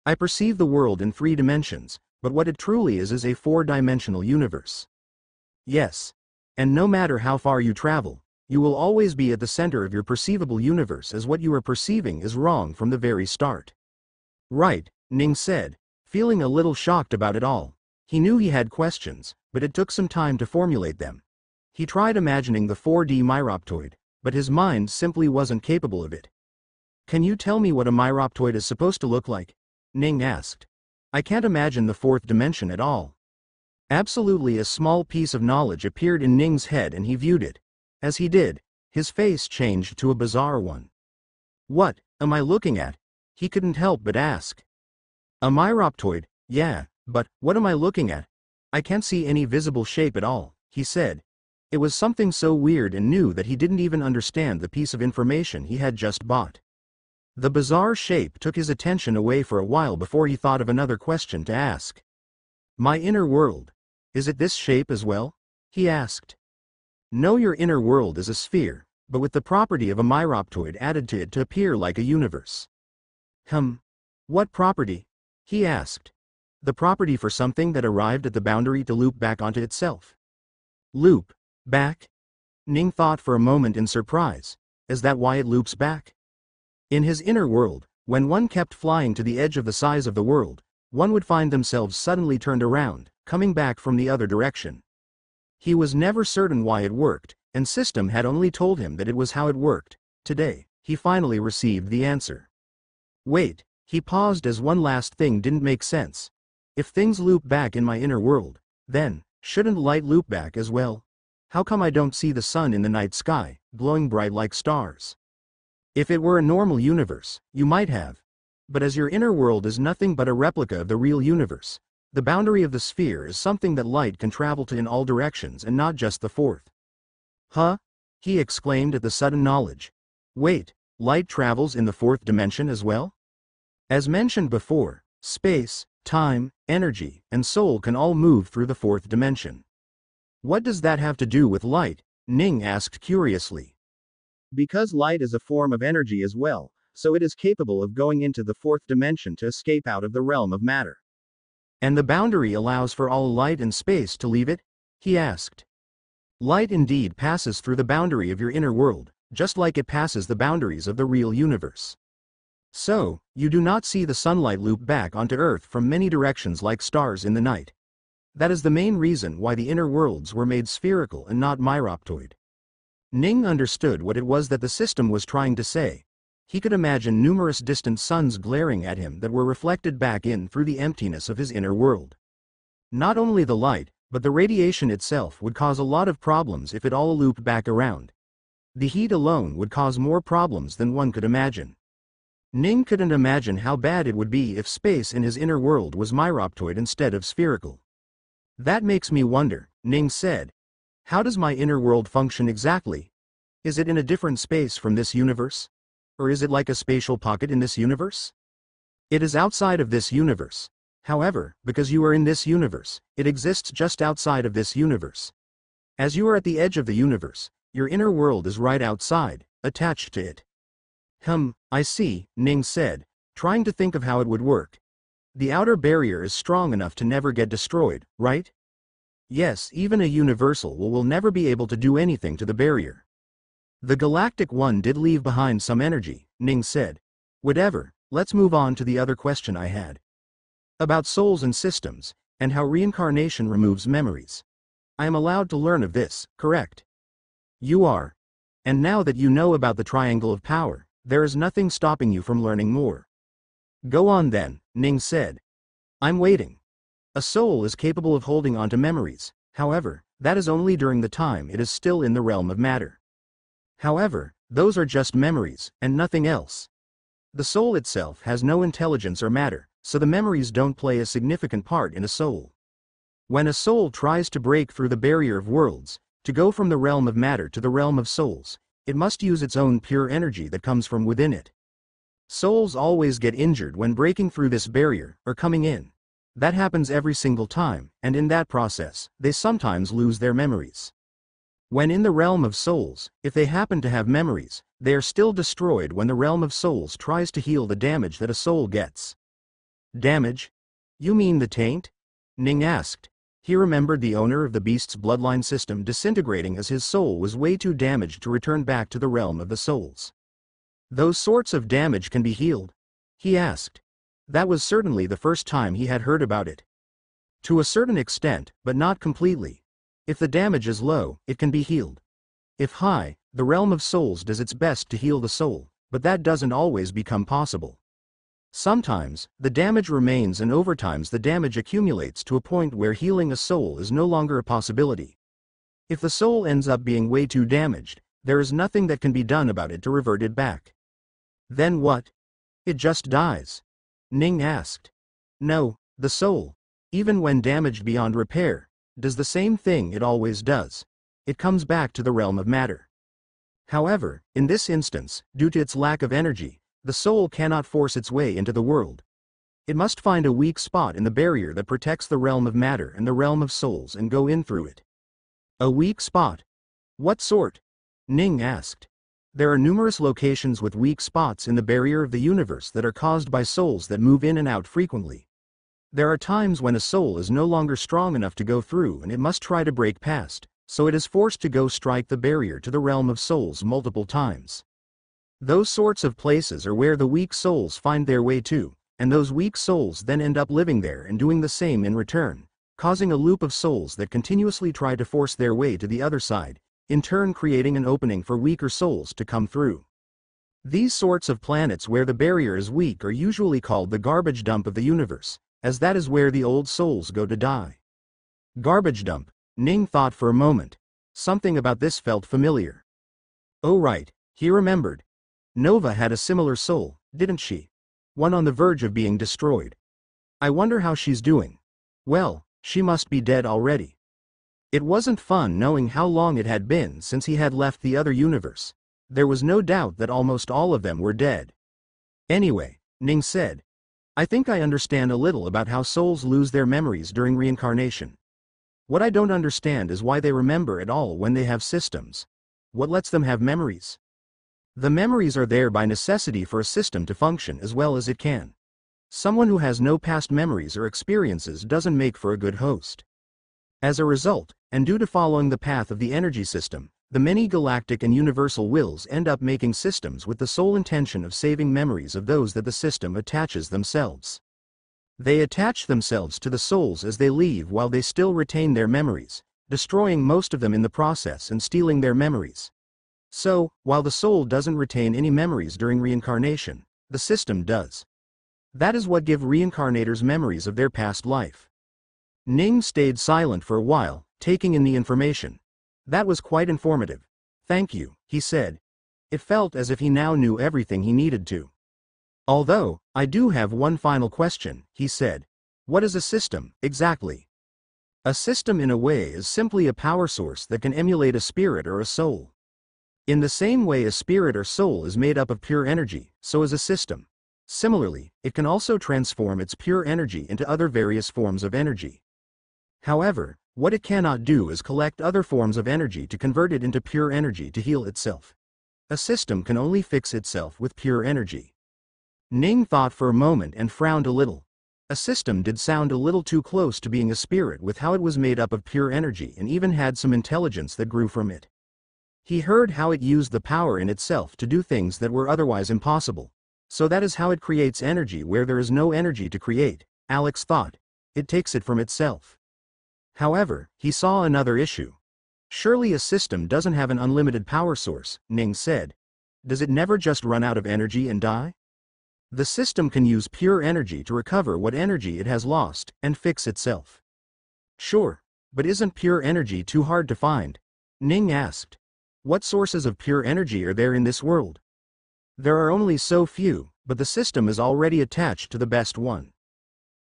[SPEAKER 1] I perceive the world in 3 dimensions, but what it truly is a 4-dimensional universe. Yes. And no matter how far you travel, you will always be at the center of your perceivable universe, as what you are perceiving is wrong from the very start. Right, Ning said, feeling a little shocked about it all. He knew he had questions, but it took some time to formulate them. He tried imagining the 4D myroptoid, but his mind simply wasn't capable of it. Can you tell me what a myroptoid is supposed to look like? Ning asked. I can't imagine the 4th dimension at all. Absolutely, a small piece of knowledge appeared in Ning's head and he viewed it. As he did, his face changed to a bizarre one. What am I looking at? He couldn't help but ask. A myroptoid, yeah, but what am I looking at? I can't see any visible shape at all, he said. It was something so weird and new that he didn't even understand the piece of information he had just bought. The bizarre shape took his attention away for a while before he thought of another question to ask. My inner world. Is it this shape as well? He asked. No, your inner world is a sphere, but with the property of a myroptoid added to it to appear like a universe. What property? He asked. The property for something that arrived at the boundary to loop back onto itself. Loop back? Ning thought for a moment in surprise. Is that why it loops back? In his inner world, when one kept flying to the edge of the size of the world, one would find themselves suddenly turned around, coming back from the other direction. He was never certain why it worked, and system had only told him that it was how it worked. Today, he finally received the answer. Wait, he paused as one last thing didn't make sense. If things loop back in my inner world, then, shouldn't light loop back as well? How come I don't see the sun in the night sky, glowing bright like stars? If it were a normal universe, you might have. But as your inner world is nothing but a replica of the real universe, the boundary of the sphere is something that light can travel to in all directions and not just the 4th. Huh? He exclaimed at the sudden knowledge. Wait, light travels in the 4th dimension as well? As mentioned before, space, time, energy, and soul can all move through the 4th dimension. What does that have to do with light? Ning asked curiously. Because light is a form of energy as well, so it is capable of going into the 4th dimension to escape out of the realm of matter. And the boundary allows for all light and space to leave it? He asked. Light indeed passes through the boundary of your inner world, just like it passes the boundaries of the real universe. So, you do not see the sunlight loop back onto Earth from many directions like stars in the night. That is the main reason why the inner worlds were made spherical and not myroptoid. Ning understood what it was that the system was trying to say. He could imagine numerous distant suns glaring at him that were reflected back in through the emptiness of his inner world. Not only the light, but the radiation itself would cause a lot of problems if it all looped back around. The heat alone would cause more problems than one could imagine. Ning couldn't imagine how bad it would be if space in his inner world was myroptoid instead of spherical. That makes me wonder, Ning said. How does my inner world function exactly? Is it in a different space from this universe? Or is it like a spatial pocket in this universe? It is outside of this universe. However, because you are in this universe, it exists just outside of this universe. As you are at the edge of the universe, your inner world is right outside, attached to it. I see, Ning said, trying to think of how it would work. The outer barrier is strong enough to never get destroyed, right? Yes, even a universal will never be able to do anything to the barrier. The galactic one did leave behind some energy, Ning said. Whatever, let's move on to the other question I had. About souls and systems, and how reincarnation removes memories. I am allowed to learn of this, correct? You are. And now that you know about the triangle of power, there is nothing stopping you from learning more. Go on then, Ning said. I'm waiting. A soul is capable of holding on to memories, however, that is only during the time it is still in the realm of matter. However, those are just memories, and nothing else. The soul itself has no intelligence or matter, so the memories don't play a significant part in a soul. When a soul tries to break through the barrier of worlds, to go from the realm of matter to the realm of souls, it must use its own pure energy that comes from within it. Souls always get injured when breaking through this barrier, or coming in. That happens every single time, and in that process, they sometimes lose their memories. When in the realm of souls, if they happen to have memories, they are still destroyed when the realm of souls tries to heal the damage that a soul gets. Damage? You mean the taint? Ning asked. He remembered the owner of the beast's bloodline system disintegrating as his soul was way too damaged to return back to the realm of the souls. Those sorts of damage can be healed? He asked. That was certainly the first time he had heard about it. To a certain extent, but not completely. If the damage is low, it can be healed. If high, the realm of souls does its best to heal the soul, but that doesn't always become possible. Sometimes, the damage remains, and over time the damage accumulates to a point where healing a soul is no longer a possibility. If the soul ends up being way too damaged, there is nothing that can be done about it to revert it back. Then what? It just dies? Ning asked. No, the soul, even when damaged beyond repair, does the same thing it always does. It comes back to the realm of matter. However, in this instance, due to its lack of energy, the soul cannot force its way into the world. It must find a weak spot in the barrier that protects the realm of matter and the realm of souls and go in through it. A weak spot? What sort? Ning asked. There are numerous locations with weak spots in the barrier of the universe that are caused by souls that move in and out frequently. There are times when a soul is no longer strong enough to go through and it must try to break past, so it is forced to go strike the barrier to the realm of souls multiple times. Those sorts of places are where the weak souls find their way to, and those weak souls then end up living there and doing the same in return, causing a loop of souls that continuously try to force their way to the other side, in turn creating an opening for weaker souls to come through. These sorts of planets where the barrier is weak are usually called the garbage dump of the universe, as that is where the old souls go to die. Garbage dump, Ning thought for a moment. Something about this felt familiar. Oh right, he remembered. Nova had a similar soul, didn't she? One on the verge of being destroyed. I wonder how she's doing. Well, she must be dead already. It wasn't fun knowing how long it had been since he had left the other universe. There was no doubt that almost all of them were dead. Anyway, Ning said, I think I understand a little about how souls lose their memories during reincarnation. What I don't understand is why they remember at all when they have systems. What lets them have memories? The memories are there by necessity for a system to function as well as it can. Someone who has no past memories or experiences doesn't make for a good host. As a result, and due to following the path of the energy system, the many galactic and universal wills end up making systems with the sole intention of saving memories of those that the system attaches themselves. They attach themselves to the souls as they leave while they still retain their memories, destroying most of them in the process and stealing their memories. So, while the soul doesn't retain any memories during reincarnation, the system does. That is what gives reincarnators memories of their past life. Ning stayed silent for a while, taking in the information. That was quite informative. Thank you, he said. It felt as if he now knew everything he needed to. Although, I do have one final question, he said. What is a system, exactly? A system in a way is simply a power source that can emulate a spirit or a soul. In the same way a spirit or soul is made up of pure energy, so is a system. Similarly, it can also transform its pure energy into other various forms of energy. However, what it cannot do is collect other forms of energy to convert it into pure energy to heal itself. A system can only fix itself with pure energy. Ning thought for a moment and frowned a little. A system did sound a little too close to being a spirit with how it was made up of pure energy and even had some intelligence that grew from it. He heard how it used the power in itself to do things that were otherwise impossible. So that is how it creates energy where there is no energy to create, Alex thought. It takes it from itself. However, he saw another issue. Surely a system doesn't have an unlimited power source, Ning said. Does it never just run out of energy and die? The system can use pure energy to recover what energy it has lost and fix itself. Sure, but isn't pure energy too hard to find? Ning asked. What sources of pure energy are there in this world? There are only so few, but the system is already attached to the best one.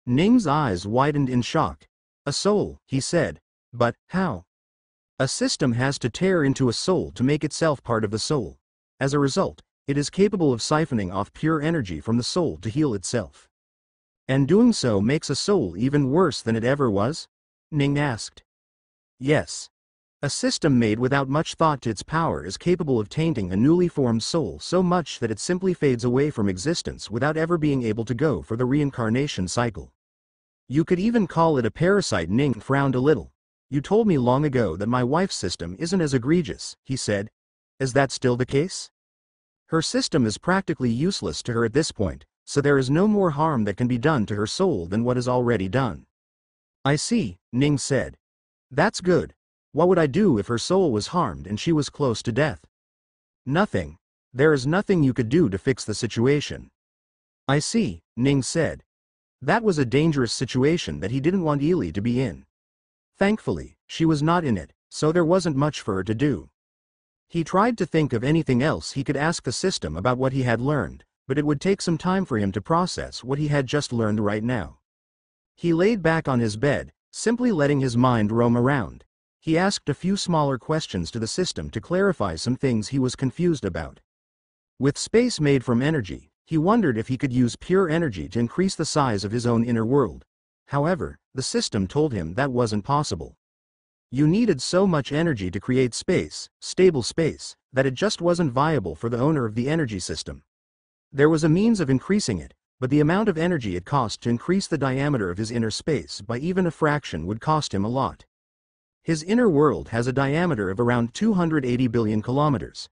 [SPEAKER 1] Ning's eyes widened in shock. A soul, he said. But, how? A system has to tear into a soul to make itself part of the soul. As a result, it is capable of siphoning off pure energy from the soul to heal itself. And doing so makes a soul even worse than it ever was? Ning asked. Yes. A system made without much thought to its power is capable of tainting a newly formed soul so much that it simply fades away from existence without ever being able to go for the reincarnation cycle. You could even call it a parasite. Ning frowned a little. You told me long ago that my wife's system isn't as egregious, he said. Is that still the case? Her system is practically useless to her at this point, so there is no more harm that can be done to her soul than what is already done. I see, Ning said. That's good. What would I do if her soul was harmed and she was close to death? Nothing. There is nothing you could do to fix the situation. I see, Ning said. That was a dangerous situation that he didn't want Ili to be in. Thankfully, she was not in it, so there wasn't much for her to do. He tried to think of anything else he could ask the system about what he had learned, but it would take some time for him to process what he had just learned right now. He laid back on his bed, simply letting his mind roam around. He asked a few smaller questions to the system to clarify some things he was confused about. With space made from energy, he wondered if he could use pure energy to increase the size of his own inner world. However, the system told him that wasn't possible. You needed so much energy to create space, stable space, that it just wasn't viable for the owner of the energy system. There was a means of increasing it, but the amount of energy it cost to increase the diameter of his inner space by even a fraction would cost him a lot. His inner world has a diameter of around 280 billion kilometers.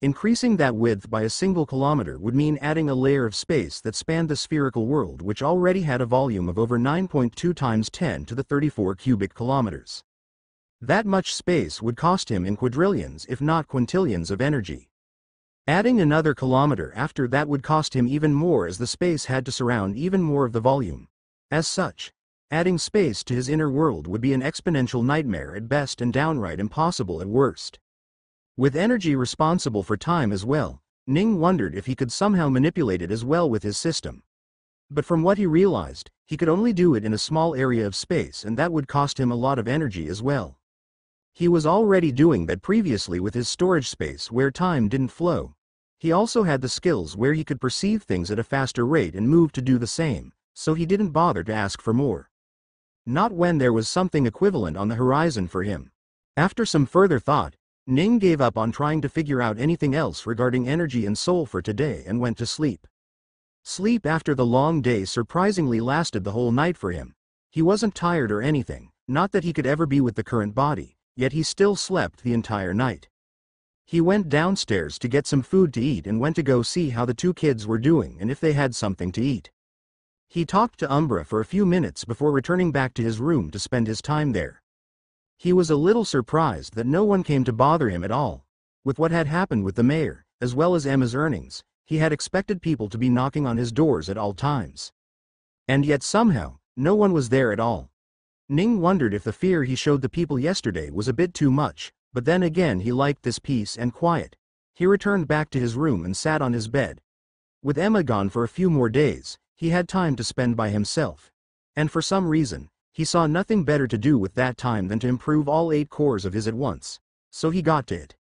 [SPEAKER 1] Increasing that width by a single kilometer would mean adding a layer of space that spanned the spherical world, which already had a volume of over 9.2 times 10 to the 34 cubic kilometers. That much space would cost him in quadrillions if not quintillions of energy. Adding another kilometer after that would cost him even more, as the space had to surround even more of the volume. As such, adding space to his inner world would be an exponential nightmare at best and downright impossible at worst. With energy responsible for time as well, Ning wondered if he could somehow manipulate it as well with his system. But from what he realized, he could only do it in a small area of space, and that would cost him a lot of energy as well. He was already doing that previously with his storage space where time didn't flow. He also had the skills where he could perceive things at a faster rate and move to do the same, so he didn't bother to ask for more. Not when there was something equivalent on the horizon for him. After some further thought, Ning gave up on trying to figure out anything else regarding energy and soul for today and went to sleep. Sleep after the long day surprisingly lasted the whole night for him. He wasn't tired or anything, not that he could ever be with the current body, yet he still slept the entire night. He went downstairs to get some food to eat and went to go see how the two kids were doing and if they had something to eat. He talked to Umbra for a few minutes before returning back to his room to spend his time there. He was a little surprised that no one came to bother him at all. With what had happened with the mayor, as well as Emma's earnings, he had expected people to be knocking on his doors at all times. And yet somehow, no one was there at all. Ning wondered if the fear he showed the people yesterday was a bit too much, but then again he liked this peace and quiet. He returned back to his room and sat on his bed. With Emma gone for a few more days, he had time to spend by himself. And for some reason, he saw nothing better to do with that time than to improve all 8 cores of his at once. So he got to it.